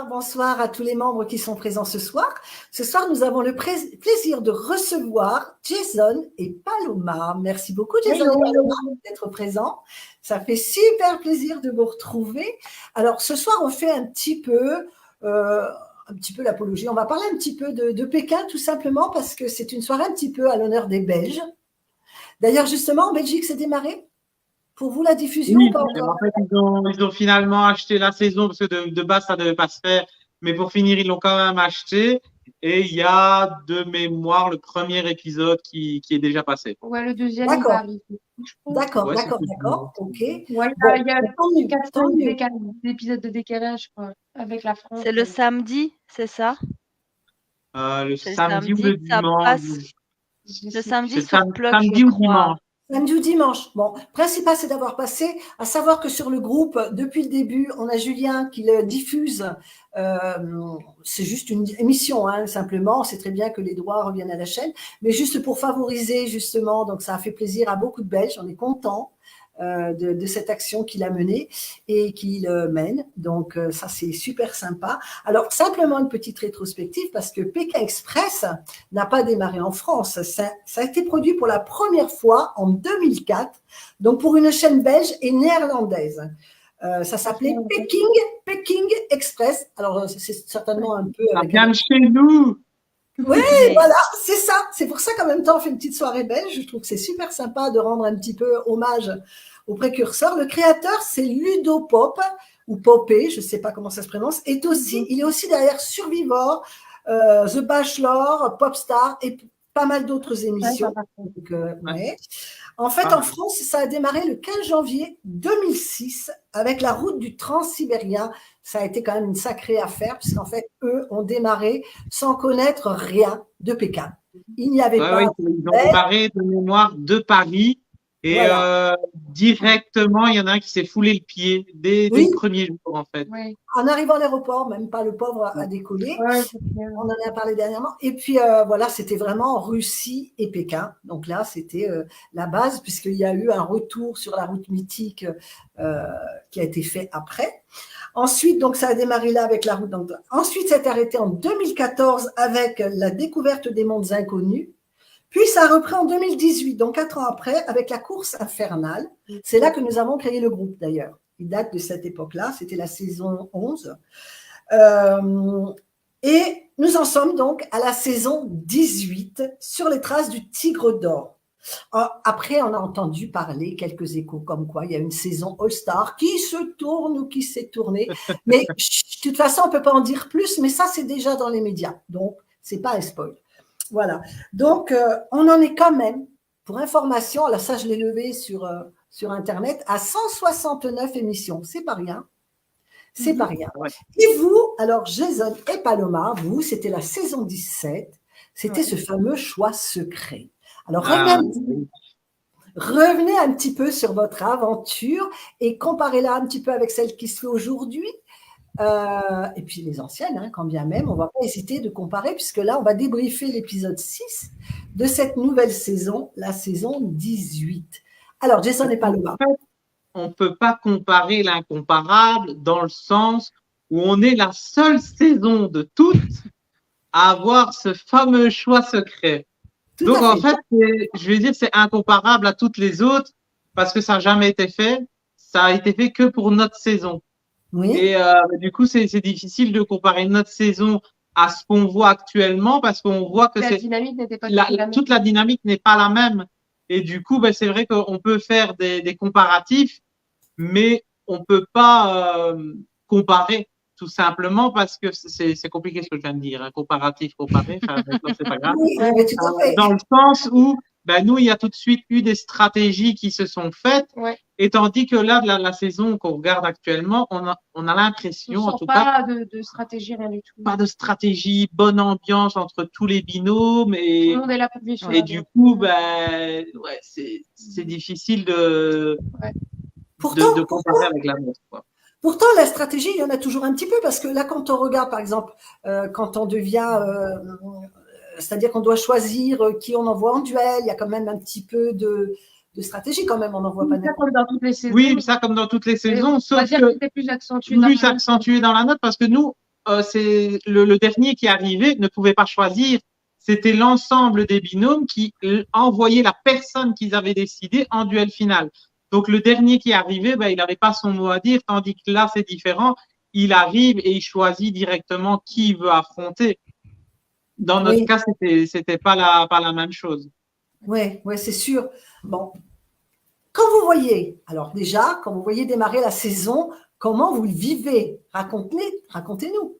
bonsoir à tous les membres qui sont présents ce soir. Ce soir, nous avons le plaisir de recevoir Jason et Paloma. Merci beaucoup, Jason et Paloma, d'être présents. Ça fait super plaisir de vous retrouver. Alors, ce soir, on fait un petit peu l'apologie. On va parler un petit peu de Pékin, tout simplement, parce que c'est une soirée un petit peu à l'honneur des Belges. D'ailleurs, justement, en Belgique, c'est démarré pour vous la diffusion? Oui, en fait, ils ont finalement acheté la saison parce que de base, ça ne devait pas se faire. Mais pour finir, ils l'ont quand même acheté. Et il y a de mémoire le premier épisode qui est déjà passé. Ouais, le deuxième, il va arriver. D'accord. Ok. Ouais, il y a 4 épisodes de décalage, quoi, avec la France. C'est le samedi, c'est ça? Le samedi ou le dimanche. Le samedi sur Plug, samedi je ou crois. dimanche. Samedi ou dimanche. Bon, principal, c'est d'avoir passé. À savoir que sur le groupe, depuis le début, on a Julien qui le diffuse. C'est juste une émission, hein, simplement. C'est très bien que les droits reviennent à la chaîne, mais juste pour favoriser, justement. Donc, ça a fait plaisir à beaucoup de Belges. On est contents de cette action qu'il a menée et qu'il mène. Donc, ça, c'est super sympa. Alors, simplement une petite rétrospective parce que Pékin Express n'a pas démarré en France. Ça a été produit pour la première fois en 2004, donc pour une chaîne belge et néerlandaise. Ça s'appelait Peking Express. Alors, c'est certainement un peu… Ça vient de chez nous. Oui, voilà, c'est ça. C'est pour ça qu'en même temps, on fait une petite soirée belge. Je trouve que c'est super sympa de rendre un petit peu hommage au précurseur. Le créateur, c'est Ludo Pop, ou Popé, je ne sais pas comment ça se prononce. Il est aussi derrière Survivor, The Bachelor, Popstar et pas mal d'autres émissions. Donc, ouais. En fait, en France, ça a démarré le 15 janvier 2006 avec la route du Transsibérien. Ça a été quand même une sacrée affaire puisqu'en fait, eux ont démarré sans connaître rien de Pékin. Il n'y avait pas… Ils ont démarré de mémoire de Paris et voilà. Directement, il y en a un qui s'est foulé le pied dès le premier jour, en fait. Oui. En arrivant à l'aéroport, même pas le pauvre a décollé. On en a parlé dernièrement. Et puis, voilà, c'était vraiment Russie et Pékin. Donc là, c'était la base puisqu'il y a eu un retour sur la route mythique qui a été fait après. Ensuite, donc, ça a démarré là avec la route d'Angle. Ensuite, ça s'est arrêté en 2014 avec la découverte des mondes inconnus. Puis, ça a repris en 2018, donc 4 ans après, avec la course infernale. C'est là que nous avons créé le groupe, d'ailleurs. Il date de cette époque-là, c'était la saison 11. Et nous en sommes donc à la saison 18, sur les traces du Tigre d'Or. Après, on a entendu parler quelques échos comme quoi il y a une saison All-Star qui se tourne ou qui s'est tournée. Mais de toute façon, on ne peut pas en dire plus, mais ça, c'est déjà dans les médias. Donc, ce n'est pas un spoil. Voilà. Donc, on en est quand même, pour information, là, ça, je l'ai levé sur Internet, à 169 émissions. C'est pas rien. C'est pas rien. Ouais. Et vous, alors, Jason et Paloma, vous, c'était la saison 17. C'était ce fameux choix secret. Alors, revenez un petit peu sur votre aventure et comparez-la un petit peu avec celle qui se fait aujourd'hui. Et puis les anciennes, hein, quand bien même, on ne va pas hésiter de comparer, puisque là, on va débriefer l'épisode 6 de cette nouvelle saison, la saison 18. Alors, Jason et Paloma. On ne peut pas comparer l'incomparable dans le sens où on est la seule saison de toutes à avoir ce fameux choix secret. Donc, en fait, je vais dire, c'est incomparable à toutes les autres parce que ça n'a jamais été fait. Ça a été fait que pour notre saison. Oui. Et du coup, c'est difficile de comparer notre saison à ce qu'on voit actuellement parce qu'on voit que toute la dynamique n'est pas la même. Et du coup, c'est vrai qu'on peut faire des comparatifs, mais on ne peut pas comparer tout simplement parce que c'est compliqué ce que je viens de dire, hein, comparatif, comparé, c'est pas grave. Oui, dans le sens où nous, il y a tout de suite eu des stratégies qui se sont faites, et tandis que là, la saison qu'on regarde actuellement, on a l'impression, en tout cas… Pas de stratégie, rien du tout. Pas de stratégie, bonne ambiance entre tous les binômes, et, tout le monde est là pour vivre. Et du coup, c'est difficile de comparer avec la nôtre, quoi. Pourtant, la stratégie, il y en a toujours un petit peu, parce que là, quand on regarde, par exemple, quand on devient… c'est-à-dire qu'on doit choisir qui on envoie en duel, il y a quand même un petit peu de stratégie quand même, on n'envoie pas n'importe. Comme dans toutes les saisons. Oui, ça comme dans toutes les saisons, sauf que c'était plus accentué dans la nôtre, parce que nous, c'est le dernier qui arrivait ne pouvait pas choisir. C'était l'ensemble des binômes qui envoyaient la personne qu'ils avaient décidé en duel final. Donc, le dernier qui arrivait, ben, il n'avait pas son mot à dire, tandis que là, c'est différent. Il arrive et il choisit directement qui il veut affronter. Dans notre cas, c'était pas la même chose. Ouais, c'est sûr. Bon. Quand vous voyez, alors déjà, quand vous voyez démarrer la saison, comment vous le vivez? Racontez-nous.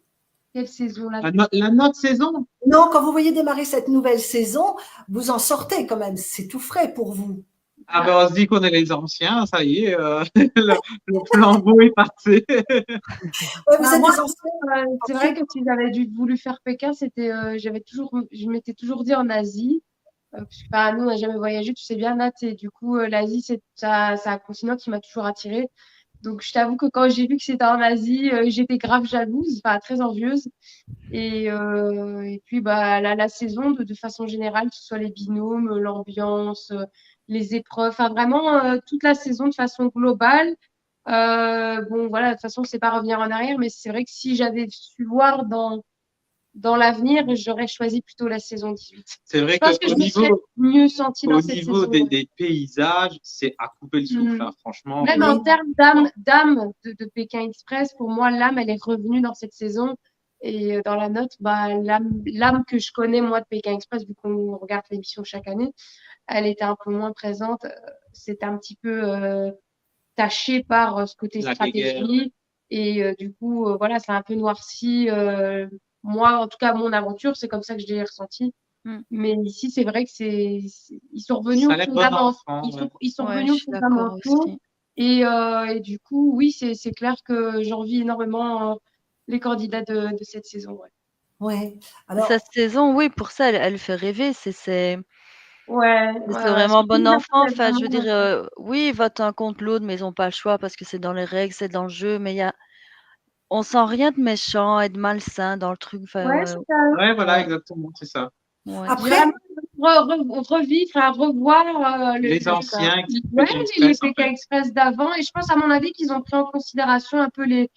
Quelle saison là? La notre saison? Non, quand vous voyez démarrer cette nouvelle saison, vous en sortez quand même. C'est tout frais pour vous. Ah ben on se dit qu'on est les anciens, ça y est, le flambeau est passé. Ouais, vous êtes moi, des anciens. c'est vrai que si j'avais voulu faire Pékin, c'était, je m'étais toujours dit en Asie. Parce que nous, on n'a jamais voyagé, tu sais bien, Nat, et du coup, l'Asie, c'est un continent qui m'a toujours attirée. Donc, je t'avoue que quand j'ai vu que c'était en Asie, j'étais grave jalouse, enfin, très envieuse. Et puis, bah, la saison, de façon générale, que ce soit les binômes, l'ambiance, les épreuves, enfin, vraiment, toute la saison de façon globale. Bon, voilà, de toute façon, c'est pas revenir en arrière, mais c'est vrai que si j'avais su voir dans l'avenir, j'aurais choisi plutôt la saison 18. C'est vrai je pense que je me serais mieux sentie dans cette saison. Au niveau des paysages, c'est à couper le souffle, hein, franchement. Même en termes d'âme de Pékin Express, pour moi, l'âme, elle est revenue dans cette saison. Et dans la note, bah, l'âme que je connais, moi, de Pékin Express, vu qu'on regarde l'émission chaque année, elle était un peu moins présente. C'était un petit peu taché par ce côté stratégie. Et du coup, voilà, ça a un peu noirci. Moi, en tout cas, mon aventure, c'est comme ça que je l'ai ressenti. Mais ici, c'est vrai que ils sont revenus aux fondamentaux. Ils sont revenus aux fondamentaux. Et du coup, oui, c'est clair que j'envie énormément les candidats de cette saison. Ouais. Alors, cette saison, oui, pour ça, elle fait rêver. C'est vraiment bon enfant. Enfin, je veux dire, oui, ils votent un contre l'autre, mais ils n'ont pas le choix parce que c'est dans les règles, c'est dans le jeu. Mais on sent rien de méchant et de malsain dans le truc. Enfin, ouais, voilà, exactement, c'est ça. Ouais. Après, revivre, à revoir les anciens, les Pékin Express d'avant. Et je pense, à mon avis, qu'ils ont pris en considération un peu les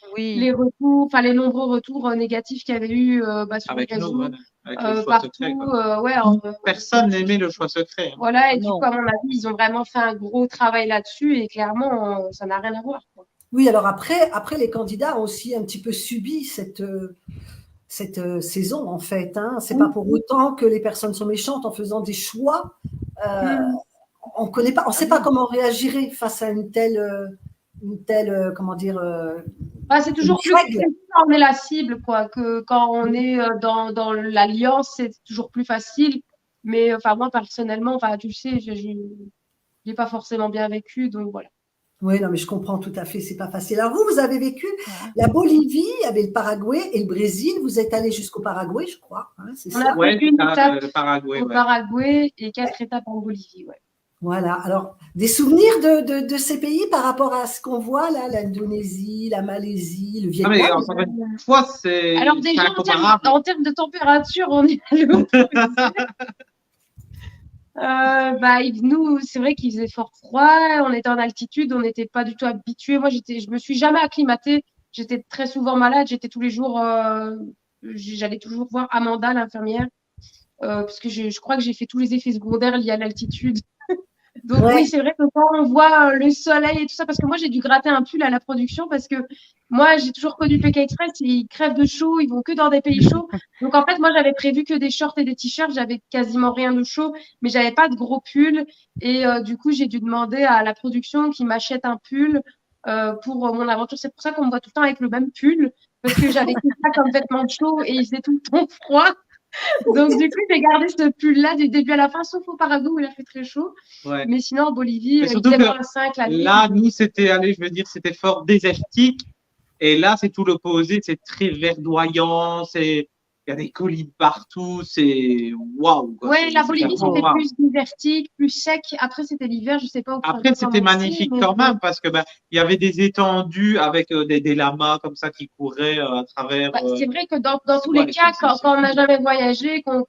retours, enfin les nombreux retours négatifs qu'il y avait eu sur avec les réseaux, nous, avec le choix partout. secret. Personne n'aimait le choix secret. Hein. Voilà, et du coup, à mon avis, ils ont vraiment fait un gros travail là-dessus et clairement, ça n'a rien à voir. Quoi. Oui, alors après, les candidats ont aussi un petit peu subi cette saison, en fait. Hein. C'est pas pour autant que les personnes sont méchantes en faisant des choix. On connaît pas, on sait pas comment on réagirait face à une telle comment dire. C'est toujours plus facile quand on est la cible, quoi, que quand on est dans l'alliance, c'est toujours plus facile. Mais enfin, moi, personnellement, tu le sais, je l'ai pas forcément bien vécu, donc voilà. Oui, non, mais je comprends tout à fait, c'est pas facile. Alors vous avez vécu la Bolivie, il y avait le Paraguay et le Brésil. Vous êtes allé jusqu'au Paraguay, je crois. Hein, c'est ça. On a fait une étape au Paraguay et 4 étapes en Bolivie, ouais. Voilà. Alors, des souvenirs de ces pays par rapport à ce qu'on voit là, l'Indonésie, la Malaisie, le Vietnam. Mais encore une fois, c'est. Alors déjà, en termes de température, on est allé au nous, c'est vrai qu'il faisait fort froid, on était en altitude, on n'était pas du tout habitués. Moi, je me suis jamais acclimatée. J'étais très souvent malade. J'étais tous les jours, j'allais toujours voir Amanda, l'infirmière, parce que je crois que j'ai fait tous les effets secondaires liés à l'altitude. Donc oui, c'est vrai que quand on voit le soleil et tout ça, parce que moi, j'ai dû gratter un pull à la production parce que moi, j'ai toujours connu Pékin Express, ils crèvent de chaud, ils vont que dans des pays chauds. Donc en fait, moi, j'avais prévu que des shorts et des t-shirts, j'avais quasiment rien de chaud, mais j'avais pas de gros pulls. Et du coup, j'ai dû demander à la production qu'ils m'achètent un pull pour mon aventure. C'est pour ça qu'on me voit tout le temps avec le même pull, parce que j'avais tout ça comme vêtement de chaud et il faisait tout le temps froid. Donc, du coup, j'ai gardé ce pull-là du début à la fin, sauf au Paraguay où il a fait très chaud. Ouais. Mais sinon, en Bolivie, il faisait moins 5 la nuit. Là, nous, c'était fort désertique. Et là, c'est tout l'opposé. C'est très verdoyant. Il y a des collines partout. C'est waouh. Ouais, la Bolivie, c'était plus désertique, plus sec. Après, c'était l'hiver. Je sais pas où. Après, c'était magnifique quand même parce que il y avait des étendues avec des lamas comme ça qui couraient à travers. C'est vrai que dans tous les cas, quand on n'a jamais voyagé, qu'on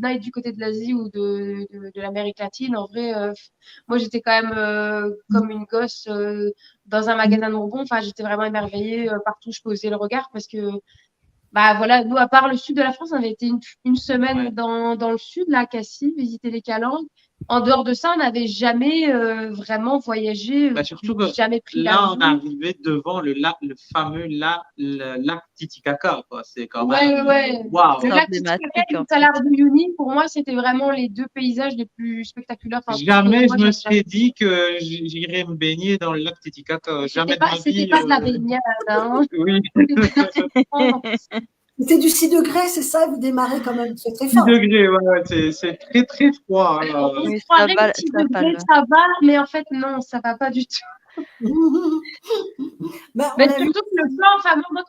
aille du côté de l'Asie ou de l'Amérique latine, en vrai, moi, j'étais quand même comme une gosse dans un magasin de bonbons. Enfin, j'étais vraiment émerveillée partout où je posais le regard parce que Bah voilà, nous, à part le sud de la France, on avait été une semaine dans le sud, là, à Cassis, visiter les Calanques. En dehors de ça, on n'avait jamais vraiment voyagé, surtout que jamais pris là, on est l'avion. arrivé devant le fameux lac Titicaca, quoi. C'est quand Ouais, même. ouais. Waouh! Le lac Titicaca et le Salar de Uyuni, pour moi, c'était vraiment les deux paysages les plus spectaculaires. Enfin, Jamais je me serais dit que j'irais me baigner dans le lac Titicaca. Jamais de ma vie. C'était pas de la baignade, hein. Oui. C'était du 6 degrés, c'est ça? Vous démarrez quand même très, très 6 fort. degrés, ouais, c'est très, très froid. On se croirait que 6 degrés, ça va, mais en fait, non, ça va pas du tout. Mais surtout que le plan, enfin, moi,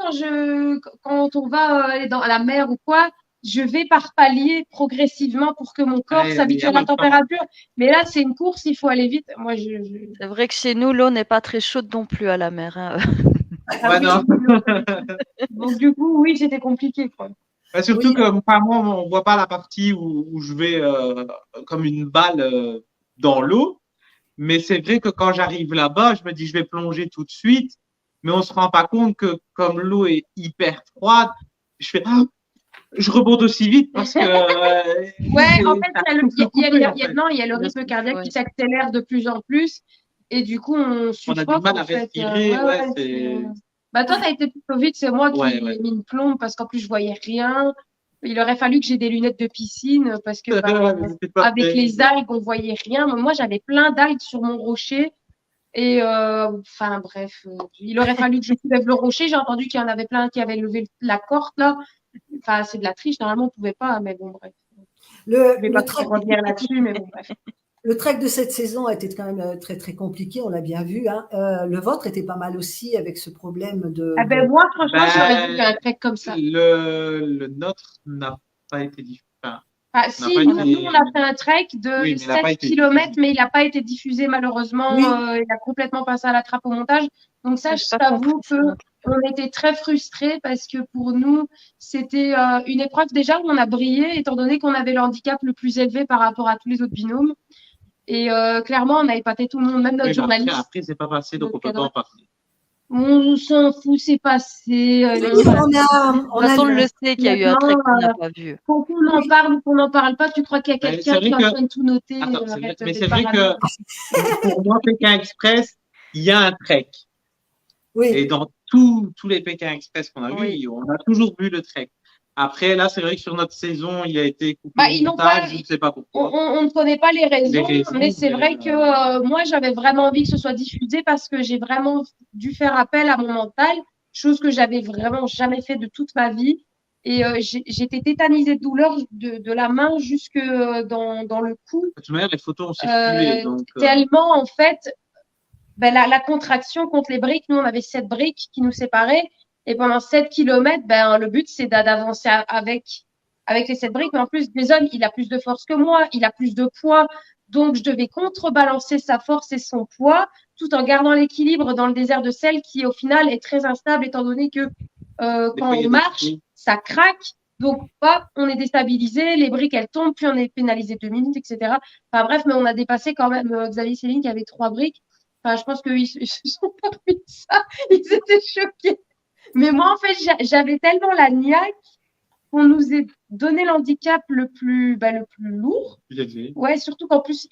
quand on va aller dans la mer ou quoi, je vais par palier progressivement pour que mon corps s'habitue à la température. Mais là, c'est une course, il faut aller vite. Moi, C'est vrai que chez nous, l'eau n'est pas très chaude non plus à la mer. Hein. Donc, du coup, oui, c'était compliqué, quoi. Surtout que moi, on voit pas la partie où je vais comme une balle dans l'eau. Mais c'est vrai que quand j'arrive là-bas, je me dis je vais plonger tout de suite. Mais on se rend pas compte que comme l'eau est hyper froide, je rebondis aussi vite parce que. Ouais, en fait, il y a le rythme cardiaque qui s'accélère de plus en plus. Et du coup, on a du mal à respirer. Bah, toi, t'as été plutôt vite, c'est moi qui ai mis une plombe parce qu'en plus, je voyais rien. Il aurait fallu que j'ai des lunettes de piscine parce que avec les algues, on voyait rien. Moi, j'avais plein d'algues sur mon rocher. Et enfin, bref, il aurait fallu que je soulève le rocher. J'ai entendu qu'il y en avait plein qui avaient levé la corde, là. Enfin, c'est de la triche. Normalement, on ne pouvait pas, mais bon, bref. Je ne vais pas revenir là-dessus, mais bon, bref. Le trek de cette saison a été quand même très, très compliqué, on l'a bien vu. Hein. Le vôtre était pas mal aussi avec ce problème de… Moi, franchement, j'aurais dit un trek comme ça. Le nôtre n'a pas été diffusé. Si, nous, on a fait un trek de 7 km, mais il n'a pas été diffusé malheureusement. Il a complètement passé à la trappe au montage. Donc ça, je t'avoue qu'on était très frustrés parce que pour nous, c'était une épreuve déjà où on a brillé, étant donné qu'on avait le handicap le plus élevé par rapport à tous les autres binômes. Et clairement, on a épaté tout le monde, même notre journaliste. Après, c'est pas passé, donc on peut pas en parler. On s'en fout, c'est passé. De toute façon, on le sait qu'il y a eu un trek qu'on n'a pas vu. Quand on en parle ou qu'on n'en parle pas, tu crois qu'il y a quelqu'un qui est en train de tout noter. Mais c'est vrai que pour moi, Pékin Express, il y a un trek. Oui. Et dans tous les Pékin Express qu'on a vus, on a toujours vu le trek. Après, là, c'est vrai que sur notre saison, il a été coupé au montage, je ne sais pas pourquoi. On ne connaît pas les raisons, mais c'est vrai que moi, j'avais vraiment envie que ce soit diffusé parce que j'ai vraiment dû faire appel à mon mental, chose que j'avais vraiment jamais fait de toute ma vie. Et j'étais tétanisée de douleur de la main jusque dans le cou. De toute manière, les photos ont circulé. Tellement, en fait, la contraction contre les briques, nous, on avait 7 briques qui nous séparaient. Et pendant 7 km, le but, c'est d'avancer avec les 7 briques. Mais en plus, Jason, il a plus de force que moi, il a plus de poids. Donc, je devais contrebalancer sa force et son poids tout en gardant l'équilibre dans le désert de sel qui, au final, est très instable étant donné que quand on marche, ça craque. Donc, on est déstabilisé, les briques, elles tombent, puis on est pénalisé 2 minutes, etc. Enfin, bref, mais on a dépassé quand même Xavier Céline qui avait 3 briques. Enfin, je pense qu'ils se sont pas pris de ça. Ils étaient choqués. Mais moi, en fait, j'avais tellement la niaque qu'on nous ait donné l'handicap le plus lourd. Ouais, surtout qu'en plus,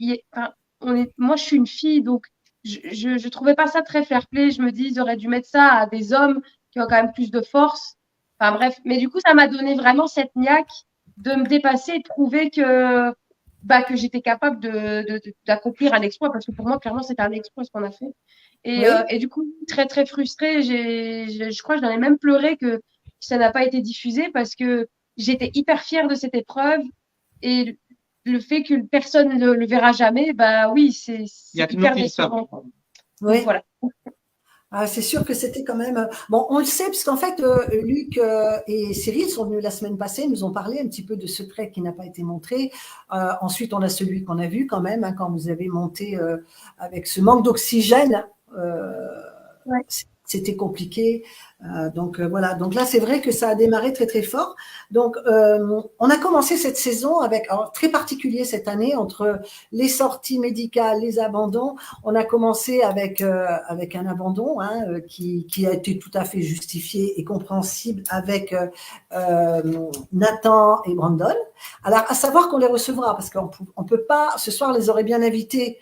moi, je suis une fille, donc je trouvais pas ça très fair-play. Je me dis, ils auraient dû mettre ça à des hommes qui ont quand même plus de force. Enfin, bref. Mais du coup, ça m'a donné vraiment cette niaque de me dépasser et de prouver que j'étais capable d'accomplir un exploit. Parce que pour moi, clairement, c'était un exploit ce qu'on a fait. Et du coup, très, très frustrée, je crois que j'en ai même pleuré que ça n'a pas été diffusé parce que j'étais hyper fière de cette épreuve et le fait que personne ne le verra jamais, oui, c'est hyper décevant. Oui. Voilà. C'est sûr que c'était quand même… Bon, on le sait, parce qu'en fait, Luc et Cyril sont venus la semaine passée, nous ont parlé un petit peu de ce trek qui n'a pas été montré. Ensuite, on a celui qu'on a vu quand même, hein, quand vous avez monté avec ce manque d'oxygène. c'était compliqué. Donc voilà. Donc là, c'est vrai que ça a démarré très très fort. Donc on a commencé cette saison avec très particulier cette année entre les sorties médicales, les abandons. On a commencé avec un abandon qui a été tout à fait justifié et compréhensible avec Nathan et Brandon. Alors à savoir qu'on les recevra parce qu'on peut pas. Ce soir, on les aurait bien invités.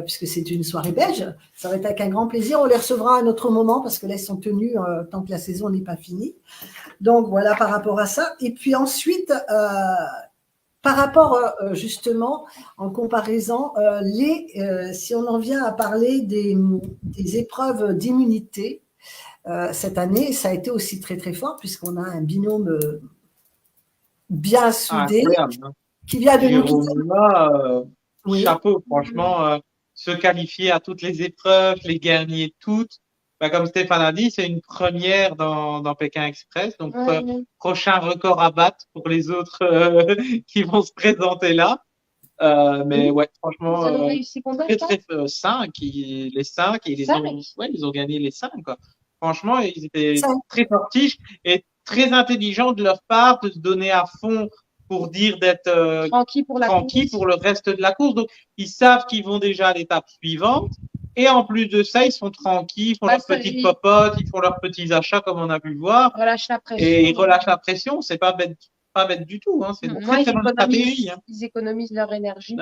Puisque c'est une soirée belge, ça va être avec un grand plaisir. On les recevra à un autre moment parce que là, ils sont tenus tant que la saison n'est pas finie. Donc, voilà par rapport à ça. Et puis ensuite, par rapport justement, en comparaison, si on en vient à parler des épreuves d'immunité, cette année, ça a été aussi très, très fort puisqu'on a un binôme bien soudé qui vient de nous quitter. Oui. Chapeau, franchement, se qualifier à toutes les épreuves, les gagner toutes. Comme Stéphane a dit, c'est une première dans Pékin Express. Donc, prochain record à battre pour les autres qui vont se présenter là. Mais ouais, franchement, très, très, les 5, ils ont gagné les 5, quoi. Franchement, ils étaient très fortiches et très intelligents de leur part de se donner à fond pour dire d'être tranquille pour le reste de la course. Donc, ils savent qu'ils vont déjà à l'étape suivante. Et en plus de ça, ils sont tranquilles, ils font leurs petites popotes, ils font leurs petits achats, comme on a pu voir. Relâche la pression. Et ils relâchent la pression. C'est pas bête du tout. C'est une très, très bonne stratégie. Ils économisent leur énergie.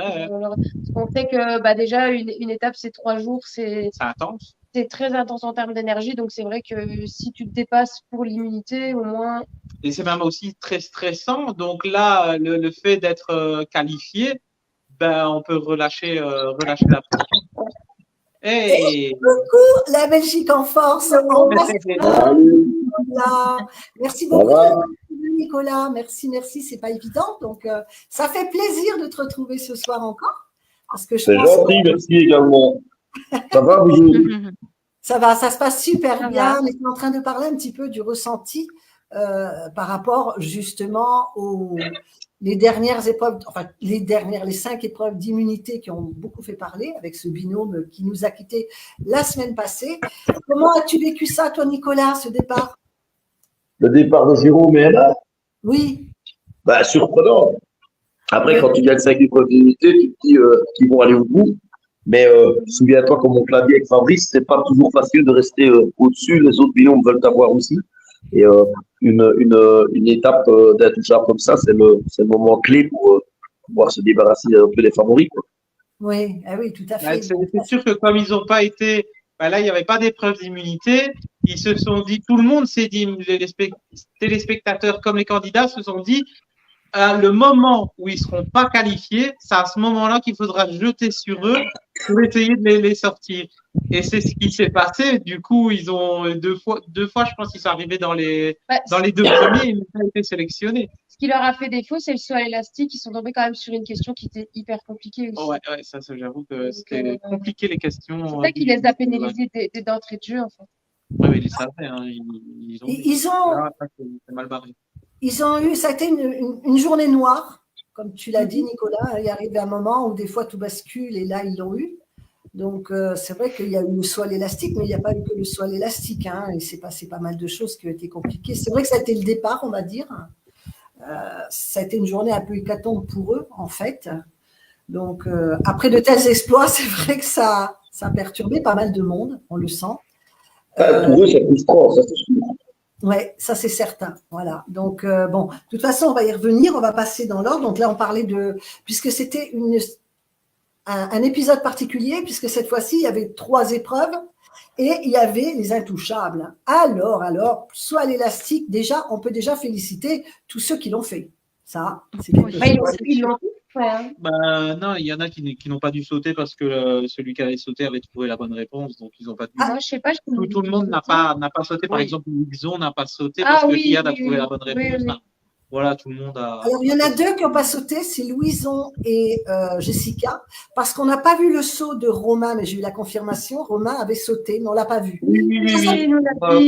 On sait que déjà, une étape, c'est 3 jours. C'est intense. C'est très intense en termes d'énergie. Donc, c'est vrai que si tu te dépasses pour l'immunité, au moins… Et c'est même aussi très stressant. Donc là, le fait d'être qualifié, on peut relâcher la pression. Et coucou, la Belgique en force. Merci beaucoup, Nicolas. Merci, c'est pas évident. Donc, ça fait plaisir de te retrouver ce soir encore. C'est gentil, merci également. Ça va, vous? Ça va, ça se passe super bien. On est en train de parler un petit peu du ressenti par rapport justement aux les dernières épreuves, enfin les 5 épreuves d'immunité qui ont beaucoup fait parler avec ce binôme qui nous a quittés la semaine passée. Comment as-tu vécu ça, toi, Nicolas, ce départ? Le départ de Jérôme et Anna? Oui. Surprenant. Après, quand tu gagnes 5 épreuves d'immunité, tu te dis qu'ils vont aller au bout. Mais souviens-toi, comme on te l'a dit avec Fabrice, c'est pas toujours facile de rester au-dessus. Les autres binômes veulent t'avoir aussi. Et une étape d'intouchable comme ça, c'est le moment clé pour pouvoir se débarrasser un peu des favoris, quoi. Oui, tout à fait. C'est sûr que comme ils n'ont pas été, là, il n'y avait pas d'épreuve d'immunité. Ils se sont dit, tout le monde s'est dit, les téléspectateurs comme les candidats se sont dit, le moment où ils seront pas qualifiés, c'est à ce moment-là qu'il faudra jeter sur eux pour essayer de les sortir. Et c'est ce qui s'est passé. Du coup, ils ont deux fois, je pense qu'ils sont arrivés dans les 2 premiers et ils n'ont pas été sélectionnés. Ce qui leur a fait défaut, c'est le saut à l'élastique. Ils sont tombés quand même sur une question qui était hyper compliquée aussi. Ouais, ça j'avoue que c'était compliqué les questions. C'est ça qui les a pénalisés d'entrée de jeu, en fait. Oui, mais ils savaient. Ils ont mal barré. Ils ont eu, ça a été une journée noire, comme tu l'as dit, Nicolas. Il est arrivé un moment où des fois tout bascule et là, ils l'ont eu. Donc, c'est vrai qu'il y a eu le saut à l'élastique, mais il n'y a pas eu que le saut à l'élastique. Il s'est passé pas mal de choses qui ont été compliquées. C'est vrai que ça a été le départ, on va dire. Ça a été une journée un peu hécatombe pour eux, en fait. Donc, après de tels exploits, c'est vrai que ça a perturbé pas mal de monde, on le sent. Pour eux, c'est frustrant, ça c'est sûr. Oui, ça c'est certain. Voilà. Donc, bon, de toute façon, on va y revenir, on va passer dans l'ordre. Donc là, on parlait puisque c'était un épisode particulier, puisque cette fois-ci, il y avait 3 épreuves et il y avait les intouchables. Alors, soit à l'élastique, déjà, on peut déjà féliciter tous ceux qui l'ont fait. Ça, c'est quelque chose. Ils l'ont fait. Non, il y en a qui n'ont pas dû sauter parce que celui qui avait sauté avait trouvé la bonne réponse, donc ils n'ont pas dû. Moi, je sais pas. Tout le monde n'a pas sauté. Par exemple, Louison n'a pas sauté parce que Riyad a trouvé la bonne réponse. Oui. Voilà, tout le monde a… Alors, il y en a 2 qui n'ont pas sauté, c'est Louison et Jessica, parce qu'on n'a pas vu le saut de Romain, mais j'ai eu la confirmation, Romain avait sauté, mais on ne l'a pas vu. Oui.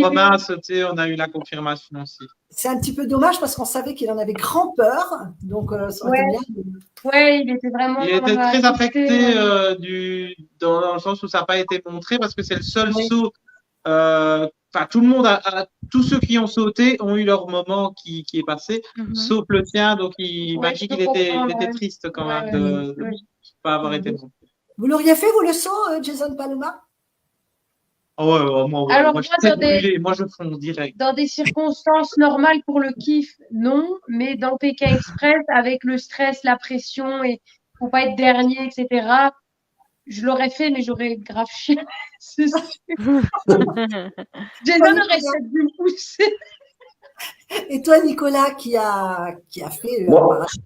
Romain a sauté, on a eu la confirmation aussi. C'est un petit peu dommage parce qu'on savait qu'il en avait grand peur, donc ça aurait été bien. Oui, il était vraiment… Il était très affecté dans le sens où ça n'a pas été montré, parce que c'est le seul saut tout le monde tous ceux qui ont sauté ont eu leur moment qui est passé, sauf le tien. Donc, il m'a dit qu'il était triste quand même de ne pas avoir été bon. Vous l'auriez fait, vous, le saut, Jason Paloma? Moi, je fonds direct. Dans des circonstances normales pour le kiff, non. Mais dans Pékin Express, avec le stress, la pression et faut pas être dernier, etc., je l'aurais fait, mais j'aurais grave chié. C'est sûr. Jason aurait peut-être dû me pousser. Et toi, Nicolas, qui a fait moi, un parachute?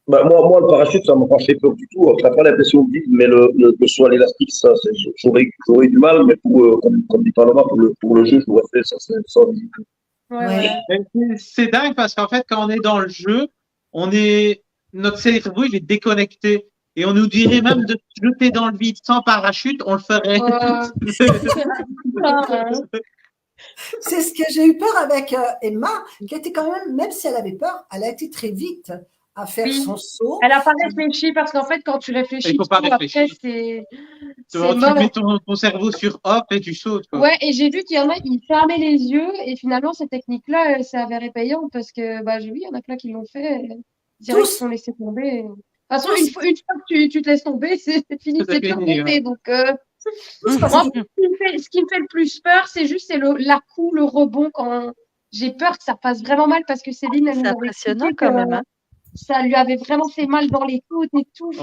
Moi, le parachute, ça ne m'a pas fait peur du tout. Après, pas l'impression de vide, mais le saut à l'élastique, ça, j'aurais eu du mal, mais comme dit Paloma, pour le jeu, je l'aurais fait, ça, c'est sans visite. C'est dingue parce qu'en fait, quand on est dans le jeu, notre cerveau, il est déconnecté. Et on nous dirait même de se jeter dans le vide sans parachute, on le ferait. C'est ce que j'ai eu peur avec Emma, qui était quand même si elle avait peur, elle a été très vite à faire son saut. Elle n'a pas réfléchi parce qu'en fait, quand tu réfléchis, il faut pas réfléchir. Après, tu mets ton cerveau sur off et tu sautes. Quoi. Ouais, et j'ai vu qu'il y en a, ils fermaient les yeux et finalement, cette technique-là, ça avait payant parce que j'ai vu, il y en a plein qui l'ont fait. Direct, ils sont laissés tomber. De toute façon, une fois que tu te laisses tomber, c'est fini, c'est plus remonté. Donc, moi, ce qui me fait le plus peur, c'est juste la-coup, le rebond. Quand j'ai peur que ça fasse vraiment mal parce que Céline, elle nous avait impressionnant quand même. Hein. Ça lui avait vraiment fait mal dans les côtes et tout.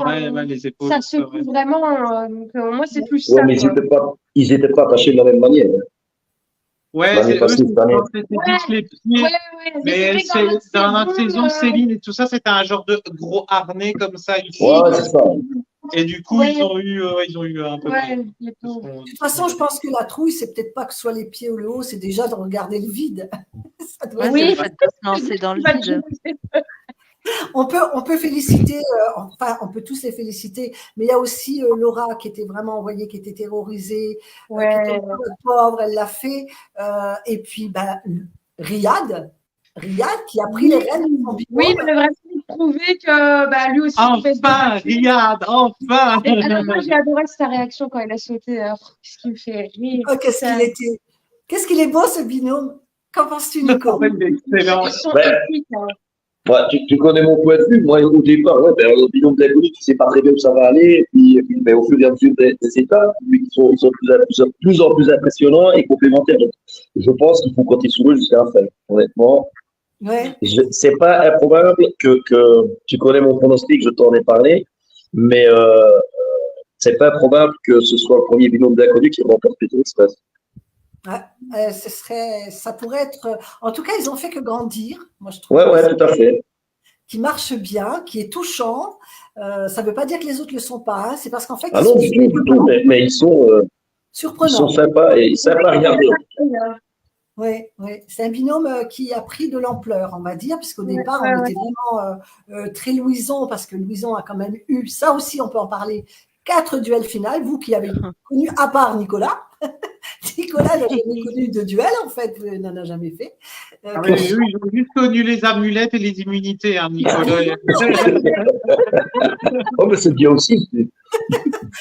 Les épaules. Ça secoue vraiment. Donc, moi, c'est plus ça. Mais ils n'étaient pas attachés de la même manière. C'était juste les pieds. Mais dans notre saison, Céline et tout ça, c'était un genre de gros harnais comme ça ici. Ouais, c'est ça. Et du coup, ils ont eu un peu. De toute façon, je pense que la trouille, c'est peut-être pas que ce soit les pieds ou le haut, c'est déjà de regarder le vide. Ça doit être le fait de se lancer dans le vide. On peut féliciter, on peut tous les féliciter, mais il y a aussi Laura qui était vraiment envoyée, qui était terrorisée, qui était pauvre, elle l'a fait. Et puis, Riyad qui a pris les rênes de son binôme. Oui, mais vraiment prouver que lui aussi. Enfin, Riyad, enfin. Alors, moi, j'ai adoré sa réaction quand il a sauté. Ce qui me fait rire. Oh, qu'est-ce qu'il est beau ce binôme. Qu'en penses-tu, Nico? Excellent. Ils sont épiques. Tu connais mon point de vue. Moi, au départ, le binôme d'inconnus, tu ne sais pas très bien où ça va aller. Et puis au fur et à mesure des étapes, ils sont de plus en plus impressionnants et complémentaires. Donc, je pense qu'il faut compter sur eux jusqu'à la fin. Honnêtement, c'est pas improbable que tu connais mon pronostic, je t'en ai parlé, mais c'est pas improbable que ce soit le premier binôme d'inconnus qui remporte Pékin Express. Ça pourrait être. En tout cas, ils ont fait que grandir. Moi, je trouve. Ouais, tout à fait. Qui marche bien, qui est touchant. Ça ne veut pas dire que les autres ne le sont pas. Hein. C'est parce qu'en fait. Non, du tout. Mais ils sont. Surprenants. Ils sont sympas et sympas à regarder. Oui. C'est un binôme qui a pris de l'ampleur, on va dire, puisqu'au départ, on était vraiment très Louison, parce que Louison a quand même eu, ça aussi, on peut en parler, 4 duels finales, vous qui avez connu, à part Nicolas. Nicolas n'a jamais connu de duel, en fait, n'en a jamais fait. Eux, ils ont juste connu les amulettes et les immunités, hein, Nicolas. Mais c'est bien aussi.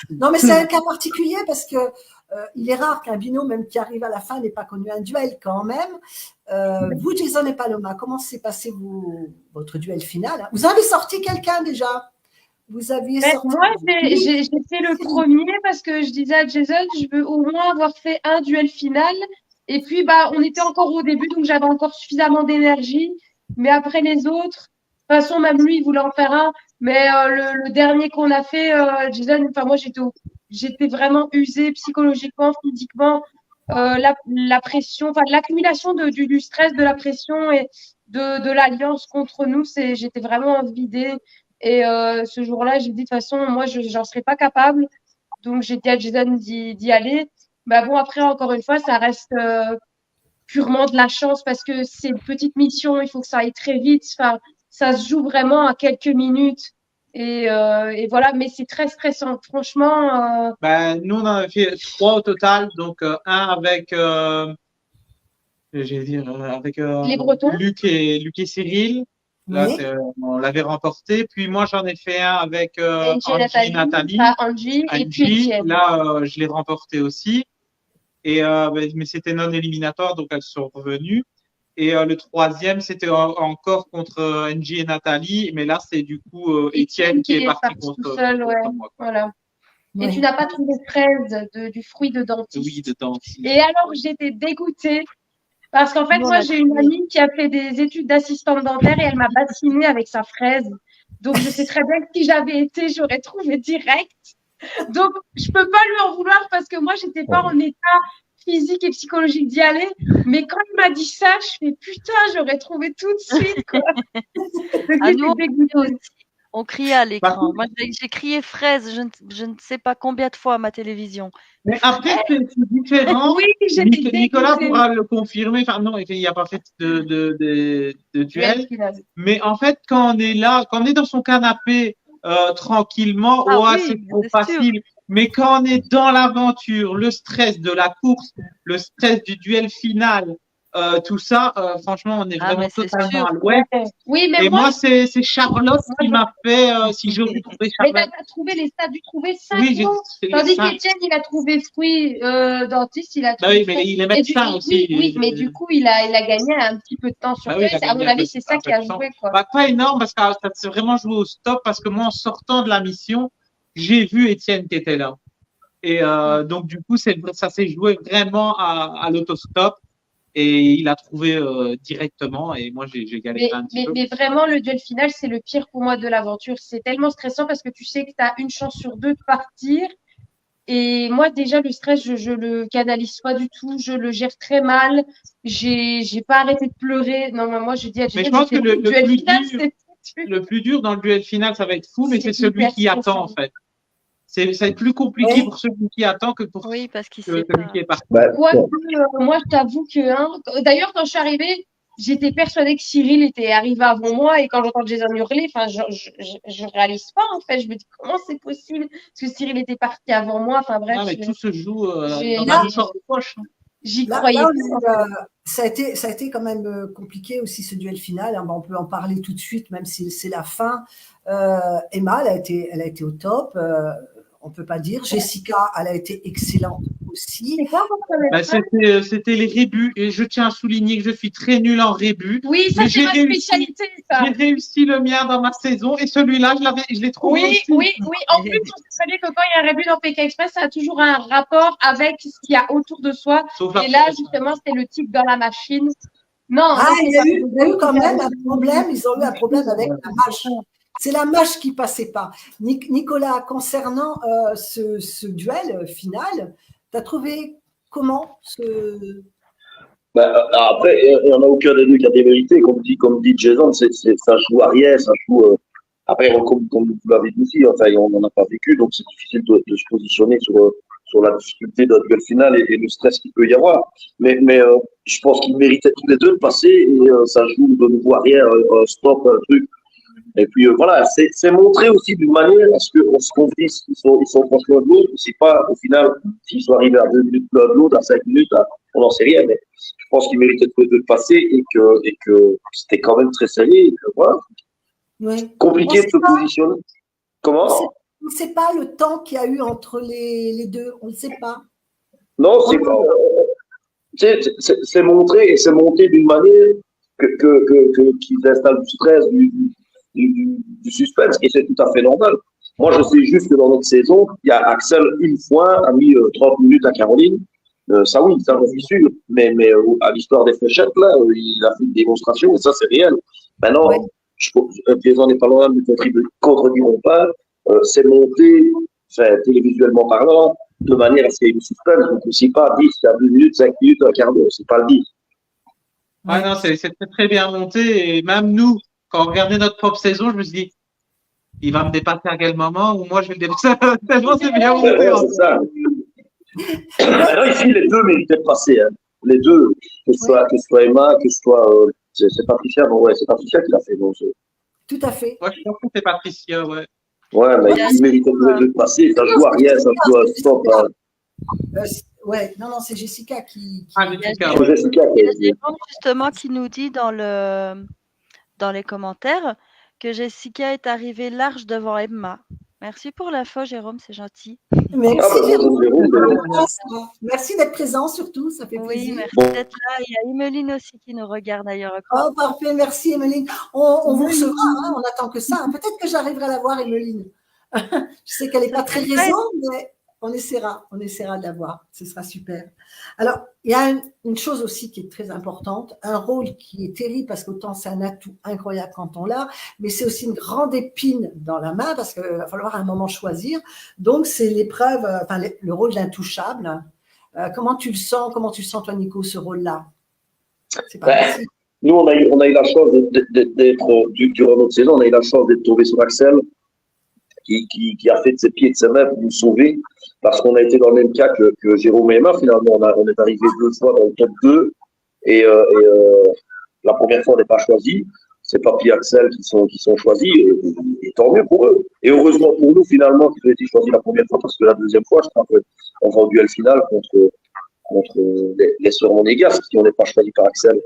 Non, mais c'est un cas particulier parce que il est rare qu'un binôme, même qui arrive à la fin, n'ait pas connu un duel quand même. Vous, Jason et Paloma, comment s'est passé votre duel final? Vous avez sorti quelqu'un déjà? Vous aviez sorti... Moi, j'ai fait le premier parce que je disais à Jason, je veux au moins avoir fait un duel final. Et puis, on était encore au début, donc j'avais encore suffisamment d'énergie. Mais après les autres, de toute façon, même lui, il voulait en faire un. Mais le dernier qu'on a fait, Jason, moi, j'étais vraiment usée psychologiquement, physiquement. La pression, l'accumulation du stress, de la pression et de l'alliance contre nous, j'étais vraiment vidée. Et ce jour-là, j'ai dit, de toute façon, moi, j'en serais pas capable. Donc, j'ai dit à Jason d'y aller. Après, encore une fois, ça reste purement de la chance parce que c'est une petite mission, il faut que ça aille très vite. Enfin, ça se joue vraiment à quelques minutes. Et voilà, mais c'est très stressant. Franchement. Nous, on en a fait 3 au total. Donc, un avec, avec les Bretons. Luc et Cyril. Là, on l'avait remporté. Puis moi, j'en ai fait un avec Angie et Nathalie. Et puis Etienne. Là, je l'ai remporté aussi. Mais c'était non éliminatoire, donc elles sont revenues. Et le troisième, c'était encore contre Angie et Nathalie, mais là, c'est du coup Étienne qui est parti tout seul, moi. Voilà. Et tu n'as pas trouvé fraise du fruit de dentiste. Oui, de dentiste. Et alors, j'étais dégoûtée. Parce qu'en fait, moi, j'ai une amie qui a fait des études d'assistante dentaire et elle m'a vaccinée avec sa fraise. Donc, je sais très bien que si j'avais été, j'aurais trouvé direct. Donc, je peux pas lui en vouloir parce que moi, j'étais pas en état physique et psychologique d'y aller. Mais quand il m'a dit ça, je fais putain, j'aurais trouvé tout de suite, quoi. Nous, aussi. On criait à l'écran. Moi, j'ai crié fraise, je ne sais pas combien de fois à ma télévision. Mais après, c'est différent. Oui, Nicolas pourra le confirmer. Enfin, non, il n'y a pas fait de duel. Mais en fait, quand on est là, quand on est dans son canapé tranquillement, c'est trop facile. Sûr. Mais quand on est dans l'aventure, le stress de la course, le stress du duel final, tout ça, franchement, on est vraiment totalement à l'ouest. Oui, mais moi, c'est Charlotte qui m'a fait, si j'aurais trouvé Charlotte. Mais t'as trouvé dû trouver 5 mots. Tandis qu'Étienne, il a trouvé fruit dentiste, il a trouvé. Oui, mais il est médecin aussi. Oui, mais du coup, il a gagné un petit peu de temps sur lui. À mon avis, c'est ça qui a joué, quoi. Pas énorme, parce que ça s'est vraiment joué au stop, parce que moi, en sortant de la mission, j'ai vu Étienne qui était là. Et donc, du coup, ça s'est joué vraiment à l'autostop. Et il a trouvé directement, et moi j'ai galéré un petit peu. Mais vraiment, le duel final, c'est le pire pour moi de l'aventure. C'est tellement stressant parce que tu sais que tu as une chance sur 2 de partir. Et moi, déjà, le stress, je le canalise pas du tout. Je le gère très mal. J'ai pas arrêté de pleurer. Non, moi, je dis à Jérémy, mais je pense que le plus dur dans le duel final, ça va être fou, mais c'est celui qui attend, en fait. Ça va être plus compliqué pour celui qui attend que pour celui qui est parti. Moi, je t'avoue que, d'ailleurs, quand je suis arrivée, j'étais persuadée que Cyril était arrivé avant moi et quand j'entends Jason hurler, je réalise pas, en fait. Je me dis, comment c'est possible? Parce que Cyril était parti avant moi. Enfin, bref. Mais tout se joue dans la sorte de poche. J'y croyais. Ça a été quand même compliqué aussi, ce duel final. On peut en parler tout de suite, même si c'est la fin. Emma, elle a été au top. On ne peut pas dire. Jessica, elle a été excellente aussi. C'est quoi c'était les rébus. Et je tiens à souligner que je suis très nulle en rébus. Oui, ça, c'est ma spécialité. J'ai réussi le mien dans ma saison. Et celui-là, je l'ai trouvé aussi. Oui. En plus, on sait très bien que quand il y a un rébut dans PK Express, ça a toujours un rapport avec ce qu'il y a autour de soi. Et là, justement, c'était le tic dans la machine. Non. Il y a eu quand même un problème. Ils ont eu un problème avec la mâche. C'est la mâche qui passait pas. Nicolas, concernant ce duel final, tu as trouvé comment après, il n'y en a aucun des deux qui a des vérités. Comme dit Jason, ça joue à rien, ça joue. Après, comme vous l'avez dit aussi, on n'en a pas vécu, donc c'est difficile de se positionner sur la difficulté d'un duel final et le stress qu'il peut y avoir. Mais je pense qu'ils méritaient tous les deux de passer et ça joue de nouveau à rien, un stop, un truc. Et puis voilà, c'est montré aussi d'une manière à ce qu'on dit qu'ils sont proches l'un de l'autre. C'est pas au final s'ils sont arrivés à 2 minutes l'un de l'autre, à 5 minutes, on n'en sait rien. Mais je pense qu'ils méritaient de passer et que c'était quand même très serré. Et que voilà, compliqué de se positionner. Comment? On ne sait pas le temps qu'il y a eu entre les deux. On ne sait pas. Non, c'est montré et c'est monté d'une manière qu'ils installent du stress, du suspense, et c'est tout à fait normal. Moi, je sais juste que dans notre saison, il y a Axel, une fois, a mis 30 minutes à Caroline. Ça, oui, ça, j'en suis sûr. Mais à l'histoire des fléchettes, là, il a fait une démonstration, et ça, c'est réel. Maintenant, Jason n'est pas loin, ne contrediront pas. C'est monté, télévisuellement parlant, de manière à ce qu'il y ait une suspense. Donc, c'est pas 10, il y a 2 minutes, 5 minutes, un quart d'heure, c'est pas le 10. Non, c'est très bien monté, et même nous, quand on regardait notre propre saison, je me suis dit, il va me dépasser à quel moment, ou moi je vais le dépasser. Tellement c'est bien monté. C'est ça. Alors ici, les deux méritaient de passer. Hein. Les deux, que ce soit Emma, que ce soit. C'est Patricia, c'est Patricia qui l'a fait. Donc, tout à fait. Ouais, je pense que c'est Patricia, ouais. Ouais, mais ils méritaient de passer. Ça joue à rien, ça joue à stop. Non, c'est Jessica qui. Jessica, justement, qui nous dit dans les commentaires que Jessica est arrivée large devant Emma. Merci pour l'info, Jérôme, c'est gentil. Merci, Jérôme. Merci d'être présent, surtout, ça fait plaisir. Oui, merci d'être là. Il y a Emeline aussi qui nous regarde d'ailleurs. Oh, parfait, merci, Emeline. On vous recevra, on attend que ça. Peut-être que j'arriverai à la voir, Emeline. Je sais qu'elle n'est pas très réseau, mais on essaiera de la voir. Ce sera super. Alors, il y a une chose aussi qui est très importante, un rôle qui est terrible parce qu'autant c'est un atout incroyable quand on l'a, mais c'est aussi une grande épine dans la main parce qu'il va falloir à un moment choisir. Donc, c'est l'épreuve, le rôle d'intouchable. Comment tu le sens, toi, Nico, ce rôle-là? C'est pas possible. Nous, on a eu la chance d'être, durant notre saison, on a eu la chance d'être tombé sur Axel, qui a fait de ses pieds et de ses mains pour nous sauver, parce qu'on a été dans le même cas que Jérôme et Emma. Finalement, on est arrivé 2 fois dans le top 2, et la première fois, on n'est pas choisi. C'est Papy et Axel qui sont choisis, et tant mieux pour eux. Et heureusement pour nous, finalement, qu'ils ont été choisis la première fois, parce que la deuxième fois, je crois qu'on va au duel final contre les sœurs Monégasques, qui on n'est pas choisis par Axel.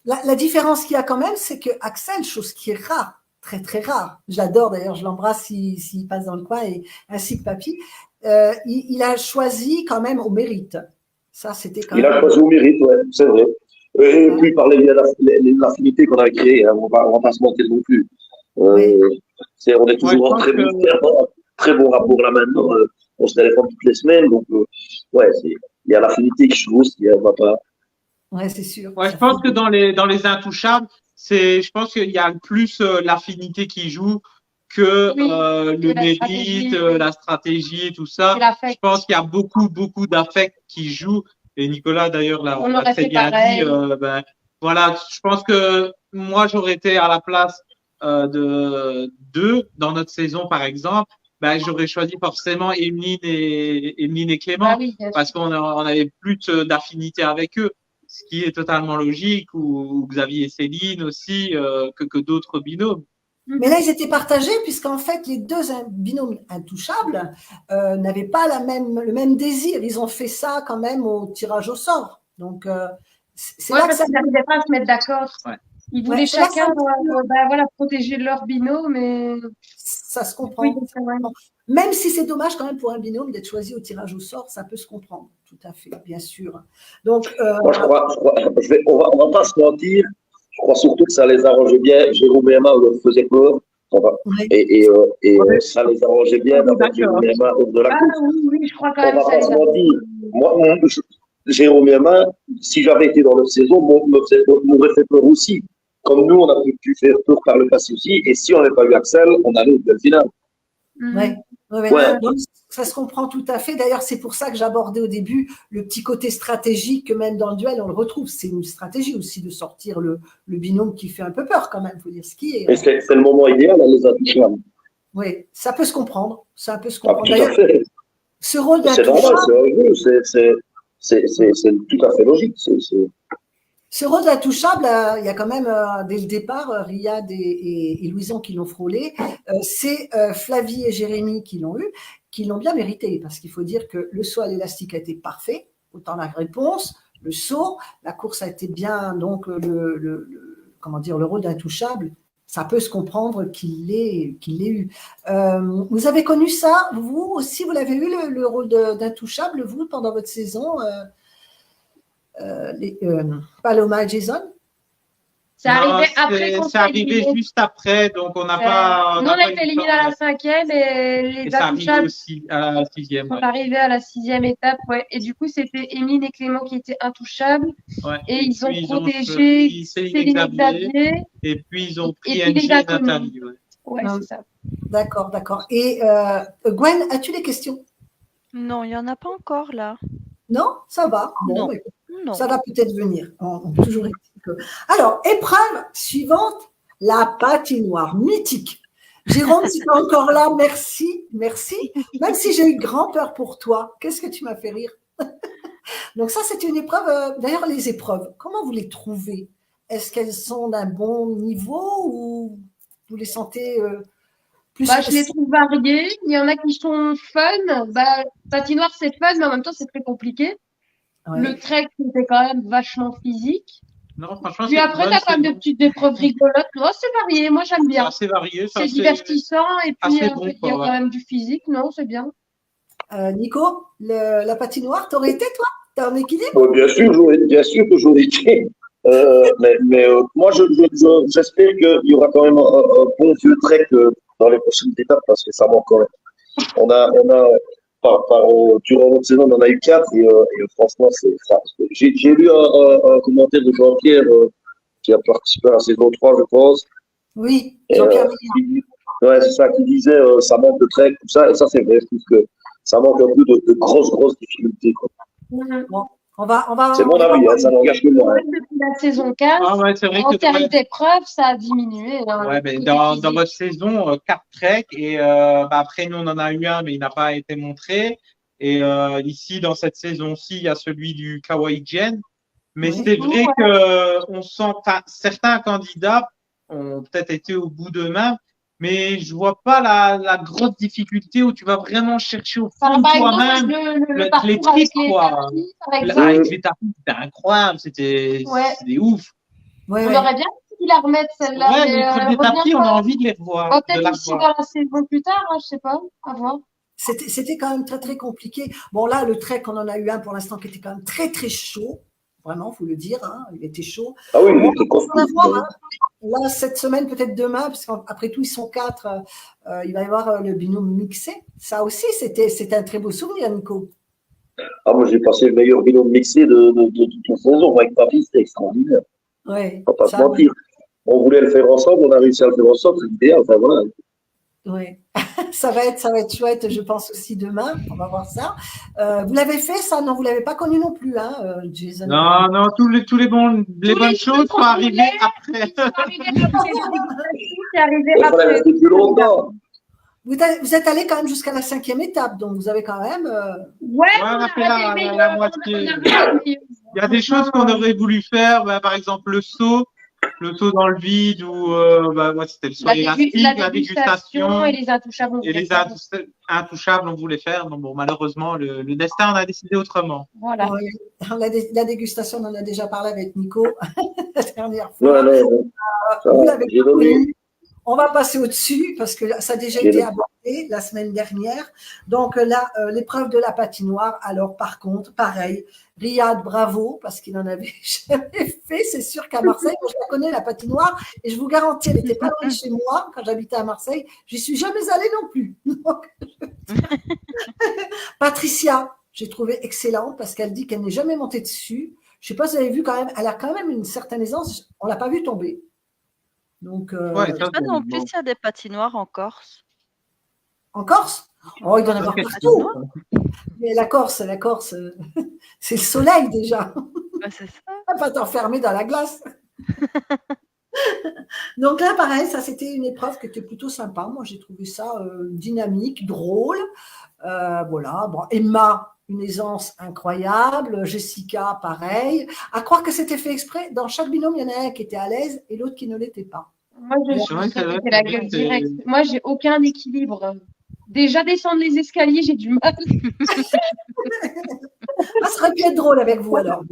La différence qu'il y a quand même, c'est que Axel, chose qui est rare, très très rare, j'adore d'ailleurs, je l'embrasse s'il passe dans le coin, ainsi que Papy, il a choisi quand même au mérite. Ça, c'était quand même... Il a choisi au mérite, ouais, c'est vrai. Et puis par l'affinité qu'on a créée, hein, on va pas se mentir non plus. On est toujours en très bon rapport là maintenant. On se téléphone toutes les semaines, donc il y a l'affinité qui joue aussi, on va pas. Ouais, c'est sûr. Ouais, je pense que dans les intouchables, je pense qu'il y a plus l'affinité qui joue que le mérite, la stratégie et tout ça. Je pense qu'il y a beaucoup d'affect qui joue. Et Nicolas, d'ailleurs, l'a très bien dit. Voilà, je pense que moi, j'aurais été à la place de 2 dans notre saison, par exemple. J'aurais choisi forcément Emeline et Clément, parce qu'on avait plus d'affinité avec eux, ce qui est totalement logique, ou Xavier et Céline aussi, que d'autres binômes. Mais là, ils étaient partagés, puisqu'en fait, les 2 binômes intouchables n'avaient pas le même désir. Ils ont fait ça quand même au tirage au sort. Donc, c'est là que ça n'arrivait pas à se mettre d'accord. Ouais. Ils voulaient chacun protéger leur binôme. Mais ça se comprend. Oui, même si c'est dommage quand même pour un binôme d'être choisi au tirage au sort, ça peut se comprendre. Tout à fait, bien sûr. Donc, moi, on va pas se mentir. Je crois surtout que ça les arrangeait bien. Jérôme et Emma leur faisaient peur. Et ça les arrangeait bien d'avoir Jérôme et Emma hors de la course. Oui, je crois quand même. On va pas se mentir. Moi, Jérôme et Emma, si j'avais été dans leur saison, m'aurait fait peur aussi. Comme nous, on a pu faire peur par le passé aussi. Et si on n'avait pas eu Axel, on allait au duel final. Donc, ça se comprend tout à fait. D'ailleurs, c'est pour ça que j'abordais au début le petit côté stratégique, que même dans le duel, on le retrouve. C'est une stratégie aussi de sortir le binôme qui fait un peu peur quand même, il faut dire ce qui est. Et c'est le moment idéal à les intouchables. Oui, ça peut se comprendre. D'ailleurs, ce rôle c'est normal, c'est tout à fait logique. Ce rôle d'intouchable, il y a quand même, dès le départ, Riyad et Louison qui l'ont frôlé. C'est Flavie et Jérémy qui l'ont eu, qui l'ont bien mérité, parce qu'il faut dire que le saut à l'élastique a été parfait, autant la réponse, le saut, la course a été bien, donc le rôle d'intouchable, ça peut se comprendre qu'il l'ait eu. Vous avez connu ça, vous aussi, vous l'avez eu, le rôle d'intouchable, vous, pendant votre saison Paloma et Jason? C'est arrivé après. C'est arrivé juste après, donc on n'a pas. Nous, on a été éliminés à la 5e et les intouchables aussi à la 6e. sont arrivés à la 6e étape, Et du coup, c'était Emeline et Clément qui étaient intouchables. Ouais. Et ils ont protégé Céline et Xavier. Et puis ils ont pris Angie et Nathalie. Ouais, c'est ça. D'accord. Et Gwen, as-tu des questions? Non, il n'y en a pas encore là. Non, ça va. Bon, non. Ça va peut-être venir. Toujours. Alors, épreuve suivante, la patinoire mythique. Jérôme, si tu es encore là, merci. Même si j'ai eu grand peur pour toi, qu'est-ce que tu m'as fait rire. Donc ça, c'est une épreuve. D'ailleurs, les épreuves, comment vous les trouvez? Est-ce qu'elles sont d'un bon niveau ou vous les sentez plus je les trouve variées. Il y en a qui sont fun. Patinoire, c'est fun, mais en même temps, c'est très compliqué. Ouais. Le trek, c'était quand même vachement physique. Non, franchement, Puis après, tu as quand même de petites épreuves rigolotes. Oh, c'est varié, moi j'aime bien. C'est assez varié. C'est divertissant et puis il y a bon, quand même du physique, non, c'est bien. Nico, la patinoire, t'aurais été toi? T'as un équilibre? Bien sûr que j'aurais été. Mais moi, j'espère qu'il y aura quand même un bon vieux trek dans les prochaines étapes parce que ça manque quand même. Durant notre saison, on en a eu 4 et franchement, c'est ça. J'ai lu un commentaire de Jean-Pierre qui a participé à la saison 3, je pense. Oui, Jean-Pierre. Ouais, c'est ça, qui disait ça manque de trek, tout ça, et ça c'est vrai, je trouve que ça manque un peu de grosses difficultés. Quoi. Bon, c'est mon avis, ça n'engage que moi. Depuis la saison 15, en termes d'épreuves, ça a diminué. Ouais, mais dans votre saison, 4 treks, et après, nous, on en a eu un, mais il n'a pas été montré. Et ici, dans cette saison-ci, il y a celui du Kawaii Gen. Mais c'est vrai qu'on sent, certains candidats ont peut-être été au bout d'eux-mêmes, mais je vois pas la grosse difficulté où tu vas vraiment chercher au fond de toi-même les tricks, quoi. Avec les tapis, c'était incroyable, c'était ouf. On aurait bien qu'il la remette celle-là. Ouais, les trucs des tapis, on a envie de les revoir. Peut-être aussi dans la saison plus tard, je sais pas, à voir. C'était quand même très compliqué. Bon là, le trek, on en a eu un pour l'instant qui était quand même très chaud. Vraiment, faut le dire, hein, il était chaud. Ah oui, il était compliqué. Là, cette semaine, peut-être demain, parce qu'après tout, ils sont 4, il va y avoir le binôme mixé. Ça aussi, c'était un très beau souvenir, Nico. Ah, moi, j'ai passé le meilleur binôme mixé de toute la saison. Avec Papi, c'était extraordinaire. Ouais, on va pas se mentir. On voulait le faire ensemble, on a réussi à le faire ensemble, c'est idéal. Enfin, voilà. Oui, ça va être chouette, je pense aussi demain. On va voir ça. Vous l'avez fait, ça? Non, vous l'avez pas connu non plus, hein, Jason? Non, tous les bonnes choses sont arrivées après. C'est arrivé après. Plus longtemps. Vous êtes allé quand même jusqu'à la 5e étape, donc vous avez quand même. Ouais, on a fait la moitié. Il y a des choses qu'on aurait voulu faire, par exemple le saut dans le vide ou c'était le saut élastique, la dégustation et les intouchables. Intouchables, on voulait faire. Donc bon, malheureusement, le destin en a décidé autrement. Voilà. La dégustation, on en a déjà parlé avec Nico la dernière fois. Vous l'avez connu. On va passer au-dessus parce que ça a déjà été abordé la semaine dernière. Donc là, l'épreuve de la patinoire. Alors par contre, pareil, Riyad, bravo, parce qu'il n'en avait jamais fait. C'est sûr qu'à Marseille, moi, je la connais, la patinoire, et je vous garantis, elle n'était pas loin de chez moi quand j'habitais à Marseille. J'y suis jamais allée non plus. Donc, Patricia, j'ai trouvé excellente parce qu'elle dit qu'elle n'est jamais montée dessus. Je ne sais pas si vous avez vu quand même, elle a quand même une certaine aisance. On ne l'a pas vue tomber. Donc, je sais pas non plus s'il y a des patinoires en Corse. En Corse? Oh, il doit y en avoir partout. Mais la Corse, c'est le soleil déjà. C'est ça. On va pas t'enfermer dans la glace. Donc là, pareil, ça c'était une épreuve qui était plutôt sympa. Moi, j'ai trouvé ça dynamique, drôle. Voilà. Bon, Emma, une aisance incroyable. Jessica, pareil. À croire que c'était fait exprès. Dans chaque binôme, il y en a un qui était à l'aise et l'autre qui ne l'était pas. Moi, c'est la gueule directe. Moi, j'ai aucun équilibre. Déjà, descendre les escaliers, j'ai du mal. Ça serait pu être drôle avec vous alors.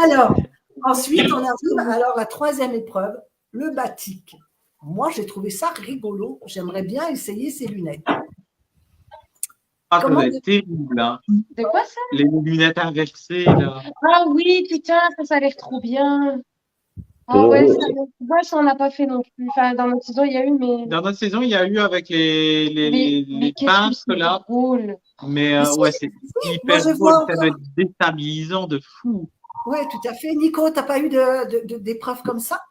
Alors, ensuite, on arrive à la 3e épreuve, le batik. Moi, j'ai trouvé ça rigolo. J'aimerais bien essayer ces lunettes. Ah, ça va être terrible, hein. De quoi ça? Les lunettes inversées, là. Ah oui, putain, ça a l'air trop bien. Ah ouais, ça on n'a pas fait non plus. Enfin, dans notre saison, il y a eu, mais. Dans notre saison, il y a eu avec les pinces, là. Drôle. Mais ouais, c'est hyper drôle. Ça doit être déstabilisant de fou. Ouais, tout à fait. Nico, t'as pas eu d'épreuve comme ça?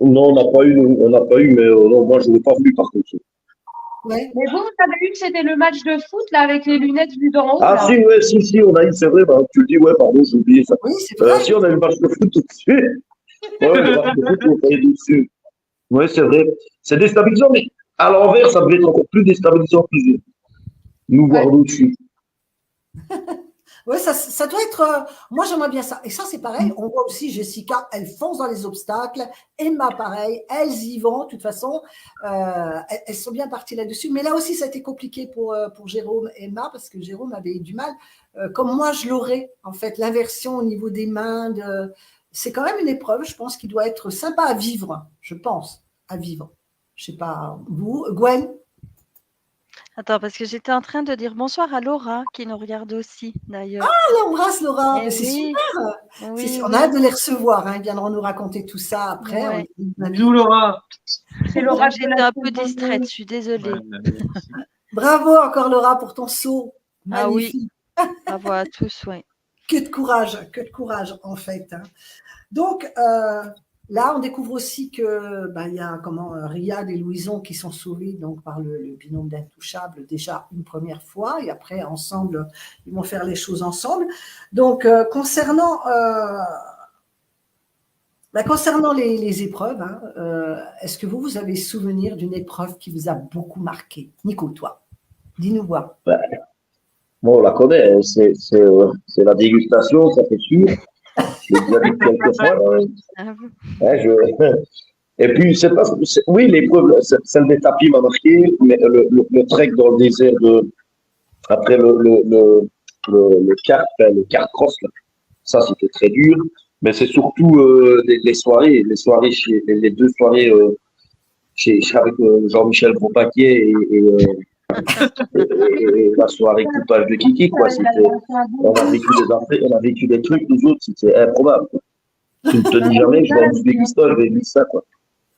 Non, on n'a pas eu, mais non, moi, je n'ai pas voulu par contre. Ouais. Mais vous avez eu que c'était le match de foot, là, avec les lunettes vues d'en haut. Ah, là. Si, on a eu, c'est vrai, tu le dis, ouais, pardon, j'ai oublié ça. Oui, c'est vrai. Si, on a eu le match de foot tout dessus. Ouais, le match de foot, on a eu dessus. Ouais, c'est vrai. C'est déstabilisant, mais à l'envers, ça devait être encore plus déstabilisant que nous voir au-dessus. Oui, ça doit être. Moi, j'aimerais bien ça. Et ça, c'est pareil. On voit aussi Jessica, elle fonce dans les obstacles. Emma, pareil. Elles y vont. De toute façon, elles sont bien parties là-dessus. Mais là aussi, ça a été compliqué pour Jérôme et Emma parce que Jérôme avait eu du mal. Comme moi, je l'aurais, en fait, l'inversion au niveau des mains, c'est quand même une épreuve, je pense, qui doit être sympa à vivre, je pense, à vivre. Je sais pas, vous, Gwen? Attends, parce que j'étais en train de dire bonsoir à Laura, qui nous regarde aussi, d'ailleurs. Ah, on embrasse Laura, Eh c'est oui, super. oui, On oui. a hâte de les recevoir, hein. Ils viendront nous raconter tout ça après. Ouais. Bisous, Laura. C'est Laura. J'étais un peu distraite, je suis désolée. Bravo encore Laura pour ton saut. Ah oui, Magnifique. bravo à tous, oui. Que de courage en fait. Hein. Donc là, on découvre aussi que il y a Riyad et Louison qui sont sauvés donc par le binôme d'Intouchables déjà une première fois et après ensemble, ils vont faire les choses ensemble. Donc concernant les épreuves, hein, est-ce que vous avez souvenir d'une épreuve qui vous a beaucoup marqué? Nico, toi, dis-nous voir. Bon, on la connaît, c'est la dégustation, ça fait sûr. Je l'ai déjà dit quelques fois. Et puis, oui, l'épreuve, celle des tapis m'a marqué, mais le trek dans le désert après le kart cross, là, ça c'était très dur. Mais c'est surtout les soirées les 2 soirées avec Jean-Michel Gros-Paquier et la soirée coupage de Kiki, quoi. On a vécu des trucs, nous autres, c'était improbable. Tu ne te dis jamais, je vais en Ouzbékistan, je vais vivre ça, quoi.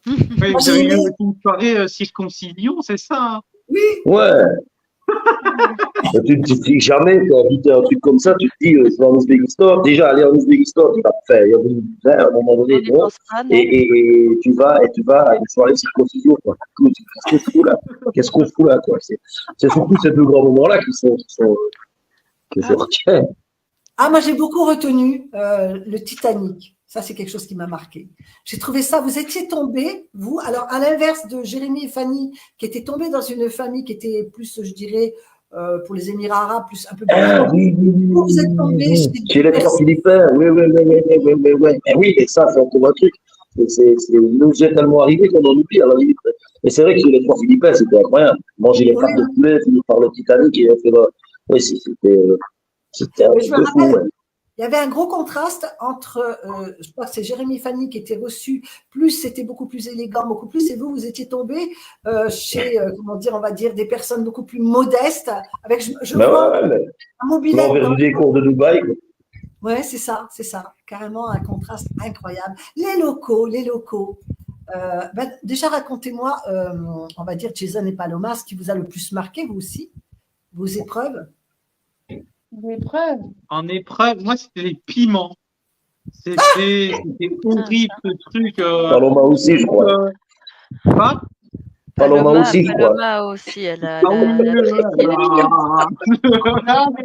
Oui, vous avez eu une soirée circoncision, c'est ça? Hein? Oui. Ouais. Tu te dis jamais, tu as invité un truc comme ça, tu te dis, je vais en Ouzbékistan. Déjà, aller en Ouzbékistan, tu vas faire, à un moment donné, bon, et tu vas à une soirée circoncision, quoi. Qu'est-ce qu'on fout là, quoi. C'est surtout ces 2 grands moments-là qui se retiennent. Ah, moi, j'ai beaucoup retenu le Titanic. Ça, c'est quelque chose qui m'a marqué. J'ai trouvé ça, vous étiez tombés, vous, alors à l'inverse de Jérémy et Fanny, qui étaient tombés dans une famille qui était plus, je dirais, pour les Émirats arabes, plus un peu plus. Oui. Vous êtes tombés chez les trois Philippins, oui. Oui, mais ça, c'est encore un truc. Nous est tellement arrivé qu'on en oublie à la limite. Mais c'est vrai que chez les trois Philippins, c'était incroyable. Manger les pâtes de poulet, finir par le Titanic et faire. Oui, c'était un petit peu fou. Ouais. Il y avait un gros contraste entre, je crois que c'est Jérémy et Fanny qui étaient reçus, plus c'était beaucoup plus élégant, beaucoup plus, et vous étiez tombés chez, on va dire, des personnes beaucoup plus modestes, avec, je vois un mobilette. L'envers du décor de Dubaï. Ouais, c'est ça, carrément un contraste incroyable. Les locaux. Déjà, racontez-moi, on va dire, Jason et Paloma, ce qui vous a le plus marqué, vous aussi, vos épreuves. En épreuve, moi, c'était les piments. C'était horrible, ce truc. Paloma aussi, je crois. Quoi? Paloma aussi, je crois. Paloma aussi, elle a Non, mais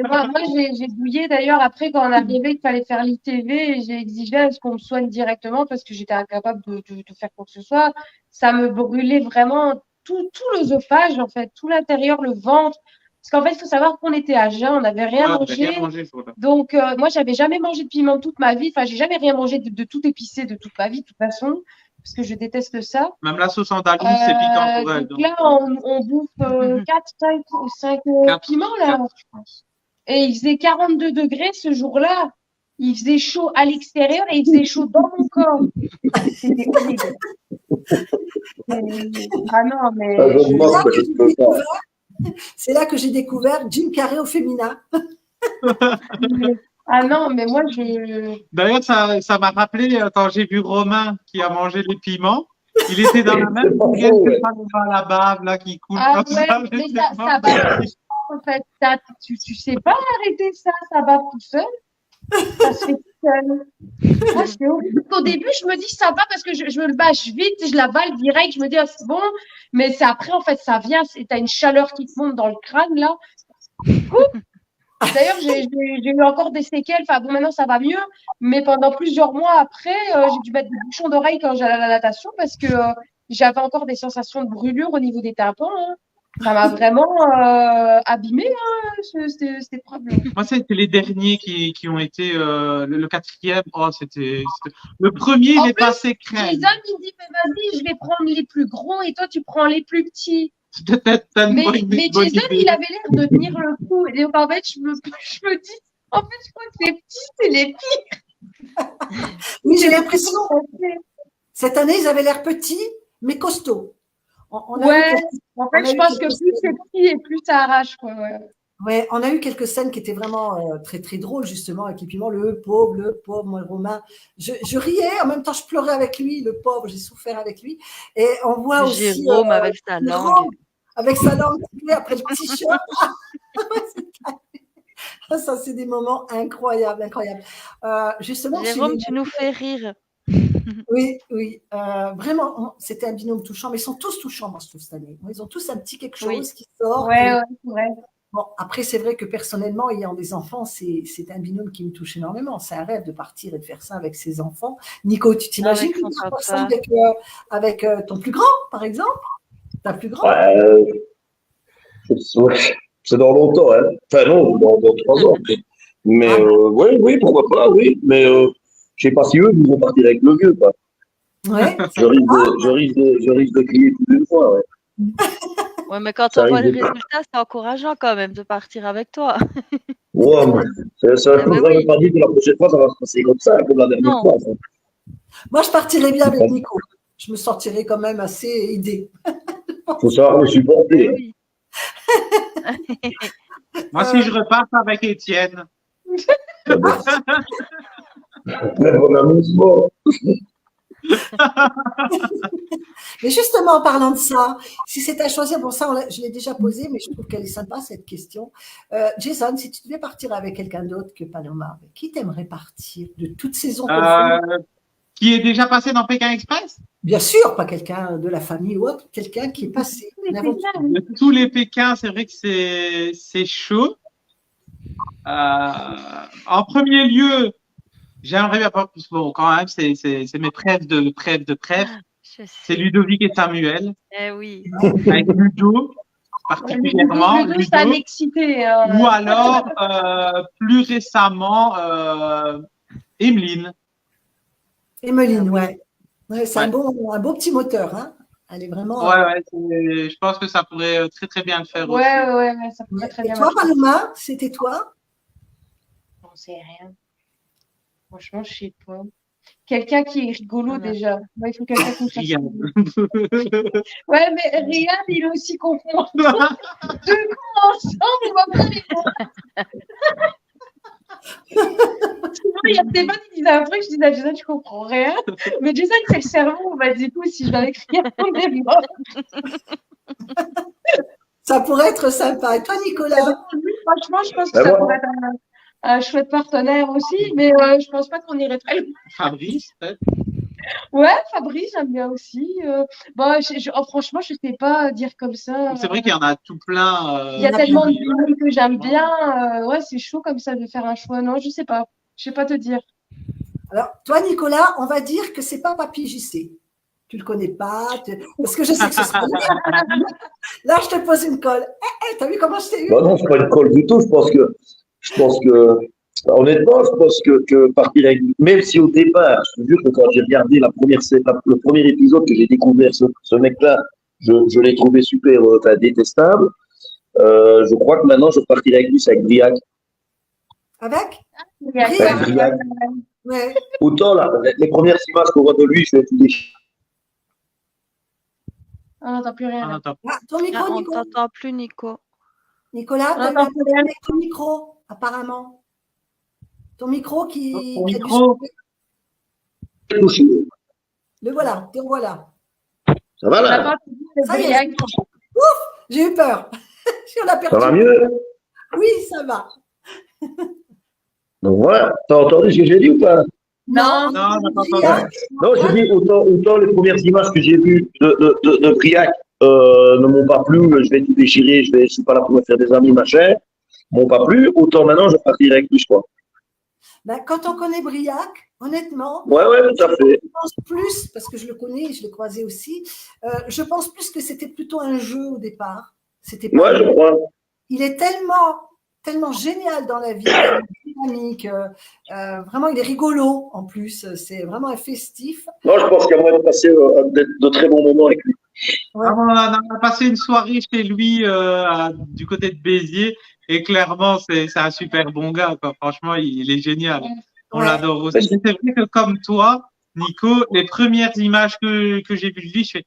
moi j'ai douillé d'ailleurs après quand on arrivait qu'il fallait faire l'ITV et j'ai exigé à ce qu'on me soigne directement parce que j'étais incapable de faire quoi que ce soit. Ça me brûlait vraiment tout l'œsophage, en fait, tout l'intérieur, le ventre. Parce qu'en fait, il faut savoir qu'on était à jeun, on n'avait rien mangé. Donc, moi, j'avais jamais mangé de piment toute ma vie. Enfin, j'ai jamais rien mangé de tout épicé de toute ma vie, de toute façon, parce que je déteste ça. Même la sauce andalouse, c'est piquant pour elle. Donc là, on bouffe 4, 5 ou 5 piments, là. 4. Et il faisait 42 degrés ce jour-là. Il faisait chaud à l'extérieur et il faisait chaud dans mon corps. C'était horrible. Ah non, mais... C'est là que j'ai découvert Jim Carrey au féminin. Ah non, mais moi, D'ailleurs, ça m'a rappelé quand j'ai vu Romain qui a mangé les piments. Il était dans la même bouillette que la bave là, qui coule comme ça. Mais ça va. En fait, tu sais pas arrêter ça va tout seul. Ça se fait tout seul. Moi, au début, je me dis ça va parce que je le bâche vite, je l'avale direct, je me dis ah, c'est bon. Mais c'est après, en fait, ça vient, t'as une chaleur qui te monte dans le crâne là. D'ailleurs, j'ai eu encore des séquelles. Enfin, bon, maintenant, ça va mieux. Mais pendant plusieurs mois après, j'ai dû mettre des bouchons d'oreille quand j'allais à la natation parce que j'avais encore des sensations de brûlure au niveau des tympans. Hein. Ça m'a vraiment abîmé, cette épreuve. Moi, c'était les derniers qui ont été le 4e. Oh, c'était le premier, il est passé crème. Jason, il me dit, mais vas-y, je vais prendre les plus gros et toi, tu prends les plus petits. Mais Jason, il avait l'air de tenir le coup. Et en fait, je me dis, en fait, je crois que les petits, c'est les pires. Oui, j'ai l'impression. Cette année, ils avaient l'air petits, mais costauds. En fait, je pense que plus c'est petit et plus ça arrache, quoi. Ouais, on a eu quelques scènes qui étaient vraiment très, très drôles, justement, avec Piment, le pauvre, moi, Romain. Je riais, en même temps, je pleurais avec lui, le pauvre, j'ai souffert avec lui. Et on voit aussi. Jérôme avec sa langue. Avec sa langue, après le petit chat. Ça, c'est des moments incroyables. Justement, Jérôme, tu nous fais rire. Oui, vraiment, c'était un binôme touchant, mais ils sont tous touchants, moi, je trouve, cette année. Ils ont tous un petit quelque chose qui sort. Ouais. Bon, après, c'est vrai que personnellement, ayant des enfants, c'est un binôme qui me touche énormément. C'est un rêve de partir et de faire ça avec ses enfants. Nico, tu t'imagines faire ça avec ton plus grand, par exemple? Ta plus grande? C'est dans longtemps, hein. Enfin, non, dans 3 ans. Mais oui, pourquoi pas, oui. Mais je sais pas si eux, ils vont partir avec le vieux, quoi. Ouais. Je risque de crier plus d'une fois, ouais. Ouais, mais quand on voit les résultats, c'est encourageant quand même de partir avec toi. Ouais, mais ça ne veut pas dire que la prochaine fois, ça va se passer comme ça, comme la dernière fois. Ça. Moi, je partirais bien avec Nico. Je me sortirais quand même assez aidée. Il faut savoir le supporter. Oui. Moi, si je repars avec Étienne. Bon amusement. Mais justement, en parlant de ça, si c'était à choisir, bon, ça, je l'ai déjà posé, mais je trouve qu'elle est sympa, cette question. Jason, si tu devais partir avec quelqu'un d'autre que Paloma, avec qui t'aimerais partir de toute saison qui est déjà passé dans Pékin Express? Bien sûr, pas quelqu'un de la famille ou autre, quelqu'un qui est passé. De tous les Pékins, c'est vrai que c'est chaud. En premier lieu, j'aimerais bien pas plus. Bon, quand même, c'est mes prêves de prêves. C'est Ludovic et Samuel. Eh oui. Avec Ludo, particulièrement. Ludo, ça m'excitait. Ou alors, plus récemment, Emeline. Emeline, ouais. C'est un beau petit moteur, hein. Elle est vraiment. Ouais, je pense que ça pourrait très très bien le faire aussi. Ouais, ça pourrait très bien. Et toi, Paloma, c'était toi? J'en sais rien. Franchement, je sais pas. Quelqu'un qui est rigolo déjà. Moi, il faut quelqu'un qui me fasse rigolo. Ouais, mais Riyad, il est aussi confondant. Deux cons ensemble, on va pas les voir. Il y a des potes qui disaient un truc, je disais à Jason, je comprends rien. Mais Jason, c'est le cerveau. Bah, du coup, si je vais avec Riyad, on est mort. Ça pourrait être sympa. Et toi, Nicolas? Franchement, je pense que ça pourrait être un chouette partenaire aussi, mais je pense pas qu'on irait très loin. Fabrice, peut-être? Ouais, Fabrice, j'aime bien aussi. Franchement, je sais pas dire comme ça. C'est vrai qu'il y en a tout plein. Il y a tellement de films que j'aime bien. Ouais, c'est chaud comme ça de faire un choix. Non, je sais pas. Je sais pas te dire. Alors, toi, Nicolas, on va dire que c'est pas Papy JC. Tu le connais pas, parce que je sais que ce sera là, je te pose une colle. T'as vu comment je t'ai eu? Non, c'est pas une colle du tout. Je pense que, honnêtement, je pense que partir avec, même si au départ, je te jure que quand j'ai regardé le premier épisode que j'ai découvert ce mec-là, je l'ai trouvé super, détestable. Je crois que maintenant, je partirai avec lui, c'est avec Briac. Avec Briac. Ouais. Autant, là, les premières images qu'on voit de lui, je vais tout déchirer. On n'entend plus rien. Ton micro, on Nico. t'entend plus, Nico. Nicolas, tu as avec ton micro, apparemment. Ton micro qui. Ton micro. Le voilà, te revoilà. Ça va là? Ça y est. Ouf, j'ai eu peur. Ça va mieux? Oui, ça va. Donc voilà, t'as entendu ce que j'ai dit ou pas? Non, non, j'ai dit autant les premières images que j'ai vues de Briac ne m'ont pas plu, je vais tout déchirer, je suis pas là pour me faire des amis, machin, m'ont pas plu, autant maintenant je partirai avec lui, je crois. Ben, quand on connaît Briac, honnêtement, ouais, tout à fait. Je pense plus, parce que je le connais, je l'ai croisé aussi, je pense plus que c'était plutôt un jeu au départ. C'était pas je crois. Il est tellement génial dans la vie, dynamique, vraiment il est rigolo en plus, c'est vraiment un festif. Non, je pense qu'il y a moyen de passer de très bons moments avec lui. Ouais. On a passé une soirée chez lui du côté de Béziers et clairement c'est un super bon gars, quoi. Franchement il est génial. On l'adore aussi. C'est vrai que comme toi, Nico, les premières images que j'ai vues de lui, je fais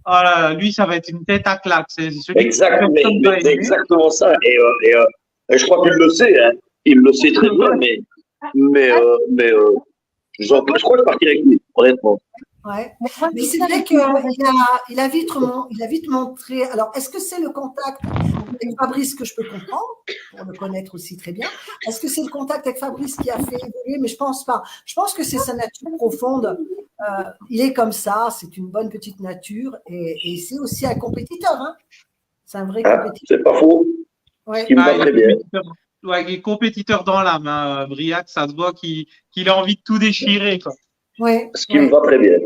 oh là, lui, ça va être une tête à claque. C'est exactement ça. Et je crois qu'il le sait, hein. Il le sait très bien, mais je crois que je partirai avec lui, honnêtement. Ouais. Mais c'est vrai qu'il a vite montré. Alors, est-ce que c'est le contact avec Fabrice que je peux comprendre, pour le connaître aussi très bien? Est-ce que c'est le contact avec Fabrice qui a fait évoluer? Mais je pense pas. Je pense que c'est sa nature profonde. Il est comme ça, c'est une bonne petite nature et c'est aussi un compétiteur. Hein. C'est un vrai compétiteur. C'est pas faux. Ouais. Il me va très bien. Ouais, il est compétiteur dans l'âme. Hein. Briac, ça se voit qu'il a envie de tout déchirer, quoi. Ouais, ce qui me va très bien.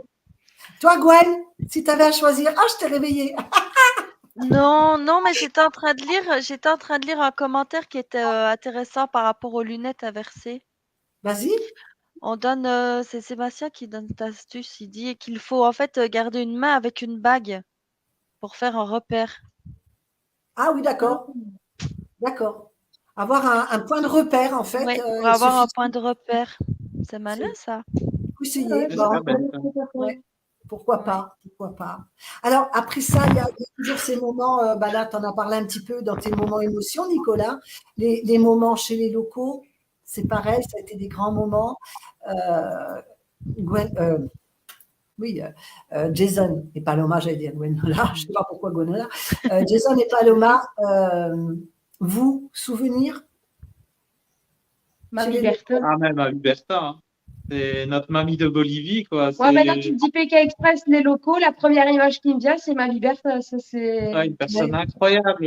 Toi, Gwen, si tu avais à choisir, je t'ai réveillée. Non, mais j'étais en train de lire un commentaire qui était intéressant par rapport aux lunettes inversées. Vas-y. C'est Sébastien qui donne cette astuce. Il dit qu'il faut en fait garder une main avec une bague pour faire un repère. Ah oui, d'accord. D'accord. Avoir un point de repère, en fait. Oui, pour avoir un point de repère. C'est malin, ça. Essayez. Pourquoi pas? Alors, après ça, il y a toujours ces moments, là, tu en as parlé un petit peu dans tes moments émotions, Nicolas. Les moments chez les locaux, c'est pareil, ça a été des grands moments. Jason et Paloma, j'allais dire Gwenola, je ne sais pas pourquoi Gwenola. Jason et Paloma, vous, souvenirs? Mamie Bertha. Ah, même à Bertha. Hein. C'est notre mamie de Bolivie, quoi. Ouais, maintenant tu me dis PK Express, les locaux, la première image qui me vient, c'est Mamie Bertha. Ça, c'est... Ouais, une personne incroyable.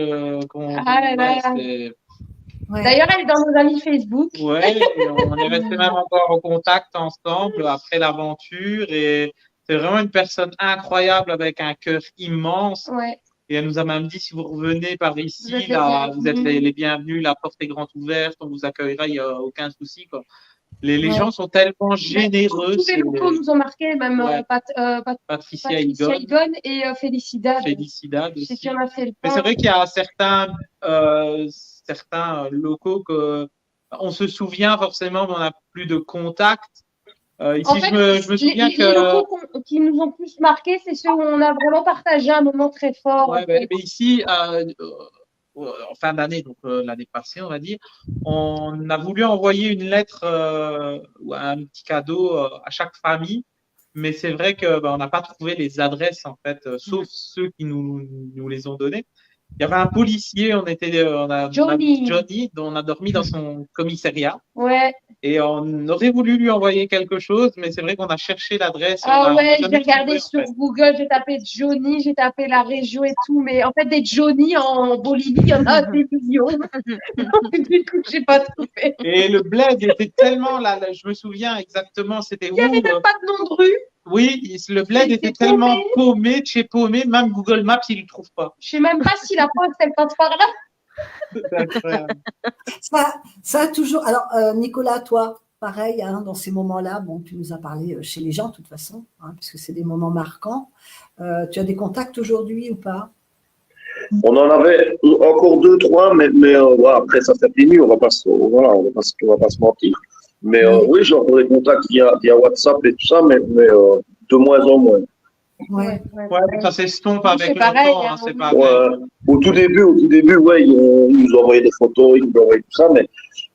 D'ailleurs, elle est dans nos amis Facebook. Ouais, on est resté même encore en contact ensemble après l'aventure et c'est vraiment une personne incroyable avec un cœur immense. Ouais. Et elle nous a même dit, si vous revenez par ici, vous êtes les bienvenus, la porte est grande ouverte, on vous accueillera, il n'y a aucun souci, quoi. Les gens sont tellement généreux. Tous les locaux nous ont marqué, même Patricia Higon et Félicidad. Félicidad aussi. C'est qui en a fait le Mais c'est vrai qu'il y a certains locaux on se souvient forcément, mais on n'a plus de contact. Ici, en fait, je me souviens les locaux qui nous ont plus marqué, c'est ceux où on a vraiment partagé un moment très fort. Ouais, mais ici, en fin d'année, donc l'année passée, on va dire, on a voulu envoyer une lettre ou un petit cadeau à chaque famille, mais c'est vrai que on n'a pas trouvé les adresses en fait, sauf ceux qui nous les ont données. Il y avait un policier, Johnny, dont on a dormi dans son commissariat. Ouais. Et on aurait voulu lui envoyer quelque chose, mais c'est vrai qu'on a cherché l'adresse. J'ai regardé sur Google, j'ai tapé Johnny, j'ai tapé la région et tout, mais en fait, des Johnny en Bolivie, il y en a des millions. Du coup, j'ai pas trouvé. Et le bled était tellement là, je me souviens exactement, c'était où? Il n'y avait même pas de nom de rue. Oui, le bled était tellement paumé, chez paumé, même Google Maps, il ne le trouve pas. Je ne sais même pas si la poste, elle passe par là. Ça a toujours. Alors, Nicolas, toi, pareil, hein, dans ces moments-là, tu nous as parlé chez les gens, de toute façon, hein, puisque c'est des moments marquants. Tu as des contacts aujourd'hui ou pas? On en avait encore 2, 3, mais après, ça fait fini, on va pas se mentir. Mais oui, j'ai encore des contacts via WhatsApp et tout ça, mais de moins en moins. Ouais, ça s'estompe avec le temps, hein, c'est pas vrai. Au tout début, ils nous envoyaient des photos, ils nous envoyaient tout ça,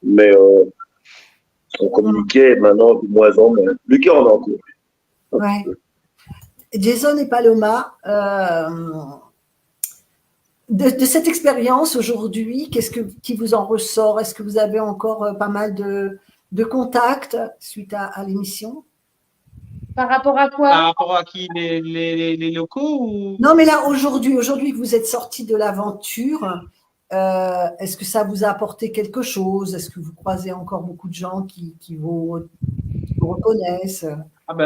mais on communiquait maintenant de moins en moins. Lucas, on a encore. Ouais. Jason et Paloma, de cette expérience aujourd'hui, qui vous en ressort? Est-ce que vous avez encore pas mal de contacts suite à l'émission? Par rapport à quoi? Par rapport à qui? Les locaux ou... Non, mais là, aujourd'hui que vous êtes sortis de l'aventure, est-ce que ça vous a apporté quelque chose? Est-ce que vous croisez encore beaucoup de gens qui vous reconnaissent?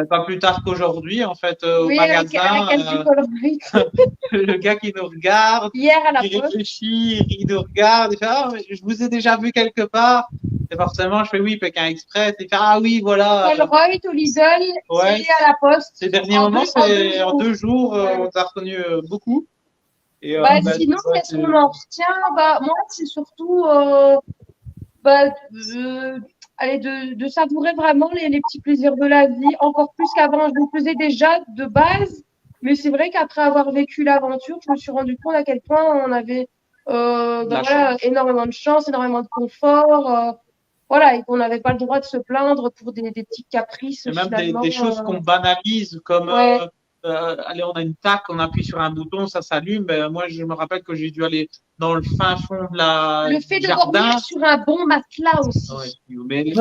Pas plus tard qu'aujourd'hui, en fait, au magasin. Le gars qui nous regarde, qui réfléchit, il nous regarde, il fait je vous ai déjà vu quelque part. Et forcément, je fais oui, Pékin Express. Il fait oui, voilà. Colruyt, au Lidl, et à la Poste. Ces derniers moments, c'est en 2 jours, on t'a reconnu beaucoup. Et, sinon, qu'est-ce qu'on en retient? Moi, c'est surtout de savourer vraiment les petits plaisirs de la vie, encore plus qu'avant. Je le faisais déjà de base, mais c'est vrai qu'après avoir vécu l'aventure, je me suis rendu compte à quel point on avait énormément de chance, énormément de confort, et qu'on n'avait pas le droit de se plaindre pour des petits caprices. Et même des choses qu'on banalise, comme allez, on a une taque, on appuie sur un bouton, ça s'allume. Ben, moi, je me rappelle que j'ai dû aller dans le fin fond de le fait de dormir sur un bon matelas aussi. Mais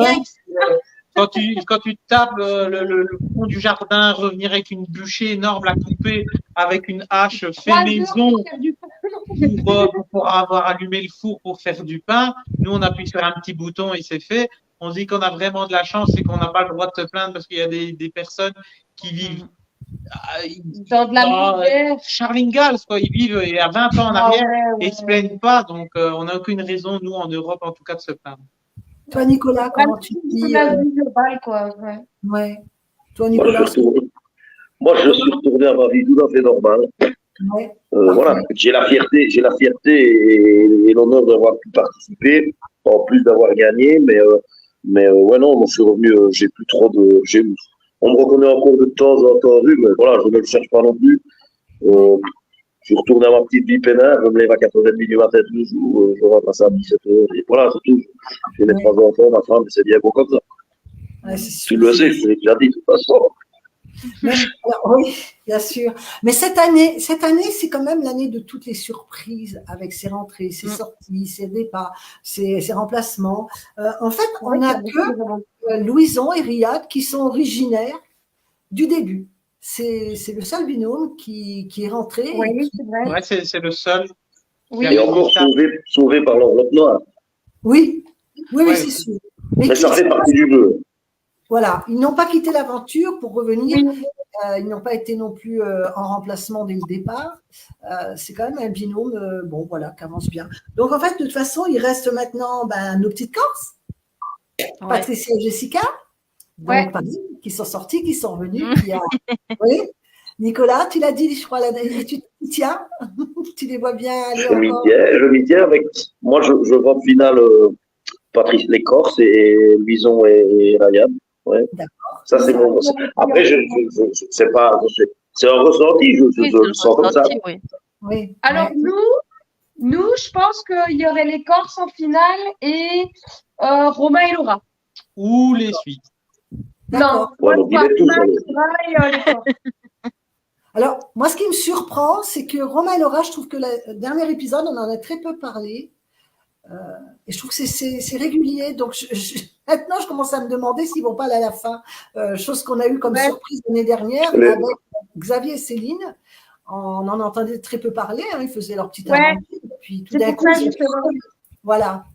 quand tu tapes le fond du jardin, revenir avec une bûchée énorme, la couper avec une hache fait maison pour avoir allumé le four pour faire du pain. Nous, on appuie sur un petit bouton et c'est fait. On se dit qu'on a vraiment de la chance et qu'on n'a pas le droit de se plaindre parce qu'il y a des personnes qui vivent dans de la misère. Charles Ingalls, quoi. Ils vivent il y a 20 ans en arrière et ils se plaignent pas. Donc, on n'a aucune raison, nous, en Europe, en tout cas, de se plaindre. Toi, Nicolas, comment tu dis la vie globale, quoi. Ouais. Toi, Nicolas. Moi, je suis retourné à ma vie tout à fait normale. Ouais. Voilà, j'ai la fierté et l'honneur d'avoir pu participer, en plus d'avoir gagné, mais non, je suis revenu, j'ai plus trop de, on me reconnaît encore de temps en temps rue, mais voilà, je ne le cherche pas non plus. Je suis retourné à ma petite vie pénale, je me lève à 4h30 du matin tous les jours, je rentre à ça à 17h, et voilà, c'est tout. J'ai mes 3 enfants, ma femme, c'est bien beau comme ça. Ouais, tu le sais, je l'ai déjà dit de toute façon. Oui, bien sûr. Mais cette année, c'est quand même l'année de toutes les surprises avec ses rentrées, ses sorties, ses départs, ses remplacements. En fait, on n'a que Louison et Riyad qui sont originaires du début. C'est le seul binôme qui est rentré. Oui, c'est vrai. Ouais, c'est le seul. Oui. Et encore sauvé par l'enveloppe noire. Oui, c'est sûr. Mais ça fait partie du jeu. Voilà, ils n'ont pas quitté l'aventure pour revenir. Ils n'ont pas été non plus en remplacement dès le départ. C'est quand même un binôme, qui avance bien. Donc, en fait, de toute façon, il reste maintenant nos petites Corses, Patricia et Jessica, donc, qui sont sortis, qui sont revenus. Oui. Nicolas, tu l'as dit, je crois, tu tiens, tu les vois bien aller je m'y tiens avec. Moi, je vois en finale Patrice, les Corses et Louison et Ryan. Ouais. D'accord. Ça, c'est mon. Après, je sais pas, c'est un ressenti, je le sens comme ça. Oui. Alors, nous, je pense qu'il y aurait les Corses en finale et Romain et Laura. Ou les suites. Non, Alors, moi, ce qui me surprend, c'est que Romain et Laura, je trouve que le dernier épisode, on en a très peu parlé. Et je trouve que c'est régulier. Donc, maintenant, je commence à me demander s'ils ne vont pas aller à la fin. Chose qu'on a eu comme surprise l'année dernière avec Xavier et Céline. On en entendait très peu parler. Ils faisaient leur petite aventure. Et puis, tout d'un coup, voilà.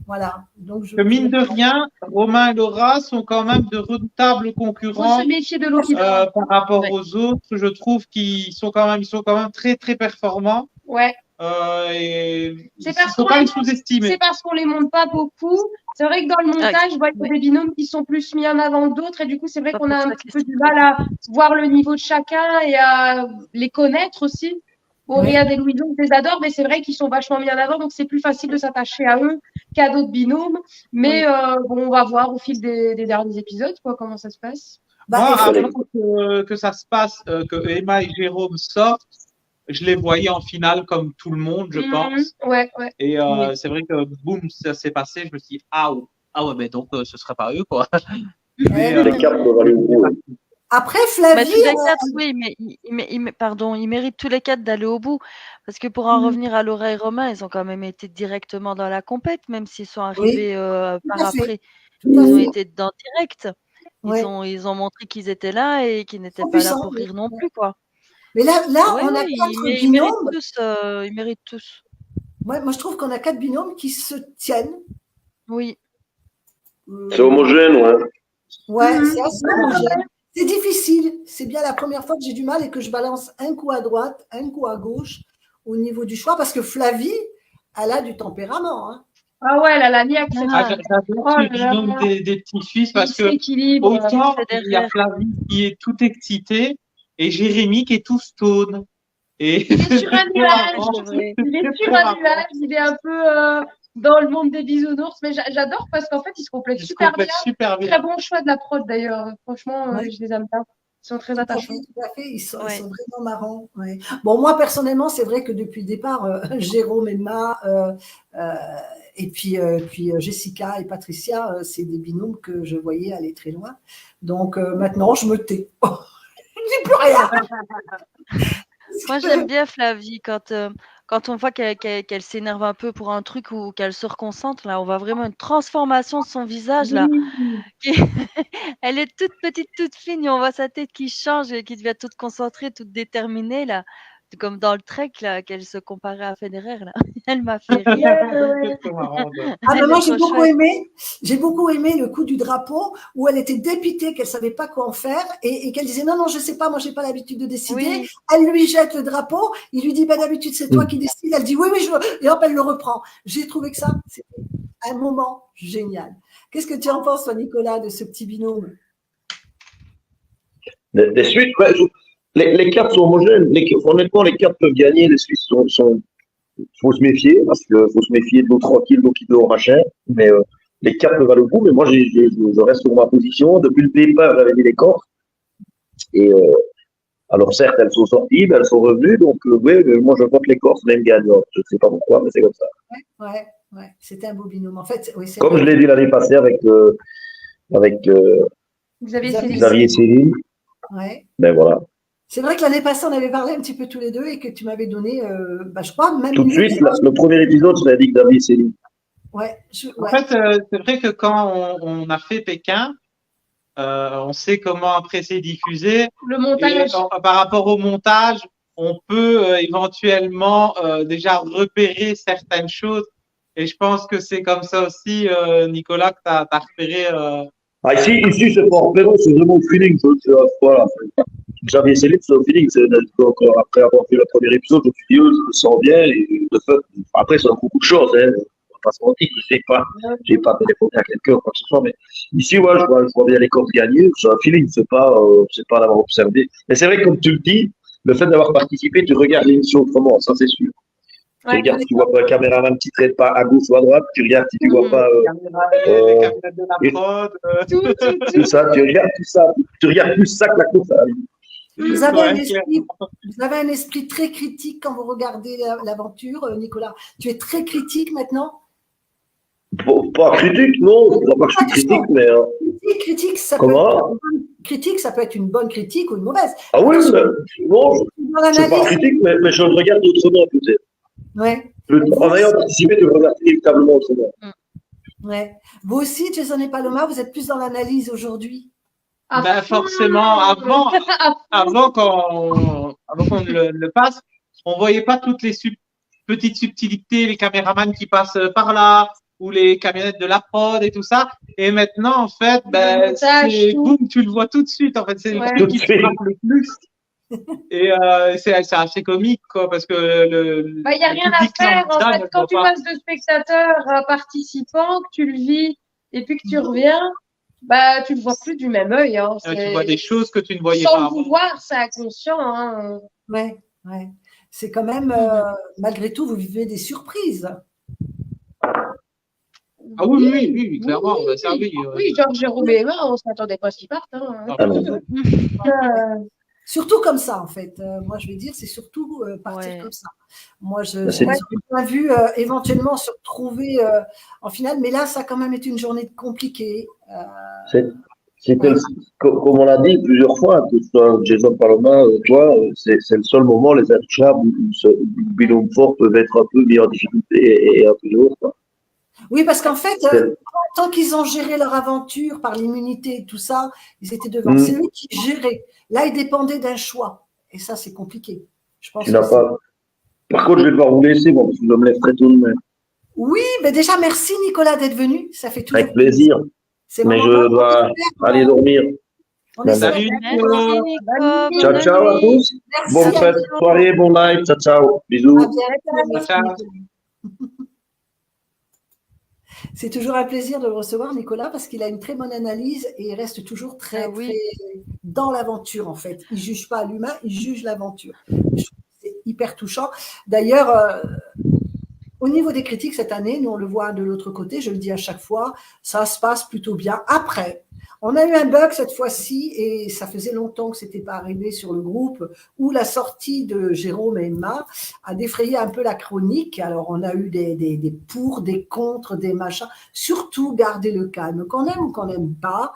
Donc, mine de rien, Romain et Laura sont quand même de redoutables concurrents. Faut se méfier de l'autre. Par rapport aux autres, je trouve qu'ils sont quand même très, très performants. Ouais. C'est parce qu'on les sous-estimer. C'est parce qu'on les monte pas beaucoup. C'est vrai que dans le montage, je vois qu'il y a des binômes qui sont plus mis en avant que d'autres, et du coup, c'est vrai qu'on a un petit peu du mal à voir le niveau de chacun et à les connaître aussi. Riyad et Louison, je les adore, mais c'est vrai qu'ils sont vachement mis en avant, donc c'est plus facile de s'attacher à eux qu'à d'autres binômes. Mais on va voir au fil des derniers épisodes, comment ça se passe. Avant que ça se passe, que Emma et Jérôme sortent, je les voyais en finale comme tout le monde, je pense. Et c'est vrai que boum, ça s'est passé. Je me suis dit, mais donc ce serait pas eux, quoi. Les quatre doivent aller au bout. Après, Flavie. Tous les quatre, ils méritent tous les 4 d'aller au bout. Parce que pour en revenir à Laura et Romain, ils ont quand même été directement dans la compète, même s'ils sont arrivés par après. Ils ont été dedans direct. Ils ont montré qu'ils étaient là et qu'ils n'étaient pas là pour rire non plus, quoi. Mais là on a 4 binômes. Ils méritent tous. Ouais, moi, je trouve qu'on a 4 binômes qui se tiennent. Oui. C'est homogène, Ouais, c'est assez homogène. C'est difficile. C'est bien la première fois que j'ai du mal et que je balance un coup à droite, un coup à gauche au niveau du choix, parce que Flavie, elle a du tempérament. Ah ouais, elle a la niaque. J'adore ce binôme des petits Suisses, parce que autant il y a Flavie qui est tout excitée et Jérémy qui est tout stone. Il est sur un nuage. Il est un peu dans le monde des bisounours. Mais j'adore parce qu'en fait, ils se complètent super bien. Très bon choix de la prod d'ailleurs. Franchement, je les aime bien. Ils sont très attachants. Tout à fait. Ils sont vraiment marrants. Ouais. Bon, moi, personnellement, c'est vrai que depuis le départ, Jérôme, Emma, et puis Jessica et Patricia, c'est des binômes que je voyais aller très loin. Donc, maintenant, je me tais. Je dis plus rien. Moi, j'aime bien Flavie quand on voit qu'elle s'énerve un peu pour un truc ou qu'elle se reconcentre. Là, on voit vraiment une transformation de son visage. Là. Elle est toute petite, toute fine et on voit sa tête qui change et qui devient toute concentrée, toute déterminée. Là. Comme dans le Trek, là, qu'elle se comparait à Federer. Là. Elle m'a fait rire. Moi, j'ai beaucoup aimé le coup du drapeau où elle était dépitée qu'elle savait pas quoi en faire et qu'elle disait non, je sais pas, moi j'ai pas l'habitude de décider. Oui. Elle lui jette le drapeau, il lui dit d'habitude c'est toi qui décides. Elle dit oui, et hop, elle le reprend. J'ai trouvé que ça, c'était un moment génial. Qu'est-ce que tu en penses, toi, Nicolas, de ce petit binôme? Les Suisses, les cartes sont homogènes. Honnêtement, les cartes peuvent gagner. Les Suisses faut se méfier, parce qu'il faut se méfier de l'eau tranquille, de l'eau qui dort machin. Mais les cartes peuvent aller au bout. Mais moi, je reste sur ma position. Depuis le départ, j'avais dit les Corses. Et alors, certes, elles sont sorties, mais elles sont revenues. Donc, oui, moi, je vote les Corses, même gagnantes. Je ne sais pas pourquoi, mais c'est comme ça. Ouais. C'était un beau binôme. En fait, oui, comme je l'ai dit l'année passée avec Xavier Céline. Ouais. Ben voilà. C'est vrai que l'année passée, on avait parlé un petit peu tous les deux et que tu m'avais donné, je crois, même. Tout de suite, le premier épisode, je l'ai dit Xavier Céline. Ouais. En fait, c'est vrai que quand on a fait Pékin, on sait comment après c'est diffusé. Le montage. Par rapport au montage, on peut éventuellement déjà repérer certaines choses. Et je pense que c'est comme ça aussi, Nicolas, que tu as repéré. Ici, c'est pas repéré, c'est vraiment le feeling. Voilà. J'avais essayé de faire le feeling. Après avoir fait le premier épisode, je me suis dit, je me sens bien. Et de fait, après, c'est beaucoup de choses. On va pas se mentir. J'ai pas téléphoné à quelqu'un, quoi que ce soit. Mais ici, ouais, je vois bien les Corses gagner. C'est un feeling, c'est pas l'avoir observé. Mais c'est vrai que, comme tu le dis, le fait d'avoir participé, tu regardes l'émission autrement, ça c'est sûr. Tu regardes si tu vois pas un caméraman qui traite pas à gauche ou à droite, tu regardes si tu vois pas tout ça, tu regardes tout ça, tu regardes plus ça que la course. Vous avez un esprit très critique quand vous regardez l'aventure, Nicolas. Tu es très critique maintenant? Pas critique, non, je ne crois pas que je suis critique, mais. Critique, ça peut être une bonne critique ou une mauvaise. Ah oui, non, je ne suis pas critique, mais je le regarde autrement, peut-être. Ouais. En ayant participé, je le regarde inévitablement autrement. Ouais. Vous aussi, Jason et Paloma, vous êtes plus dans l'analyse aujourd'hui? Forcément, avant qu'on le passe, on ne voyait pas toutes les petites subtilités, les caméramans qui passent par là, ou les camionnettes de la prod et tout ça. Et maintenant, en fait, boum, tu le vois tout de suite. En fait, c'est le truc qui te frappe le plus. Et c'est assez comique, quoi, parce que il n'y a rien à faire, en fait. Quand tu passes de spectateur à participant, que tu le vis, et puis que tu reviens, tu le vois plus du même œil. Hein. Tu vois des choses que tu ne voyais pas. Sans le pouvoir, c'est inconscient. Hein. Ouais. C'est quand même, malgré tout, vous vivez des surprises. Ah oui, clairement. Oui, genre Jérôme et Emma, on ne s'attendait pas à ce qu'ils partent. Surtout comme ça, en fait. Moi, je vais dire, c'est surtout partir comme ça. Moi, j'ai pas vu éventuellement se retrouver en finale, mais là, ça a quand même été une journée compliquée. Comme on l'a dit plusieurs fois, que ce soit Jason Paloma, toi, c'est le seul moment, les intouchables, où le binôme fort peuvent être un peu mis en difficulté et un peu lourd. Oui, parce qu'en fait, tant qu'ils ont géré leur aventure par l'immunité et tout ça, ils étaient devant. C'est eux qui géraient. Là, ils dépendaient d'un choix. Et ça, c'est compliqué. Je pense Par contre, je vais devoir vous laisser, parce que je me lève très tôt demain. Oui, mais déjà, merci Nicolas d'être venu. Ça fait toujours avec plaisir. Mais je dois aller dormir. Salut Nico. Ciao, ciao à tous. Bonne fête, soirée, bon live. Ciao, ciao. Bisous. Ciao. C'est toujours un plaisir de le recevoir, Nicolas, parce qu'il a une très bonne analyse et il reste toujours très dans l'aventure, en fait. Il ne juge pas l'humain, il juge l'aventure. C'est hyper touchant. D'ailleurs, Au niveau des critiques cette année, nous on le voit de l'autre côté, je le dis à chaque fois, ça se passe plutôt bien. Après, on a eu un bug cette fois-ci et ça faisait longtemps que c'était pas arrivé sur le groupe où la sortie de Jérôme et Emma a défrayé un peu la chronique. Alors on a eu des pour, des contre, des machins. Surtout gardez le calme, qu'on aime ou qu'on n'aime pas.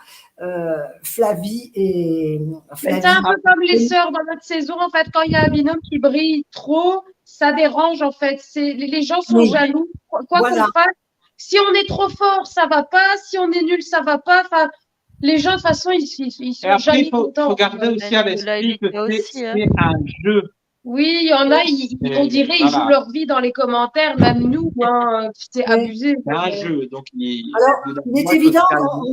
Flavie et Flavie. C'est un peu comme les sœurs dans notre saison en fait, quand il y a un binôme qui brille trop, ça dérange en fait. Les gens sont jaloux, quoi qu'on fasse. Si on est trop fort, ça va pas. Si on est nul, ça va pas. Enfin, les gens de toute façon, ils sont jamais contents. Il faut garder aussi à l'esprit que c'est un jeu. Oui, il y en a, on dirait, ils jouent leur vie dans les commentaires, même nous, hein, c'est abusé. C'est un jeu, donc alors, il est évident, on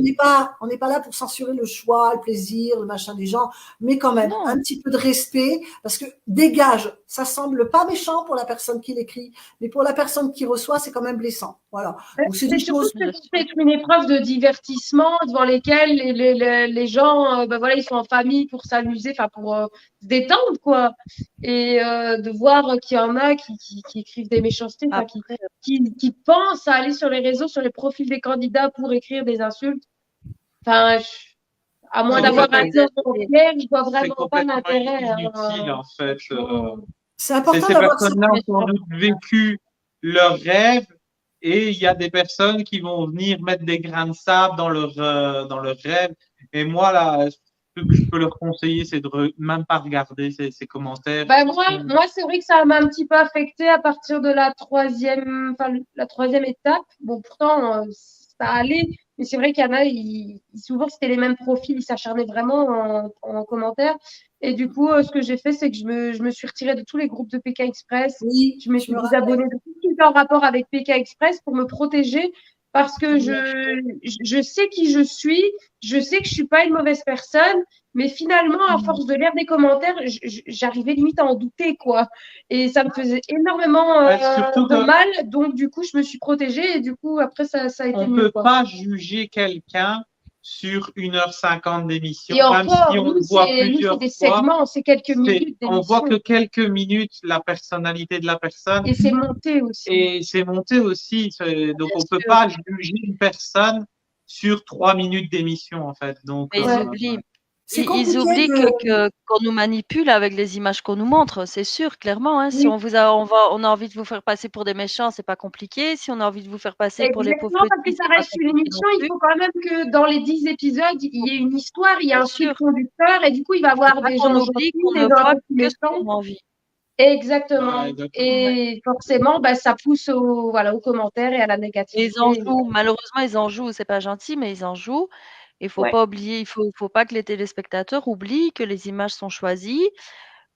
n'est pas là pour censurer le choix, le plaisir, le machin des gens, mais quand même, un petit peu de respect, parce que dégage, ça semble pas méchant pour la personne qui l'écrit, mais pour la personne qui reçoit, c'est quand même blessant. Voilà. Donc, c'est surtout que c'est une épreuve de divertissement devant lesquelles les gens, ben voilà, ils sont en famille pour s'amuser, enfin pour se détendre, quoi. Et de voir qu'il y en a qui écrivent des méchancetés, qui pensent à aller sur les réseaux, sur les profils des candidats pour écrire des insultes. Enfin, à moins d'avoir un cœur entier, je vois vraiment pas l'intérêt. Inutile, en fait. C'est important ces personnes-là ont sans doute vécu leurs rêves et il y a des personnes qui vont venir mettre des grains de sable dans leurs rêves. Et moi, là, ce que je peux leur conseiller, c'est de même pas regarder ces commentaires. Ben moi, c'est vrai que ça m'a un petit peu affecté à partir de la troisième étape. Bon, pourtant, ça allait, mais c'est vrai qu'il y en a, souvent c'était les mêmes profils, ils s'acharnaient vraiment en commentaire. Et du coup, ce que j'ai fait, c'est que je me suis retirée de tous les groupes de PK Express. Oui, je me suis désabonnée de tout ce qui était en rapport avec PK Express pour me protéger. Parce que je sais qui je suis, je sais que je suis pas une mauvaise personne, mais finalement, à force de lire des commentaires, j'arrivais limite à en douter, quoi. Et ça me faisait énormément de mal, donc du coup, je me suis protégée et du coup, après, ça a été mieux. On peut pas juger quelqu'un sur 1h50 d'émission, et même encore, si on voit plusieurs des segments, c'est quelques minutes d'émission. On voit que quelques minutes la personnalité de la personne. Et c'est monté aussi. Et c'est monté aussi. Donc, on peut pas juger une personne sur 3 minutes d'émission, en fait. Donc, ils oublient qu'on nous manipule avec les images qu'on nous montre, c'est sûr, clairement. Hein. Oui. Si on a envie de vous faire passer pour des méchants, c'est pas compliqué. Si on a envie de vous faire passer pour les pauvres petits, parce que ça reste une émission, il faut quand même que dans les 10 épisodes, il y ait une histoire, il y a un fil conducteur, et du coup, il va y avoir des gens oublie qu'on ne voit que ce qu'on a envie. Exactement. Et forcément, ça pousse aux commentaires et à la négativité. Ils en jouent. Malheureusement, ils en jouent. C'est pas gentil, mais ils en jouent. Il faut pas oublier, il faut pas que les téléspectateurs oublient que les images sont choisies,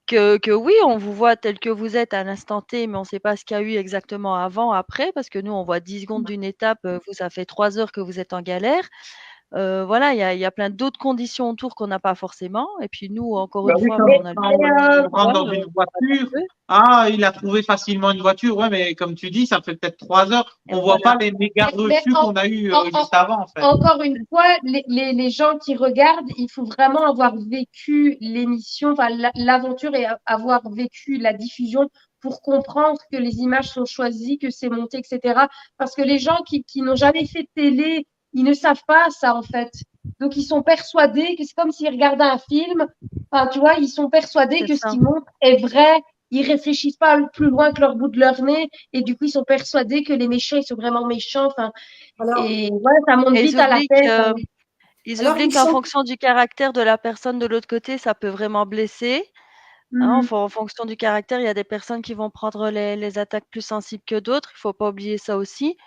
que oui, on vous voit tel que vous êtes à l'instant T, mais on ne sait pas ce qu'il y a eu exactement avant, après, parce que nous, on voit 10 secondes d'une étape, vous, ça fait 3 heures que vous êtes en galère. Voilà, il y a plein d'autres conditions autour qu'on n'a pas forcément. Et puis nous, encore une fois, on rentre dans une voiture. Ah, il a trouvé facilement une voiture. Ouais, mais comme tu dis, ça fait peut-être 3 heures. On voit pas les méga reçus qu'on a eu juste avant, en fait. Encore une fois, les gens qui regardent, il faut vraiment avoir vécu l'émission, enfin l'aventure et avoir vécu la diffusion pour comprendre que les images sont choisies, que c'est monté, etc. Parce que les gens qui n'ont jamais fait de télé, ils ne savent pas ça, en fait. Donc, ils sont persuadés que c'est comme s'ils regardaient un film. Enfin, tu vois, ils sont persuadés que ce qu'ils montrent est vrai. Ils réfléchissent pas plus loin que leur bout de leur nez. Et du coup, ils sont persuadés que les méchants, ils sont vraiment méchants. Enfin, et voilà, ça monte vite à la tête. Ils oublient qu'en fonction du caractère de la personne de l'autre côté, ça peut vraiment blesser. Hein, en fonction du caractère, il y a des personnes qui vont prendre les attaques plus sensibles que d'autres. Il faut pas oublier ça aussi.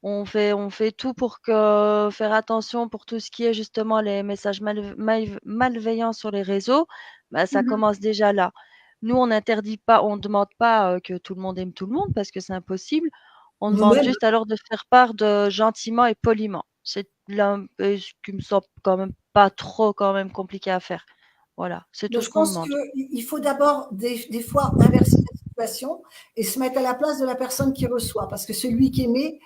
On fait tout pour faire attention pour tout ce qui est justement les messages malveillants sur les réseaux. Ça commence déjà là. Nous, on n'interdit pas, on ne demande pas que tout le monde aime tout le monde parce que c'est impossible. On demande juste alors de faire part gentiment et poliment. C'est ce qui me semble quand même pas trop quand même compliqué à faire. Voilà, c'est tout ce qu'on demande. Je pense qu'il faut d'abord des fois inverser la situation et se mettre à la place de la personne qui reçoit, parce que celui qui émet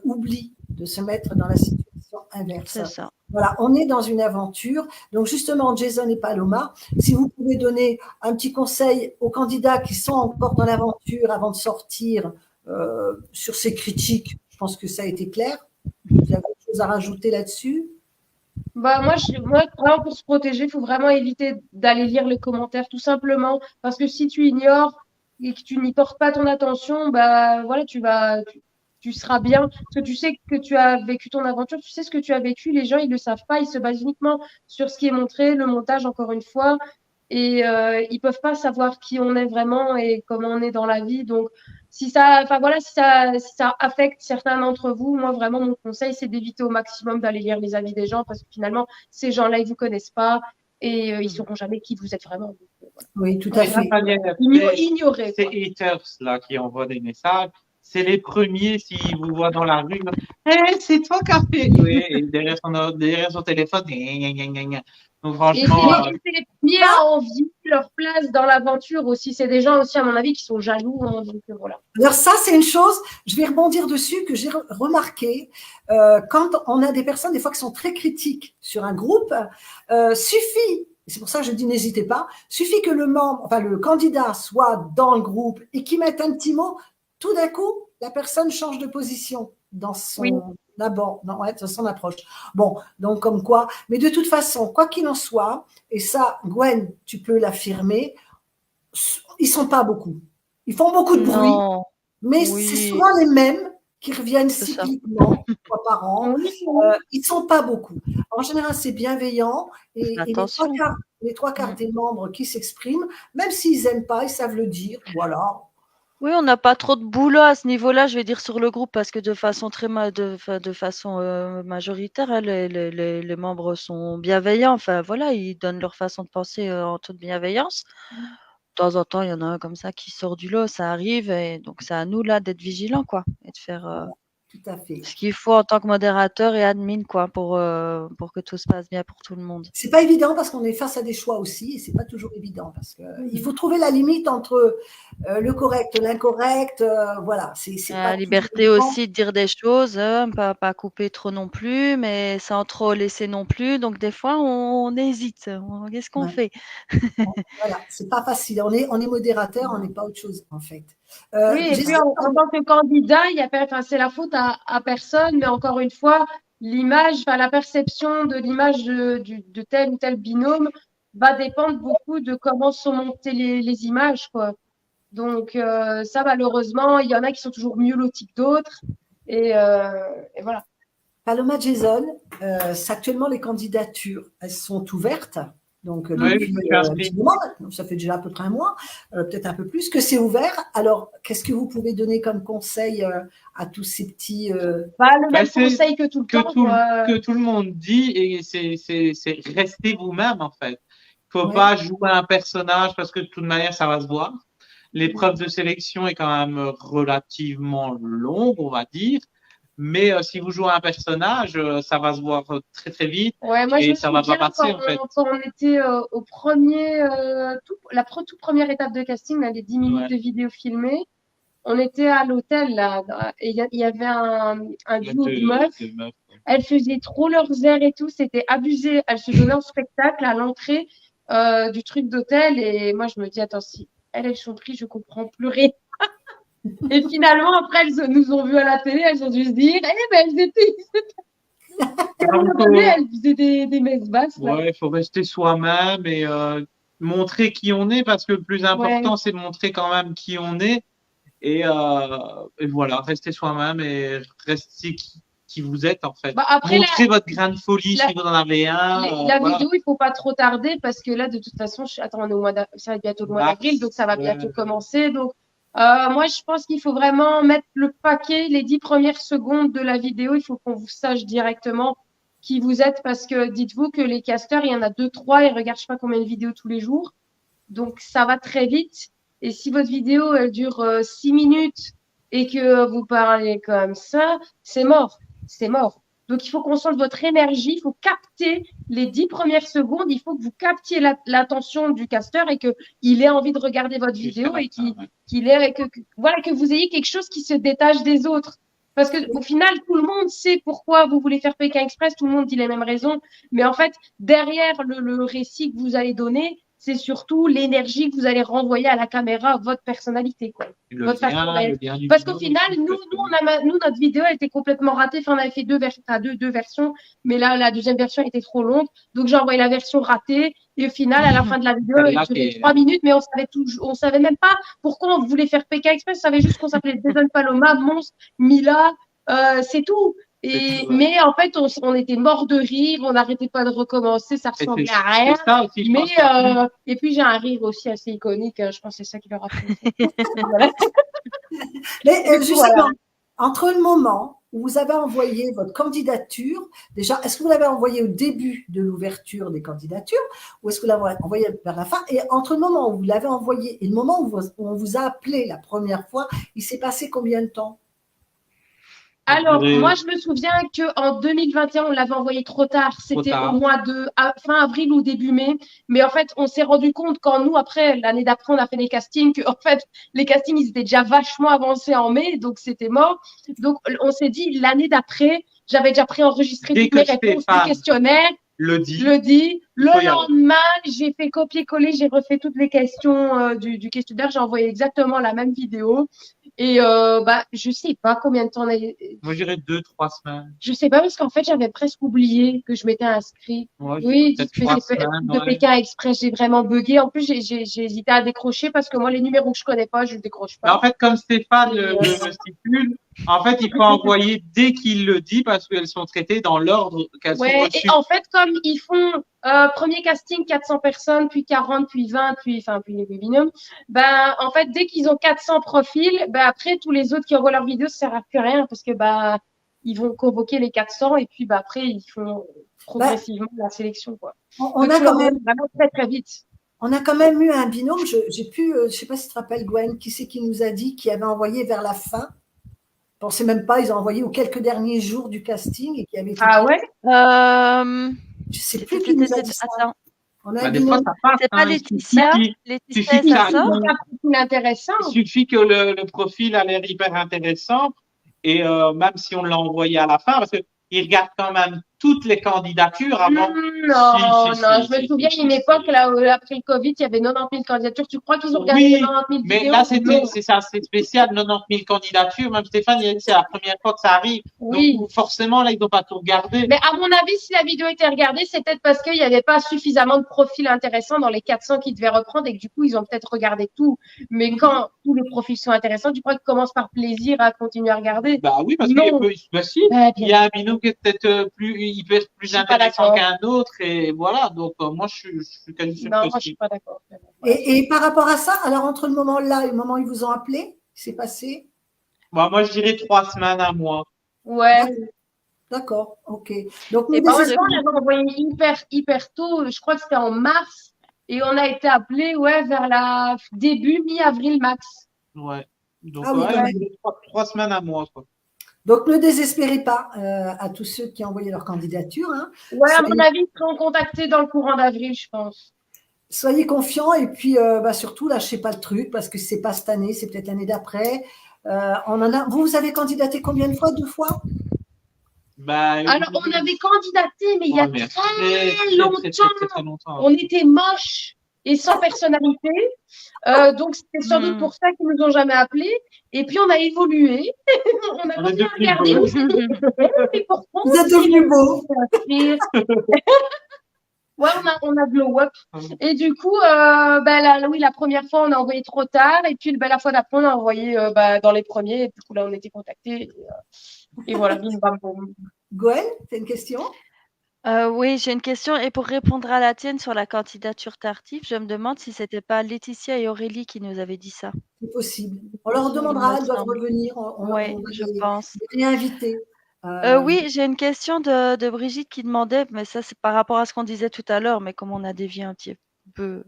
oublie de se mettre dans la situation inverse. C'est ça. Voilà, on est dans une aventure. Donc justement, Jason et Paloma, si vous pouvez donner un petit conseil aux candidats qui sont encore dans l'aventure avant de sortir sur ces critiques. Je pense que ça a été clair. Vous avez quelque chose à rajouter là-dessus? Moi, vraiment, pour se protéger, il faut vraiment éviter d'aller lire les commentaires, tout simplement. Parce que si tu ignores et que tu n'y portes pas ton attention, voilà, tu seras bien. Parce que tu sais que tu as vécu ton aventure, tu sais ce que tu as vécu. Les gens, ils le savent pas. Ils se basent uniquement sur ce qui est montré, le montage, encore une fois. Et ils peuvent pas savoir qui on est vraiment et comment on est dans la vie. Donc, si ça affecte certains d'entre vous, moi vraiment mon conseil c'est d'éviter au maximum d'aller lire les avis des gens parce que finalement ces gens-là ils vous connaissent pas et ils sauront jamais qui vous êtes vraiment. Donc, voilà. Oui, tout à fait. Ignorer. Ces haters là qui envoient des messages, c'est les premiers s'ils vous voient dans la rue. C'est toi qui as fait. Oui, et derrière son téléphone. Donc, franchement, et c'est les premiers à envier leur place dans l'aventure aussi. C'est des gens aussi, à mon avis, qui sont jaloux. Hein, donc, voilà. Alors ça, c'est une chose, je vais rebondir dessus, que j'ai remarqué. Quand on a des personnes, des fois, qui sont très critiques sur un groupe, suffit, c'est pour ça que je dis n'hésitez pas, suffit que le candidat soit dans le groupe et qu'il mette un petit mot, tout d'un coup, la personne change de position dans son dans son approche. Bon, donc comme quoi, mais de toute façon, quoi qu'il en soit, et ça, Gwen, tu peux l'affirmer, ils sont pas beaucoup. Ils font beaucoup de bruit, mais c'est souvent les mêmes qui reviennent cycliquement, une fois par an. Ils sont pas beaucoup. En général, c'est bienveillant et les trois quarts des membres qui s'expriment, même s'ils n'aiment pas, ils savent le dire. Voilà. Oui, on n'a pas trop de boulot à ce niveau-là, je vais dire, sur le groupe, parce que de façon majoritaire, les membres sont bienveillants. Enfin, voilà, ils donnent leur façon de penser en toute bienveillance. De temps en temps, il y en a un comme ça qui sort du lot, ça arrive, et donc c'est à nous là d'être vigilants, quoi, et de faire tout à fait. Ce qu'il faut en tant que modérateur et admin, quoi, pour que tout se passe bien pour tout le monde. C'est pas évident parce qu'on est face à des choix aussi et c'est pas toujours évident parce que il faut trouver la limite entre le correct, l'incorrect, voilà. C'est la liberté aussi de dire des choses, pas couper trop non plus, mais sans trop laisser non plus. Donc des fois, on hésite. Qu'est-ce qu'on fait? Voilà, c'est pas facile. On est modérateur, on n'est pas autre chose en fait. Oui, et puis en tant que candidat, c'est la faute à personne, mais encore une fois, la perception de l'image de tel ou tel binôme va dépendre beaucoup de comment sont montées les images, quoi. Donc ça, malheureusement, il y en a qui sont toujours mieux lotis que d'autres, et voilà. Paloma Jason, actuellement les candidatures, elles sont ouvertes. Donc, ça fait déjà à peu près un mois, peut-être un peu plus, que c'est ouvert. Alors, qu'est-ce que vous pouvez donner comme conseil à tous ces petits… le même conseil que tout le temps. Que tout le monde dit, et c'est rester vous-même, en fait. Il ne faut pas jouer un personnage parce que de toute manière, ça va se voir. L'épreuve de sélection est quand même relativement longue, on va dire. Mais si vous jouez un personnage, ça va se voir très très vite et ça va pas passer en fait. Quand on était au la toute première étape de casting, là, les 10 minutes de vidéo filmée, on était à l'hôtel là, et il y avait un duo de meufs. Elles faisaient trop leurs airs et tout, c'était abusé. Elles se donnaient en spectacle à l'entrée du truc d'hôtel et moi je me dis attends, si elles sont prises, je comprends plus rien. Et finalement, après, elles nous ont vus à la télé, elles ont dû se dire, elles faisaient des messes basses. Ouais, il faut rester soi-même et montrer qui on est, parce que le plus important, c'est de montrer quand même qui on est. Et voilà, rester soi-même et rester qui vous êtes, en fait. Montrez votre grain de folie si vous en avez un. Vidéo, il faut pas trop tarder, parce que là, de toute façon, on est ça va être bientôt le mois d'avril, donc ça va bientôt commencer. Donc, moi, je pense qu'il faut vraiment mettre le paquet les 10 premières secondes de la vidéo. Il faut qu'on vous sache directement qui vous êtes, parce que dites-vous que les casteurs, il y en a 2-3, ils regardent je sais pas combien de vidéos tous les jours. Donc, ça va très vite. Et si votre vidéo, elle dure 6 minutes et que vous parlez comme ça, c'est mort. C'est mort. Donc, il faut qu'on sente votre énergie. Il faut capter les 10 premières secondes. Il faut que vous captiez l'attention du casteur et qu'il ait envie de regarder votre vidéo et que vous ayez quelque chose qui se détache des autres. Parce que au final, tout le monde sait pourquoi vous voulez faire Pékin Express. Tout le monde dit les mêmes raisons. Mais en fait, derrière le récit que vous allez donner, c'est surtout l'énergie que vous allez renvoyer à la caméra, votre personnalité, quoi. Votre façon d'être. Parce qu'au final, nous, notre vidéo elle était complètement ratée. Enfin, on avait fait deux versions, mais là, la deuxième version était trop longue. Donc, j'ai envoyé la version ratée. Et au final, à la fin de la vidéo, elle durait 3 minutes, mais on savait même pas pourquoi on voulait faire PK Express. On savait juste qu'on s'appelait Jason Paloma, Monstre, Mila, c'est tout. Mais en fait, on était morts de rire, on n'arrêtait pas de recommencer, ça ressemblait à rien. Aussi, et puis j'ai un rire aussi assez iconique, je pense que c'est ça qui leur a fait. Voilà. Mais justement, entre le moment où vous avez envoyé votre candidature, déjà, est-ce que vous l'avez envoyé au début de l'ouverture des candidatures ou est-ce que vous l'avez envoyé vers la fin? Et entre le moment où vous l'avez envoyé et le moment où on vous a appelé la première fois, il s'est passé combien de temps? Alors, moi, je me souviens qu'en 2021, on l'avait envoyé trop tard. C'était au mois de fin avril ou début mai. Mais en fait, on s'est rendu compte quand nous, l'année d'après, on a fait les castings, qu'en fait, les castings, ils étaient déjà vachement avancés en mai. Donc, c'était mort. Donc, on s'est dit, l'année d'après, j'avais déjà préenregistré toutes mes réponses du questionnaire. Le lendemain, j'ai fait copier-coller, j'ai refait toutes les questions du questionnaire. J'ai envoyé exactement la même vidéo. Et je sais pas combien de temps on a. Moi, je dirais 2-3 semaines. Je sais pas parce qu'en fait, j'avais presque oublié que je m'étais inscrit. Oui, de Pékin Express, j'ai vraiment bugué. En plus, j'ai hésité à décrocher parce que moi, les numéros que je connais pas, je ne décroche pas. Mais en fait, comme Stéphane le stipule, en fait, il faut envoyer dès qu'il le dit parce qu'elles sont traitées dans l'ordre qu'elles sont reçues. Et en fait, comme ils font premier casting 400 personnes, puis 40, puis 20, puis les binômes, en fait, dès qu'ils ont 400 profils, après, tous les autres qui envoient leur vidéo, ça sert à plus rien parce que ils vont convoquer les 400 et puis après, ils font progressivement la sélection, quoi. On a quand même vraiment très, très vite. On a quand même eu un binôme, je sais pas si tu te rappelles, Gwen, qui c'est qui nous a dit qu'il avait envoyé vers la fin. Je ne pensais même pas, ils ont envoyé aux quelques derniers jours du casting et qui avait été. Ah ouais? Je sais plus qui nous a dit ça. On a des fois, ça passe. C'est pas Laetitia. Laetitia, ça sort. Il suffit que le profil a l'air hyper intéressant et même si on l'a envoyé à la fin, parce qu'il regarde quand même toutes les candidatures avant. Non, je me souviens d'une époque, là, après le Covid, il y avait 90 000 candidatures. Tu crois qu'ils ont regardé les 90 000 mais vidéos? là, c'est assez spécial, 90 000 candidatures. Même Stéphane, il a dit c'est la première fois que ça arrive. Oui. Donc, forcément, là, ils n'ont pas tout regardé. Mais à mon avis, si la vidéo était regardée, c'est peut-être parce qu'il n'y avait pas suffisamment de profils intéressants dans les 400 qu'ils devaient reprendre et que du coup, ils ont peut-être regardé tout. Mais quand tous les profils sont intéressants, tu crois qu'ils commencent par plaisir à continuer à regarder? Bah oui, parce qu'il il y a un binôme qui est peut-être il peut être plus intéressant qu'un autre et voilà. Donc, moi, je suis quasi sûr que moi, je suis pas d'accord. Et par rapport à ça, alors entre le moment là et le moment où ils vous ont appelé, c'est passé? Moi, je dirais 3 semaines, 1 mois. Ouais. D'accord, ok. Donc, on l'avait envoyé hyper tôt. Je crois que c'était en mars et on a été appelé vers la début mi-avril max. Ouais. Donc, 3 semaines, 1 mois, quoi. Donc, ne désespérez pas à tous ceux qui ont envoyé leur candidature. Hein. Ouais, à mon avis, ils seront contactés dans le courant d'avril, je pense. Soyez confiants et puis surtout, lâchez pas le truc parce que c'est pas cette année, c'est peut-être l'année d'après. Vous avez candidaté combien de fois? 2 fois? Alors, on avait candidaté, mais il y a très longtemps. On était moches et sans personnalité. Donc, c'était sans doute pour ça qu'ils ne nous ont jamais appelés. Et puis, on a évolué. On a continué à regarder. Vous êtes devenus beaux. Ouais, on a glow up. Et du coup, la première fois, on a envoyé trop tard. Et puis, la fois d'après, on a envoyé dans les premiers. Et du coup, là, on était contactés. Et voilà, bim, bam, boum. Gwen, tu as une question? Oui, j'ai une question. Et pour répondre à la tienne sur la candidature tardive, je me demande si c'était pas Laetitia et Aurélie qui nous avaient dit ça. C'est possible. On leur demandera, elles doivent revenir. Oui, je pense. Les réinviter. Oui, j'ai une question de Brigitte qui demandait, mais ça c'est par rapport à ce qu'on disait tout à l'heure, mais comme on a dévié un petit peu.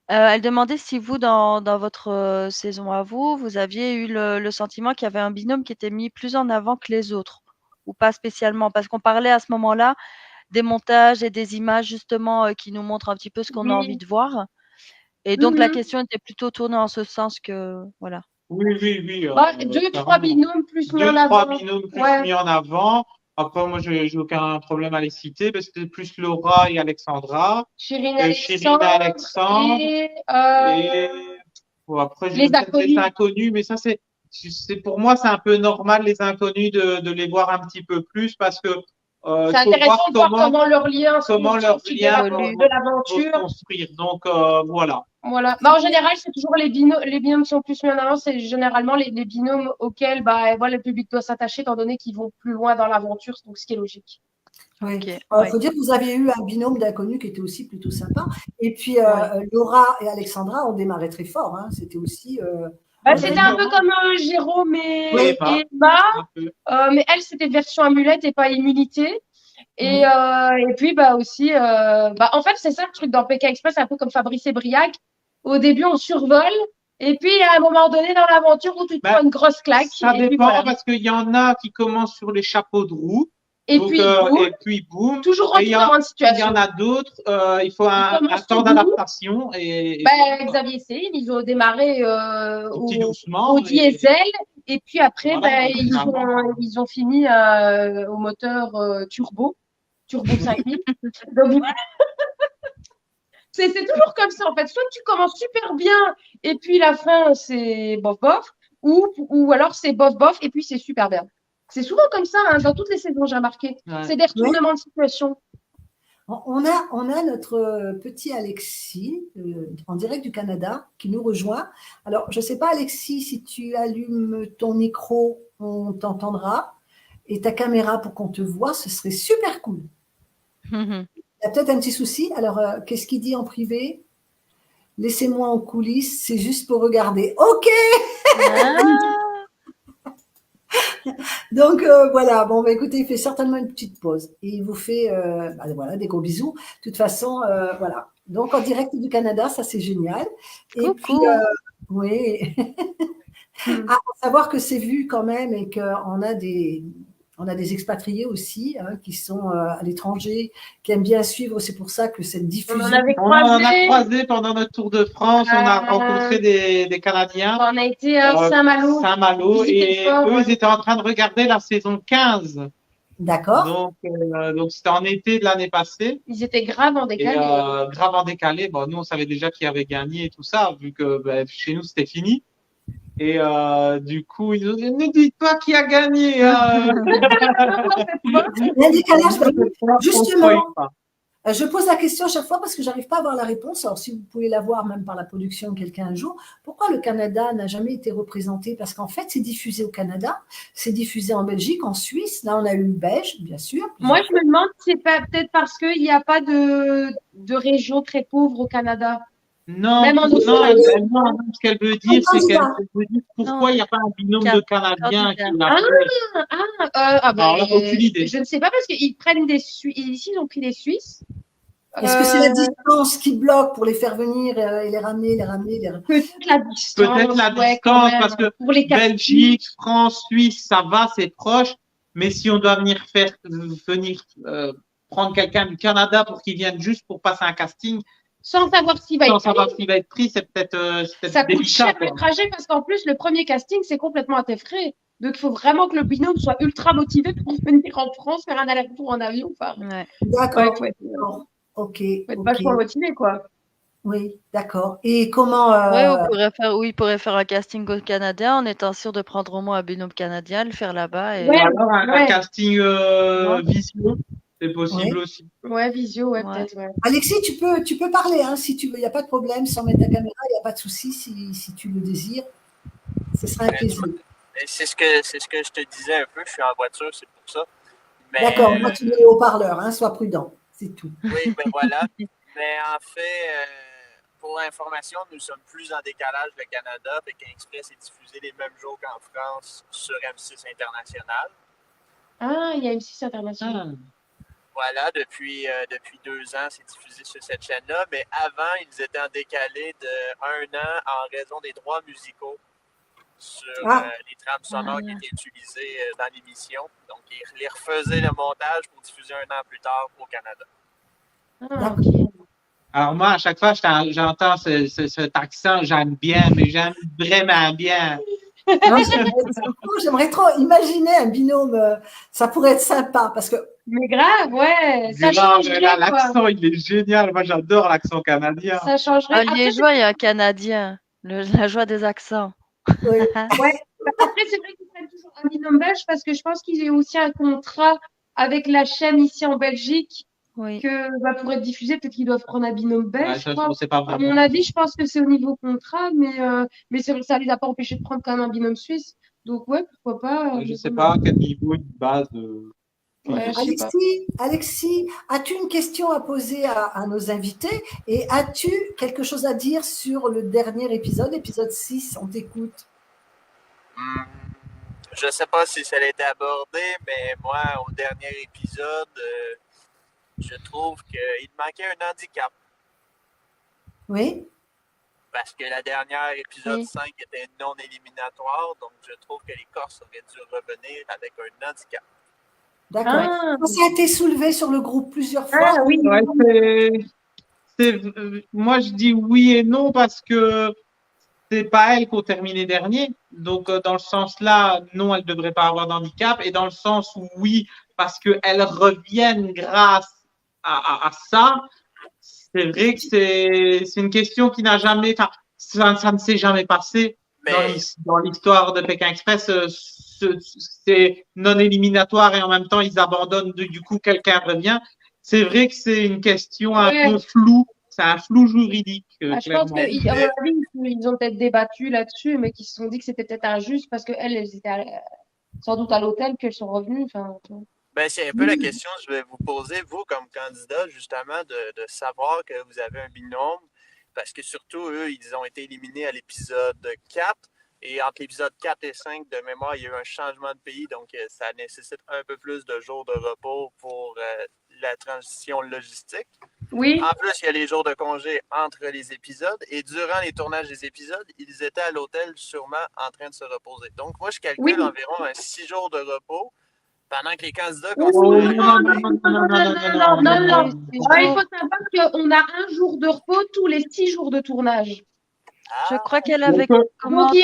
Elle demandait si vous, dans votre saison à vous aviez eu le sentiment qu'il y avait un binôme qui était mis plus en avant que les autres, ou pas spécialement, parce qu'on parlait à ce moment-là des montages et des images justement qui nous montrent un petit peu ce qu'on a envie de voir. Et donc la question était plutôt tournée en ce sens que, voilà. Oui. 2-3 binômes plus mis en avant. 2-3 binômes plus mis en avant. Après, moi, je n'ai aucun problème à les citer, parce que c'est plus Laura et Alexandra. Chirina Alexandre. Et bon, après, j'ai peut-être les inconnus, mais ça, c'est pour moi, c'est un peu normal, les inconnus, de les voir un petit peu plus, parce que c'est intéressant de voir comment leur lien de l'aventure construire. Donc, voilà. Voilà. Bah, en général, c'est toujours les binômes qui sont plus mis en avant, c'est généralement les binômes auxquels voilà, le public doit s'attacher, étant donné qu'ils vont plus loin dans l'aventure, donc ce qui est logique. Oui. Il faut dire que vous aviez eu un binôme d'inconnus qui était aussi plutôt sympa. Et puis, Laura et Alexandra ont démarré très fort. Hein. C'était aussi… c'était un peu comme Jérôme et Emma, mais elle, c'était version amulette et pas immunité. Et puis, aussi, en fait, c'est ça le truc dans PK Express, un peu comme Fabrice et Briac. Au début, on survole. Et puis, à un moment donné, dans l'aventure, où tu te prends une grosse claque. Ça dépend, parce qu'il y en a qui commencent sur les chapeaux de roue. Et puis, boum. Toujours en situation. Il y en a d'autres, il faut un temps d'adaptation. Xavier et Céline, ils ont démarré doucement, au diesel. Et puis après, ils ont fini au moteur turbo 5000. Donc, c'est toujours comme ça, en fait. Soit tu commences super bien, et puis la fin, c'est bof-bof, ou alors c'est bof-bof, et puis c'est super bien. C'est souvent comme ça, hein, dans toutes les saisons, j'ai remarqué. Ouais. C'est des retournements de situation. On a notre petit Alexis, en direct du Canada, qui nous rejoint. Alors, je ne sais pas, Alexis, si tu allumes ton micro, on t'entendra. Et ta caméra pour qu'on te voit, ce serait super cool. Il y a peut-être un petit souci. Alors, qu'est-ce qu'il dit en privé? Laissez-moi en coulisses, c'est juste pour regarder. OK. Donc, voilà. Bon, écoutez, il fait certainement une petite pause. Et il vous fait voilà, des gros bisous. De toute façon, voilà. Donc, en direct du Canada, ça, c'est génial. Et puis, oui. À savoir que c'est vu quand même et qu'on a des expatriés aussi qui sont à l'étranger, qui aiment bien suivre. C'est pour ça que cette diffusion… On en a croisé pendant notre tour de France. On a rencontré des Canadiens. On a été à Saint-Malo. Et eux, ils étaient en train de regarder la saison 15. D'accord. Donc c'était en été de l'année passée. Ils étaient grave en décalé. Grave en décalé. Bon, nous, on savait déjà qui avait gagné et tout ça, vu que chez nous, c'était fini. Et du coup, ils nous ont dit, ne dites pas qui a gagné. Justement, je pose la question à chaque fois parce que je n'arrive pas à avoir la réponse. Alors, si vous pouvez l'avoir même par la production quelqu'un un jour, pourquoi le Canada n'a jamais été représenté? Parce qu'en fait, c'est diffusé au Canada, c'est diffusé en Belgique, en Suisse. Là, on a eu Belge, bien sûr. Moi, je me demande si c'est peut-être parce qu'il n'y a pas de région très pauvre au Canada. Non, ce qu'elle veut dire, c'est qu'elle veut dire pourquoi il n'y a pas un binôme de Canadiens qui l'a fait. Aucune idée. Je ne sais pas, parce qu'ils prennent des Suisses. Ici, ils ont pris des Suisses. Est-ce que c'est la distance qui bloque pour les faire venir et les ramener, Peut-être la distance. Parce que Belgique, France, Suisse, ça va, c'est proche. Mais si on doit venir prendre quelqu'un du Canada pour qu'il vienne juste pour passer un casting, sans savoir s'il va être pris, c'est peut-être ça coûte cher le trajet, parce qu'en plus, le premier casting, c'est complètement à tes frais. Donc, il faut vraiment que le binôme soit ultra motivé pour venir en France, faire un aller-retour en avion. Enfin, d'accord. Ok. Il faut être vachement motivé, quoi. Oui, d'accord. Et comment… il pourrait faire un casting au Canada en étant sûr de prendre au moins un binôme canadien, le faire là-bas. Et… alors un casting visio. C'est possible aussi. Ouais, visio, peut-être. Ouais. Alexis, tu peux parler si tu veux. Il n'y a pas de problème. Sans mettre ta caméra, il n'y a pas de souci si tu le désires. Ce sera un plaisir. C'est ce que je te disais un peu. Je suis en voiture, c'est pour ça. D'accord, moi tu mets les haut-parleurs, sois prudent. C'est tout. Oui, voilà. Mais en fait, pour l'information, nous sommes plus en décalage le Canada. Pékin Express est diffusé les mêmes jours qu'en France sur M6 International. Ah, il y a M6 International. Voilà, depuis 2 ans, c'est diffusé sur cette chaîne-là. Mais avant, ils étaient en décalé de 1 an en raison des droits musicaux sur les trames sonores qui étaient utilisées dans l'émission. Donc, ils les refaisaient le montage pour diffuser 1 an plus tard au Canada. Alors moi, à chaque fois, j'entends cet accent, j'aime bien, mais j'aime vraiment bien. J'aimerais trop imaginer un binôme. Ça pourrait être sympa parce que. Mais grave, ouais. Ça changerait, l'accent, il est génial. Moi, j'adore l'accent canadien. Ça changerait. Un liégeois et un canadien. La joie des accents. Oui. Ouais. Après, c'est vrai qu'ils prennent toujours un binôme belge parce que je pense qu'il y a aussi un contrat avec la chaîne ici en Belgique. Oui. Que pour être diffusé, peut-être qu'ils doivent prendre un binôme belge. Ouais, je sais pas à mon avis, je pense que c'est au niveau contrat, mais c'est vrai que ça les a pas empêchés de prendre quand même un binôme suisse. Donc ouais, pourquoi pas. Je sais pas à quel niveau une base. Ouais, Alexis, as-tu une question à poser à nos invités et as-tu quelque chose à dire sur le dernier épisode 6? On t'écoute. Je sais pas si ça a été abordé, mais moi, au dernier épisode, je trouve qu'il manquait un handicap. Oui. Parce que la dernière, épisode 5, était non éliminatoire, donc je trouve que les Corses auraient dû revenir avec un handicap. D'accord. Ça a été soulevé sur le groupe plusieurs fois. Ah oui. Ouais, moi, je dis oui et non parce que c'est pas elles qui ont terminé dernier. Donc, dans le sens là, non, elles ne devraient pas avoir d'handicap. Et dans le sens où oui, parce qu'elles reviennent grâce à ça, c'est vrai que c'est une question qui n'a jamais, ça ne s'est jamais passé dans l'histoire de Pékin Express. C'est non éliminatoire et en même temps, ils abandonnent. Du coup, quelqu'un revient. C'est vrai que c'est une question un peu floue. C'est un flou juridique. Je pense qu'à mon avis, ils ont peut-être débattu là-dessus, mais qu'ils se sont dit que c'était peut-être injuste parce qu'elles étaient sans doute à l'hôtel qu'elles sont revenues. C'est un peu la question que je vais vous poser, vous, comme candidat, justement, de savoir que vous avez un binôme, parce que surtout, eux, ils ont été éliminés à l'épisode 4, et entre l'épisode 4 et 5, de mémoire, il y a eu un changement de pays, donc ça nécessite un peu plus de jours de repos pour la transition logistique. Oui. En plus, il y a les jours de congé entre les épisodes, et durant les tournages des épisodes, ils étaient à l'hôtel sûrement en train de se reposer. Donc, moi, je calcule environ 6 jours de repos, pendant que les candidats... Non. Il faut savoir qu'on a un jour de repos tous les 6 jours de tournage. Je crois qu'elle avait commencé...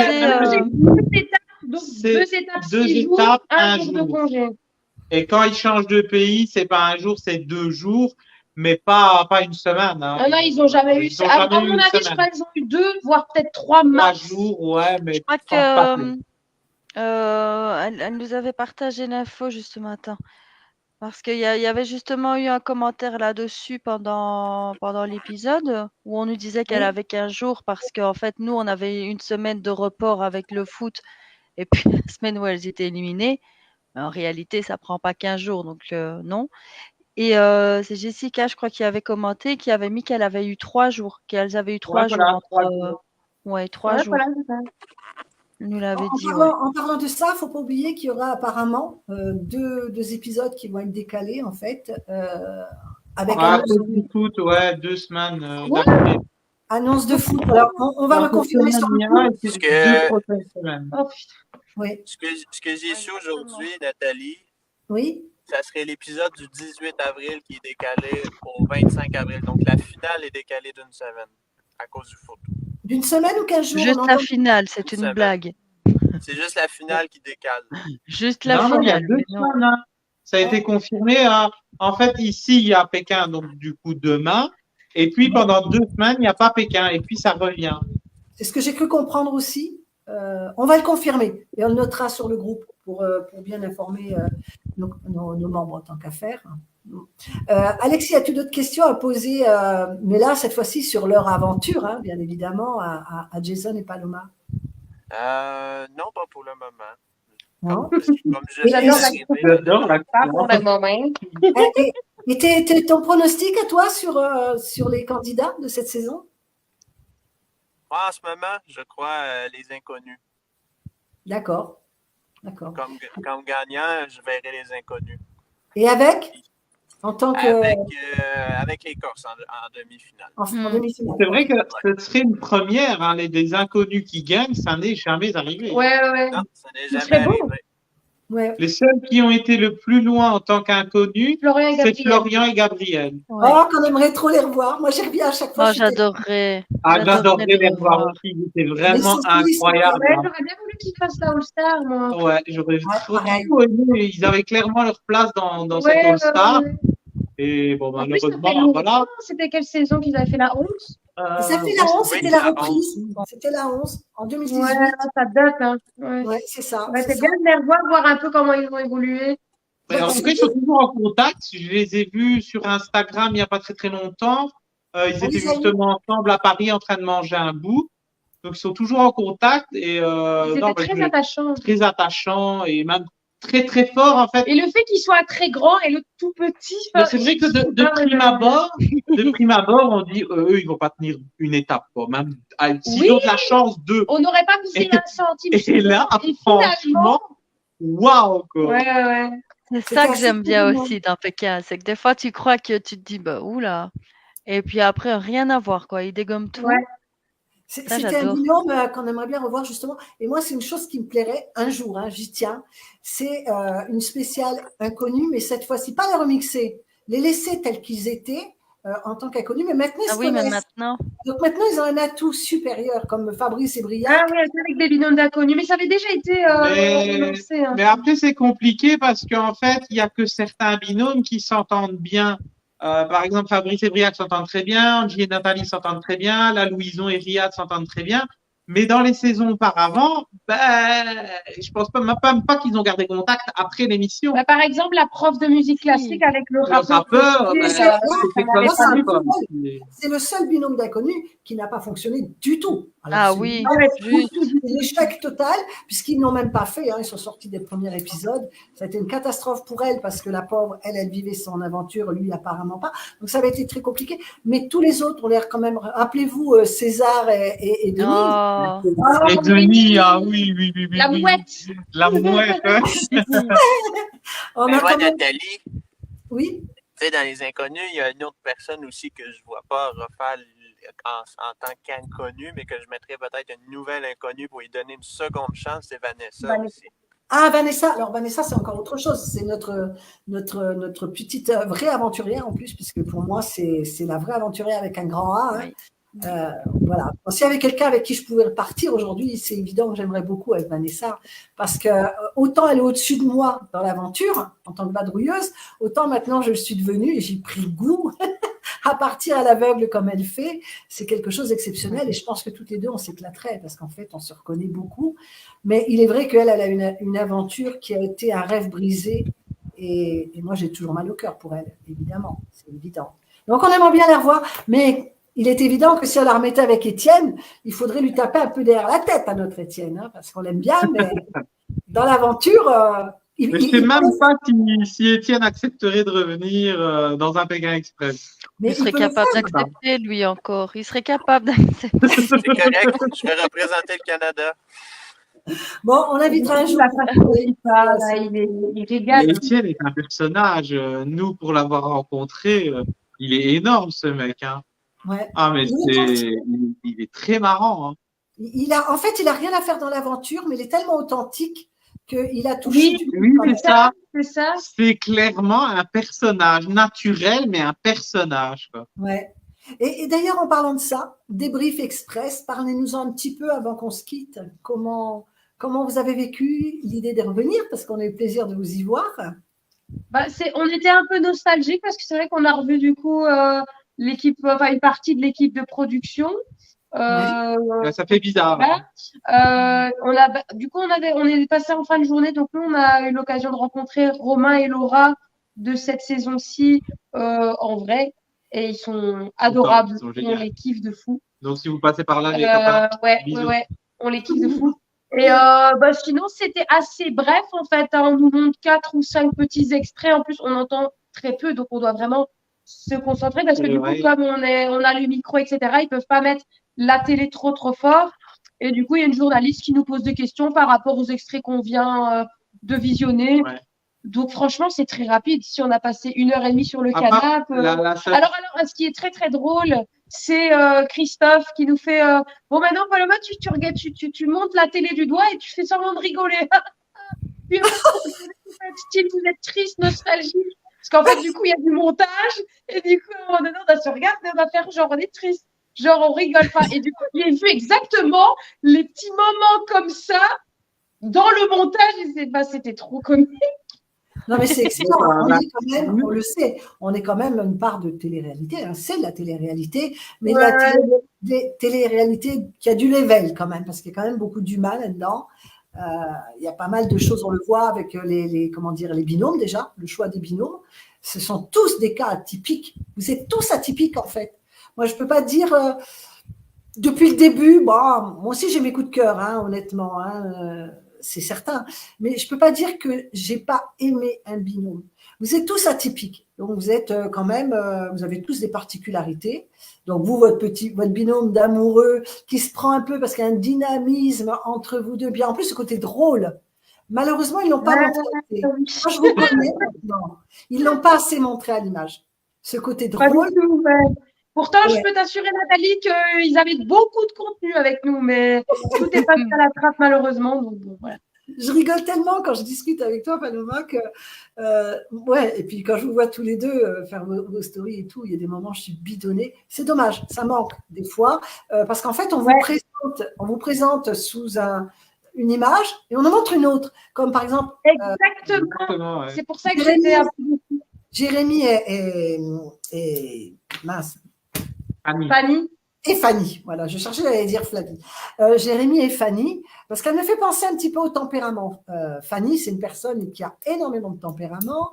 deux étapes, 6 jours, un jour de congé. Et quand ils changent de pays, c'est pas un jour, c'est 2 jours, mais pas une semaine. Hein. Non, ils n'ont jamais eu... À mon avis, je crois qu'ils ont eu 2, voire peut-être 3 max. 3 jours, ouais, mais... Je crois que... elle nous avait partagé l'info justement, parce qu'il y avait justement eu un commentaire là-dessus pendant l'épisode où on nous disait qu'elle avait 15 jours parce qu'en fait nous on avait une semaine de report avec le foot et puis la semaine où elles étaient éliminées, mais en réalité ça prend pas 15 jours donc non. Et c'est Jessica je crois qui avait commenté, qui avait mis qu'elle avait eu 3 jours, qu'elles avaient eu 3 jours entre... 3 jours. Voilà, nous l'avait dit. En parlant de ça, il ne faut pas oublier qu'il y aura apparemment deux épisodes qui vont être décalés, en fait. Avec annonce de foot, 2 semaines d'après. Annonce de foot. Alors, on va le confirmer sur le Oui. Ce que j'ai su aujourd'hui, Nathalie, ça serait l'épisode du 18 avril qui est décalé au 25 avril. Donc, la finale est décalée d'1 semaine à cause du foot. D'une semaine ou 15 jours? Juste la finale, c'est une blague. C'est juste la finale qui décale. Juste la finale. Il y a 2 semaines, hein. Ça a été confirmé. En fait, ici, il y a Pékin, donc du coup, demain. Et puis, pendant 2 semaines, il n'y a pas Pékin. Et puis, ça revient. C'est ce que j'ai cru comprendre aussi. On va le confirmer. Et on le notera sur le groupe pour bien informer nos membres en tant qu'affaires. Alexis, as-tu d'autres questions à poser, mais là, cette fois-ci, sur leur aventure, hein, bien évidemment, à Jason et Paloma? Non, pas pour le moment. Non? J'adore la pour le moment. Et ton pronostic à toi sur les candidats de cette saison? Moi, en ce moment, je crois les inconnus. D'accord. Comme gagnant, je verrai les inconnus. Et avec? En tant que... avec les Corses en demi-finale. En demi-finale. C'est vrai que ce serait une première, hein, des inconnus qui gagnent, ça n'est jamais arrivé. Ouais. Non, ça n'est jamais arrivé. Ouais. Les seuls qui ont été le plus loin en tant qu'inconnus, c'est Florian et Gabriel. Ouais. Oh, qu'on aimerait trop les revoir. Moi, j'y reviens à chaque fois. Oh, j'adorerais. J'adorerais les revoir aussi. C'était vraiment incroyable. Ouais, j'aurais bien voulu qu'ils fassent la All-Star, moi. Ouais, j'aurais trop aimé. Ils avaient clairement leur place dans cette All-Star. Et bon, malheureusement, voilà. C'était quelle saison qu'ils avaient fait la 11? Ça fait la 11, c'était la reprise. C'était la 11, en 2018. Ouais, ça date, hein. Ouais, c'est ça. C'est bien de les revoir, voir un peu comment ils ont évolué. En tout cas, ils sont toujours en contact. Je les ai vus sur Instagram il n'y a pas très très longtemps. Ils étaient justement ensemble à Paris en train de manger un bout. Donc, ils sont toujours en contact. Et, c'était très attachant. Très attachant et même très très fort en fait. Et le fait qu'il soit très grand et le tout petit. C'est vrai que de prime abord, on dit eux, ils vont pas tenir une étape. Quoi. Même s'ils ont de la chance d'eux. On n'aurait pas poussé un centime. Et là, franchement, waouh quoi. Ouais. C'est ça que j'aime bien aussi dans Pékin, c'est que des fois tu crois que tu te dis bah oula, et puis après rien à voir quoi, ils dégomment tout. Ouais. C'était un binôme qu'on aimerait bien revoir justement. Et moi, c'est une chose qui me plairait un jour, hein, j'y tiens. C'est une spéciale inconnue, mais cette fois-ci, pas les remixer, les laisser tels qu'ils étaient en tant qu'inconnus, mais maintenant ils se connaissent. Mais maintenant. Donc maintenant, ils ont un atout supérieur, comme Fabrice et Briac. Ah oui, avec des binômes d'inconnus, mais ça avait déjà été remixé. Hein. Mais après, c'est compliqué parce qu'en fait, il n'y a que certains binômes qui s'entendent bien. Par exemple, Fabrice et Briac s'entendent très bien, Angie et Nathalie s'entendent très bien, là, Louison et Riyad s'entendent très bien. Mais dans les saisons auparavant, je pense pas qu'ils ont gardé contact après l'émission. Par exemple, la prof de musique classique avec le rappeur. C'est le seul binôme d'inconnus qui n'a pas fonctionné du tout. Alors, oui. L'échec total, puisqu'ils n'ont même pas fait. Hein, ils sont sortis des premiers épisodes. Ça a été une catastrophe pour elle parce que la pauvre, elle vivait son aventure, lui apparemment pas. Donc ça avait été très compliqué. Mais tous les autres ont l'air quand même. Rappelez-vous César et Denis. Et Denis, oui. La mouette. La mouette. Nathalie. Oui. Tu sais, dans les inconnus, il y a une autre personne aussi que je ne vois pas refaire en tant qu'inconnu, mais que je mettrais peut-être une nouvelle inconnue pour lui donner une seconde chance, c'est Vanessa aussi. Ah, Vanessa. Alors, Vanessa, c'est encore autre chose. C'est notre petite vraie aventurière en plus, puisque pour moi, c'est la vraie aventurière avec un grand A. Hein. Oui. Voilà. S'il y avait quelqu'un avec qui je pouvais partir aujourd'hui, c'est évident que j'aimerais beaucoup avec Vanessa, parce que autant elle est au-dessus de moi dans l'aventure en tant que vadrouilleuse, autant maintenant je le suis devenue et j'ai pris goût à partir à l'aveugle comme elle fait. C'est quelque chose d'exceptionnel et je pense que toutes les deux on s'éclaterait parce qu'en fait on se reconnaît beaucoup. Mais il est vrai qu'elle a une aventure qui a été un rêve brisé et moi j'ai toujours mal au cœur pour elle, évidemment, c'est évident. Donc on aimerait bien la revoir, mais il est évident que si on la remettait avec Étienne, il faudrait lui taper un peu derrière la tête à notre Étienne, hein, parce qu'on l'aime bien, mais dans l'aventure… je ne sais même pas si Étienne accepterait de revenir dans un Pékin Express. Mais il serait capable d'accepter, lui, encore. Il serait capable d'accepter. C'est correct, je vais représenter le Canada. Bon, on invitera un jour. Il régale. Étienne est un personnage. Nous, pour l'avoir rencontré, il est énorme, ce mec. Hein. Ouais. Ah, mais il est très marrant. Hein. En fait, il n'a rien à faire dans l'aventure, mais il est tellement authentique qu'il a touché. Oui, c'est ça. C'est clairement un personnage naturel, mais un personnage. Quoi. Ouais. Et d'ailleurs, en parlant de ça, débrief express, parlez-nous un petit peu avant qu'on se quitte. Comment vous avez vécu l'idée de revenir, parce qu'on a eu le plaisir de vous y voir. On était un peu nostalgique parce que c'est vrai qu'on a revu du coup l'équipe, une partie de l'équipe de production. Ça fait bizarre. Du coup, on est passé en fin de journée, donc nous, on a eu l'occasion de rencontrer Romain et Laura de cette saison-ci en vrai, et ils sont adorables, on les kiffe de fou. Donc, si vous passez par là, les copains, ouais, on les kiffe de fou. Et sinon, c'était assez bref en fait. Hein, on nous montre 4 ou 5 petits extraits. En plus, on entend très peu, donc on doit vraiment se concentrer parce que du coup, comme on a le micro, etc., ils peuvent pas mettre la télé trop fort. Et du coup, il y a une journaliste qui nous pose des questions par rapport aux extraits qu'on vient de visionner. Ouais. Donc, franchement, c'est très rapide. Si on a passé 1h30 sur le canapé. Alors, ce qui est très, très drôle, c'est Christophe qui nous fait bon, maintenant, Paloma, tu montes la télé du doigt et tu fais semblant de rigoler. Puis, vous êtes triste, nostalgique. Parce qu'en fait, du coup, il y a du montage. Et du coup, à un moment donné, on va se regarder et on va faire genre, on est triste. Genre, on rigole pas. Et du coup, j'ai vu exactement les petits moments comme ça dans le montage, c'était trop comique. Non, mais c'est excellent. On le sait, on est quand même une part de télé-réalité. Hein. C'est de la télé-réalité, mais de la télé-réalité qui a du level quand même, parce qu'il y a quand même beaucoup d'humains là-dedans. Il y a pas mal de choses, on le voit avec les binômes déjà, le choix des binômes. Ce sont tous des cas atypiques. Vous êtes tous atypiques en fait. Moi, je ne peux pas dire, depuis le début, moi aussi j'ai mes coups de cœur, hein, honnêtement. Hein, c'est certain. Mais je ne peux pas dire que je n'ai pas aimé un binôme. Vous êtes tous atypiques. Donc, vous êtes quand même, vous avez tous des particularités. Donc, vous, votre binôme d'amoureux qui se prend un peu parce qu'il y a un dynamisme entre vous deux. Bien, en plus, ce côté drôle. Malheureusement, ils ne l'ont pas montré. Moi, je vous connais. Non, ils ne l'ont pas assez montré à l'image. Ce côté drôle. Pourtant, je peux t'assurer, Nathalie, qu'ils avaient beaucoup de contenu avec nous, mais tout est passé à la trappe, malheureusement. Donc, bon, voilà. Je rigole tellement quand je discute avec toi, Paloma, que et puis quand je vous vois tous les deux faire vos stories et tout, il y a des moments où je suis bidonnée. C'est dommage, ça manque des fois, parce qu'en fait, on vous présente sous une image et on en montre une autre, comme par exemple… Exactement, c'est pour ça que j'étais un peu… Jérémy et mince. Fanny. Et Fanny, voilà, je cherchais à dire Flavie. Jérémy et Fanny, parce qu'elle me fait penser un petit peu au tempérament. Fanny, c'est une personne qui a énormément de tempérament.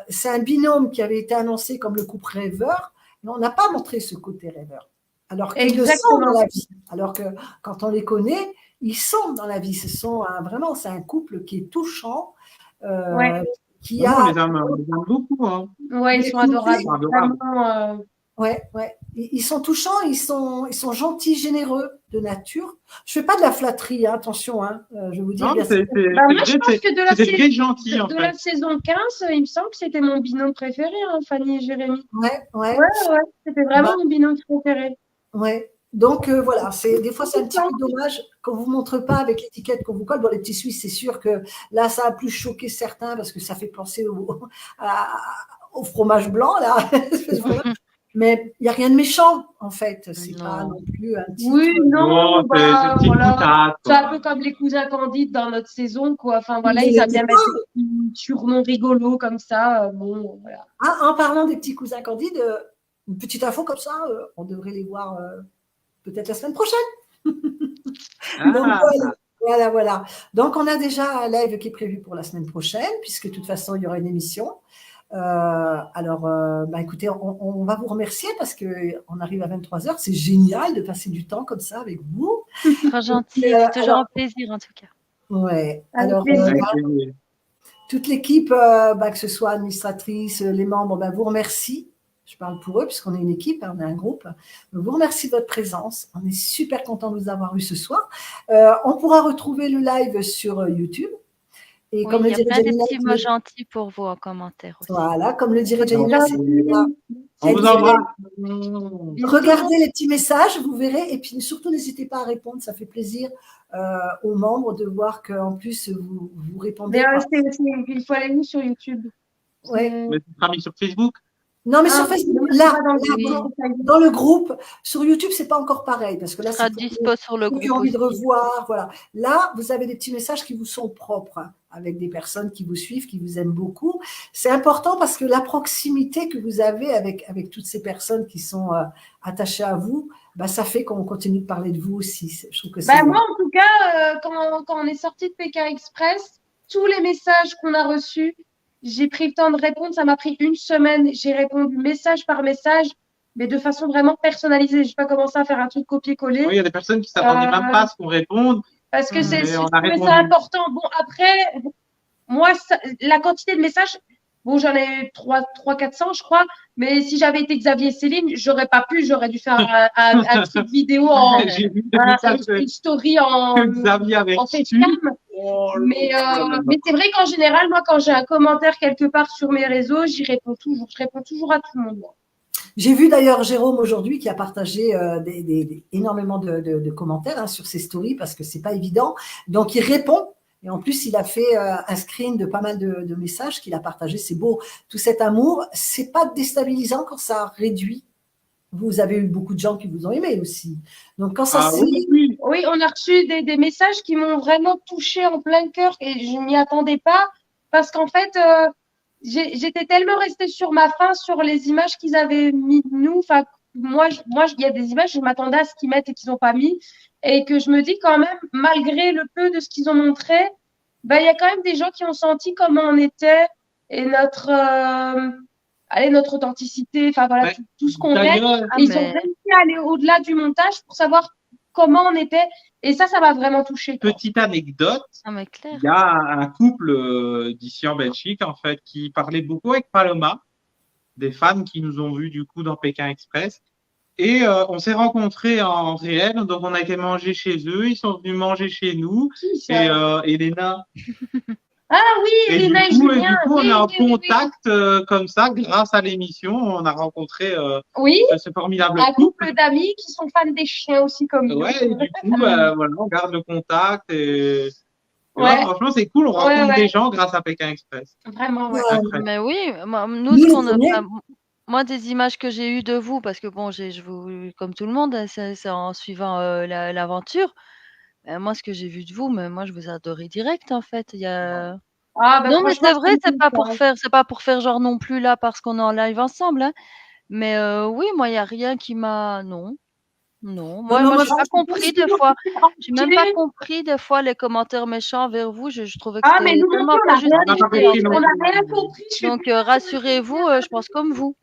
C'est un binôme qui avait été annoncé comme le couple rêveur, mais on n'a pas montré ce côté rêveur. Alors qu'ils le sont dans la vie. Alors que quand on les connaît, ils sont dans la vie. Vraiment, c'est un couple qui est touchant. Qui on les aime beaucoup. Hein. Ouais, ils sont adorables. Ouais. Ils sont touchants, ils sont gentils, généreux de nature. Je fais pas de la flatterie, hein, attention, hein. Je vous dis. Non, moi, je pense que de la saison 15, il me semble que c'était mon binôme préféré, hein, Fanny et Jérémy. Ouais. C'était vraiment mon binôme préféré. Ouais. Donc voilà, des fois c'est un petit peu dommage qu'on vous montre pas avec l'étiquette qu'on vous colle. Bon, les petits Suisses, c'est sûr que là ça a plus choqué certains parce que ça fait penser au fromage blanc là. Mais il n'y a rien de méchant, en fait. C'est pas non plus un titre. Oui, non, voilà. C'est un peu comme les cousins Candides dans notre saison, quoi. Enfin, voilà, ils aiment bien mettre des surnoms rigolos comme ça. Bon, voilà. Ah, en parlant des petits cousins Candides, une petite info comme ça, on devrait les voir peut-être la semaine prochaine. Donc, voilà. Donc, on a déjà un live qui est prévu pour la semaine prochaine, puisque de toute façon, il y aura une émission. Écoutez, on va vous remercier parce qu'on arrive à 23h. C'est génial de passer du temps comme ça avec vous. Très gentil, c'est toujours un plaisir en tout cas. Ouais. Alors, toute l'équipe, que ce soit administratrice, les membres, vous remercie. Je parle pour eux puisqu'on est une équipe, on est un groupe. Donc, vous remercie de votre présence. On est super content de vous avoir eu ce soir. On pourra retrouver le live sur YouTube. Et comme il y a plein de petits mots gentils pour vous en commentaire aussi. Voilà, comme le dirait Janina, on vous embrasse. Regardez les petits messages, vous verrez, et puis surtout n'hésitez pas à répondre, ça fait plaisir aux membres de voir qu'en plus vous répondez. Il faut aller sur YouTube. Mais tu seras mis sur Facebook. Non, mais sur Facebook, là, dans le groupe, sur YouTube, c'est pas encore pareil parce que là, c'est dispo sur le groupe. Qui ont envie de revoir, voilà. Là, vous avez des petits messages qui vous sont propres, hein, avec des personnes qui vous suivent, qui vous aiment beaucoup. C'est important parce que la proximité que vous avez avec toutes ces personnes qui sont attachées à vous, ça fait qu'on continue de parler de vous aussi. Je trouve que moi, en tout cas, quand on est sorti de Pékin Express, tous les messages qu'on a reçus, j'ai pris le temps de répondre, ça m'a pris une semaine. J'ai répondu message par message, mais de façon vraiment personnalisée. Je n'ai pas commencé à faire un truc copier-coller. Oui, il y a des personnes qui ne s'attendaient même pas à ce qu'on réponde. Parce que c'est important. Bon, après, moi, la quantité de messages, j'en ai 300-400, je crois. Mais si j'avais été Xavier et Céline, j'aurais pas pu. J'aurais dû faire un truc vidéo une story en FaceTime. Mais c'est vrai qu'en général, moi, quand j'ai un commentaire quelque part sur mes réseaux, j'y réponds toujours. Je réponds toujours à tout le monde. J'ai vu d'ailleurs Jérôme aujourd'hui qui a partagé énormément de commentaires sur ses stories parce que c'est pas évident. Donc, il répond. Et en plus, il a fait un screen de pas mal de messages qu'il a partagé. C'est beau. Tout cet amour, c'est pas déstabilisant quand ça réduit vous avez eu beaucoup de gens qui vous ont aimé aussi. Donc, quand ça oui, on a reçu des messages qui m'ont vraiment touchée en plein cœur et je m'y attendais pas parce qu'en fait, j'étais tellement restée sur ma faim, sur les images qu'ils avaient mis de nous. Enfin, moi, il y a des images, je m'attendais à ce qu'ils mettent et qu'ils n'ont pas mis et que je me dis quand même, malgré le peu de ce qu'ils ont montré, il y a quand même des gens qui ont senti comment on était et notre authenticité, enfin voilà, tout ce qu'on est. Ils ont réussi à aller au-delà du montage pour savoir comment on était. Et ça m'a vraiment touchée. Petite anecdote, il y a un couple d'ici en Belgique, en fait, qui parlait beaucoup avec Paloma, des fans qui nous ont vus du coup dans Pékin Express. Et on s'est rencontrés en réel, donc on a été manger chez eux, ils sont venus manger chez nous. Et Elena. Ah oui, Elena et Julien. Du coup, on est en contact comme ça, grâce à l'émission. On a rencontré ce formidable couple d'amis qui sont fans des chiens aussi comme nous. Ouais, et du coup, voilà, on garde le contact. Et franchement, c'est cool, on rencontre des gens grâce à Pékin Express. Vraiment, Mais oui, moi, des images que j'ai eues de vous, parce que bon, comme tout le monde, c'est en suivant l'aventure. Moi, ce que j'ai vu de vous, mais moi, je vous adorais direct, en fait. Non, mais c'est vrai, c'est pas pour faire genre non plus là parce qu'on est en live ensemble, hein. Mais oui, moi, il n'y a rien qui m'a. Non. Moi, j'ai pas compris des fois. J'ai même pas compris des fois les commentaires méchants vers vous. Je trouvais que c'était tellement pas justifié. On n'a rien compris. Donc, rassurez-vous, je pense comme vous.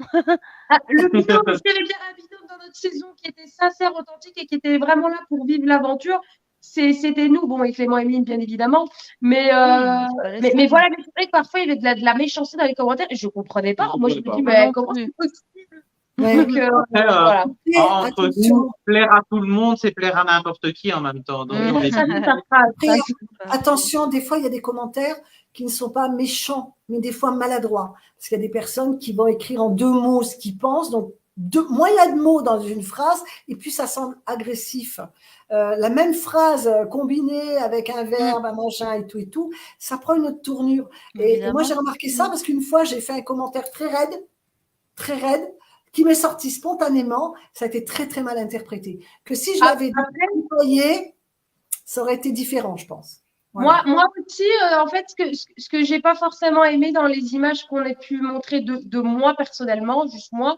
Le binôme, il y avait bien un binôme dans notre saison qui était sincère, authentique et qui était vraiment là pour vivre l'aventure. C'était nous, bon, et Clément et Mine, bien évidemment. Mais voilà, mais c'est vrai que parfois, il y avait de la méchanceté dans les commentaires et je ne comprenais pas. Moi, je me dis, mais comment c'est possible? Donc, voilà. Entre nous, plaire à tout le monde, c'est plaire à n'importe qui en même temps. Donc, attention, des fois, il y a des commentaires qui ne sont pas méchants, mais des fois maladroits. Parce qu'il y a des personnes qui vont écrire en 2 mots ce qu'ils pensent, donc moins il y a de mots dans une phrase, et puis ça semble agressif. La même phrase combinée avec un verbe, un machin et tout, ça prend une autre tournure. Et moi, j'ai remarqué ça parce qu'une fois, j'ai fait un commentaire très raide, qui m'est sorti spontanément. Ça a été très, très mal interprété. Que si je l'avais employé, ça aurait été différent, je pense. Voilà. Moi aussi, en fait, ce que j'ai pas forcément aimé dans les images qu'on a pu montrer de moi personnellement, juste moi,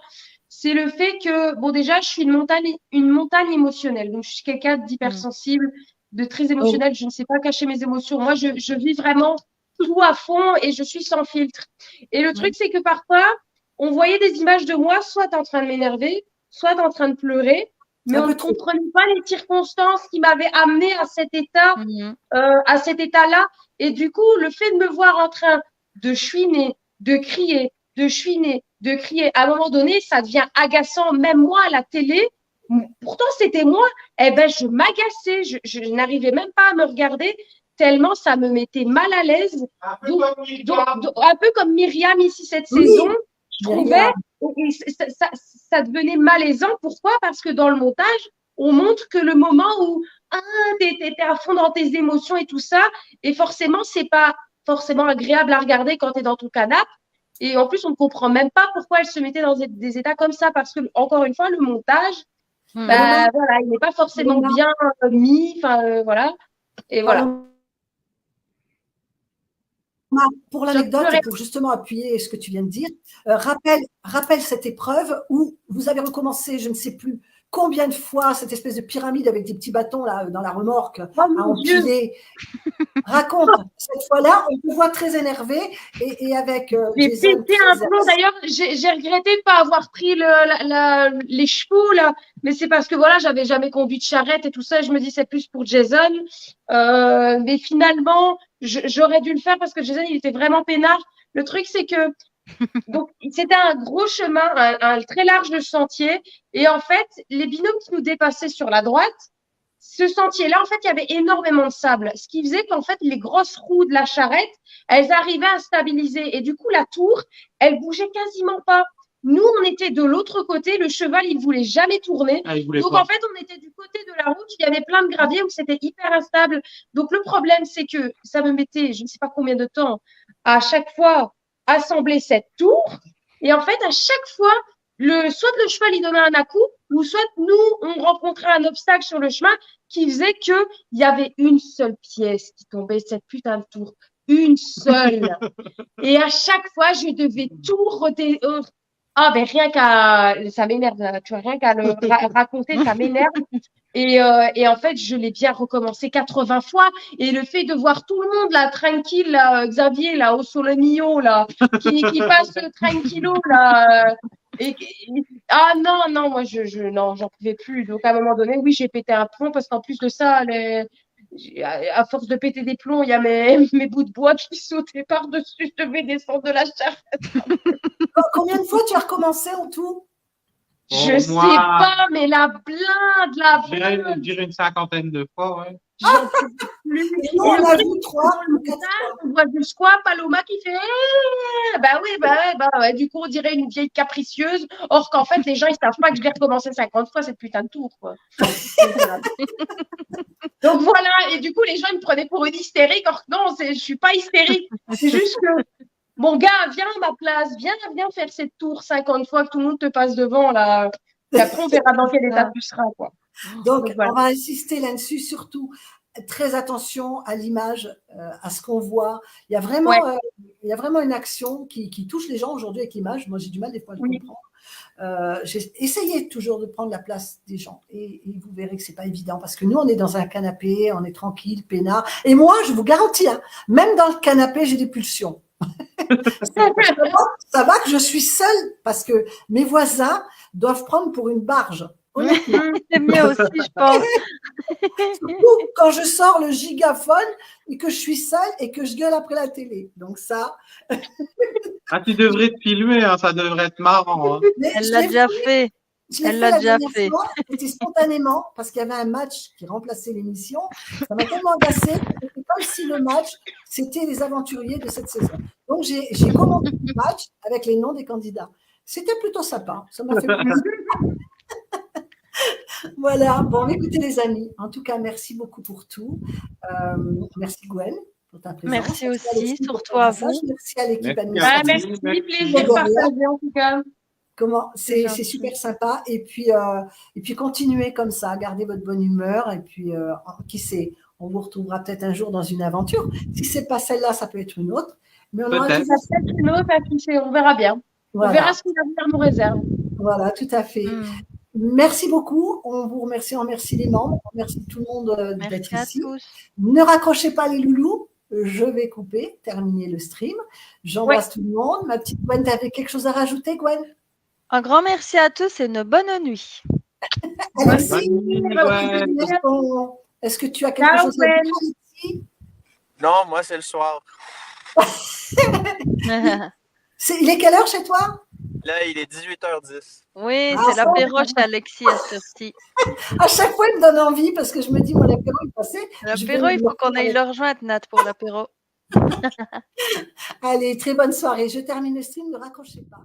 c'est le fait que, bon, déjà, je suis une montagne émotionnelle. Donc, je suis quelqu'un d'hypersensible, de très émotionnel. Je ne sais pas cacher mes émotions. Moi, je vis vraiment tout à fond et je suis sans filtre. Et le truc, c'est que parfois, on voyait des images de moi, soit en train de m'énerver, soit en train de pleurer, mais on ne comprenait pas les circonstances qui m'avaient amené à cet état, à cet état-là. Et du coup, le fait de me voir en train de chouiner, de crier, de chouiner, de crier, à un moment donné, ça devient agaçant. Même moi, à la télé, pourtant c'était moi, je m'agaçais, je n'arrivais même pas à me regarder tellement ça me mettait mal à l'aise. Donc, un peu comme Myriam ici cette saison, je trouvais ça devenait malaisant. Pourquoi? Parce que dans le montage, on montre que le moment où t'es à fond dans tes émotions et tout ça, et forcément, c'est pas forcément agréable à regarder quand t'es dans ton canapé. Et en plus, on ne comprend même pas pourquoi elle se mettait dans des états comme ça, parce que, encore une fois, le montage, voilà, il n'est pas forcément bien mis, voilà. Et voilà. Pour l'anecdote, et pour justement appuyer ce que tu viens de dire, rappelle cette épreuve où vous avez recommencé, je ne sais plus combien de fois, cette espèce de pyramide avec des petits bâtons là dans la remorque à empiler. Raconte, cette fois-là, on te voit très énervé et avec j'ai pété un plomb. D'ailleurs, j'ai regretté de ne pas avoir pris les chevaux là, mais c'est parce que voilà, j'avais jamais conduit de charrette et tout ça. Je me dis c'est plus pour Jason, mais finalement, j'aurais dû le faire parce que Jason il était vraiment peinard. Le truc c'est que donc c'était un gros chemin, un très large sentier, et en fait les binômes qui nous dépassaient sur la droite, ce sentier-là, en fait, il y avait énormément de sable, ce qui faisait qu'en fait les grosses roues de la charrette, elles arrivaient à stabiliser, et du coup la tour, elle bougeait quasiment pas. Nous, on était de l'autre côté, le cheval, il voulait jamais tourner. Donc en fait, on était du côté de la route, il y avait plein de graviers où c'était hyper instable. Donc le problème, c'est que ça me mettait, je ne sais pas combien de temps, à chaque fois assembler cette tour. Et en fait, à chaque fois, soit le cheval, il donnait un à-coup, ou soit nous, on rencontrait un obstacle sur le chemin qui faisait qu'il y avait une seule pièce qui tombait, cette putain de tour. Une seule. Et à chaque fois, je devais tout Ah, ben rien qu'à... Ça m'énerve, tu vois, rien qu'à le raconter, ça m'énerve. Et en fait, je l'ai bien recommencé 80 fois. Et le fait de voir tout le monde, là, tranquille, là, Xavier, là, au Solomillo, là, qui passe tranquillo, là. Ah non, moi, non, j'en pouvais plus. Donc, à un moment donné, oui, j'ai pété un plomb parce qu'en plus de ça, à force de péter des plombs, il y a mes bouts de bois qui sautaient par-dessus. Je devais descendre de la charrette. Combien de fois tu as recommencé en tout? Je sais pas, mais la blinde. Je dirais une 50aine de fois, ouais. J'en peux plus. Nous, on a vu 3 ou 4 fois. On voit juste quoi, Paloma qui fait bah oui, du coup, on dirait une vieille capricieuse. Or qu'en fait, les gens, ils savent pas que je vais recommencer 50 fois cette putain de tour, quoi. Donc voilà, et du coup, les gens, ils me prenaient pour une hystérique. Or non, je suis pas hystérique. C'est juste que, mon gars, viens à ma place, viens faire cette tour 50 fois que tout le monde te passe devant, là. Et après, on verra dans quel état tu seras, quoi. Donc voilà. On va insister là-dessus, surtout. Très attention à l'image, à ce qu'on voit. Il y a vraiment une action qui touche les gens aujourd'hui avec l'image. Moi, j'ai du mal des fois à le comprendre. J'ai essayé toujours de prendre la place des gens et vous verrez que c'est pas évident parce que nous, on est dans un canapé, on est tranquille, peinard. Et moi, je vous garantis, hein, même dans le canapé, j'ai des pulsions. Ça va que je suis seule parce que mes voisins doivent prendre pour une barge. C'est mieux aussi, je pense. Surtout quand je sors le gigaphone et que je suis seule et que je gueule après la télé. Donc ça. Tu devrais te filmer, hein, ça devrait être marrant. Hein. Elle l'a déjà fait. Elle l'a déjà fait. C'était spontanément parce qu'il y avait un match qui remplaçait l'émission. Ça m'a tellement agacée. C'était comme si le match, c'était les aventuriers de cette saison. Donc j'ai commenté le match avec les noms des candidats. C'était plutôt sympa. Ça m'a fait plaisir. Voilà, bon, écoutez les amis, en tout cas, merci beaucoup pour tout. Merci Gwen pour ta présence. Merci aussi, surtout à vous. Merci à l'équipe administrative. Merci, plaisir partagé en tout cas. C'est super sympa. Et puis continuez comme ça, gardez votre bonne humeur. Et puis, qui sait, on vous retrouvera peut-être un jour dans une aventure. Si ce n'est pas celle-là, ça peut être une autre. Mais on aura peut-être une autre, on verra bien. Voilà. On verra ce que l'avenir nous réserve. Voilà, tout à fait. Merci beaucoup. On vous remercie, on remercie les membres, on remercie tout le monde d'être ici. Tous. Ne raccrochez pas les loulous. Je vais couper, terminer le stream. J'embrasse tout le monde. Ma petite Gwen, tu avais quelque chose à rajouter, Gwen? Un grand merci à tous et une bonne nuit. Merci. Est-ce que tu as quelque chose à dire ici? Non, moi, c'est le soir. Il est quelle heure chez toi? Là, il est 18h10. Oui, c'est l'apéro chez Alexis à Surti. À chaque fois, il me donne envie parce que je me dis, mon apéro est passé. L'apéro, il faut qu'on aille le rejoindre, Nat, pour l'apéro. Allez, très bonne soirée. Je termine le stream, ne raccrochez pas.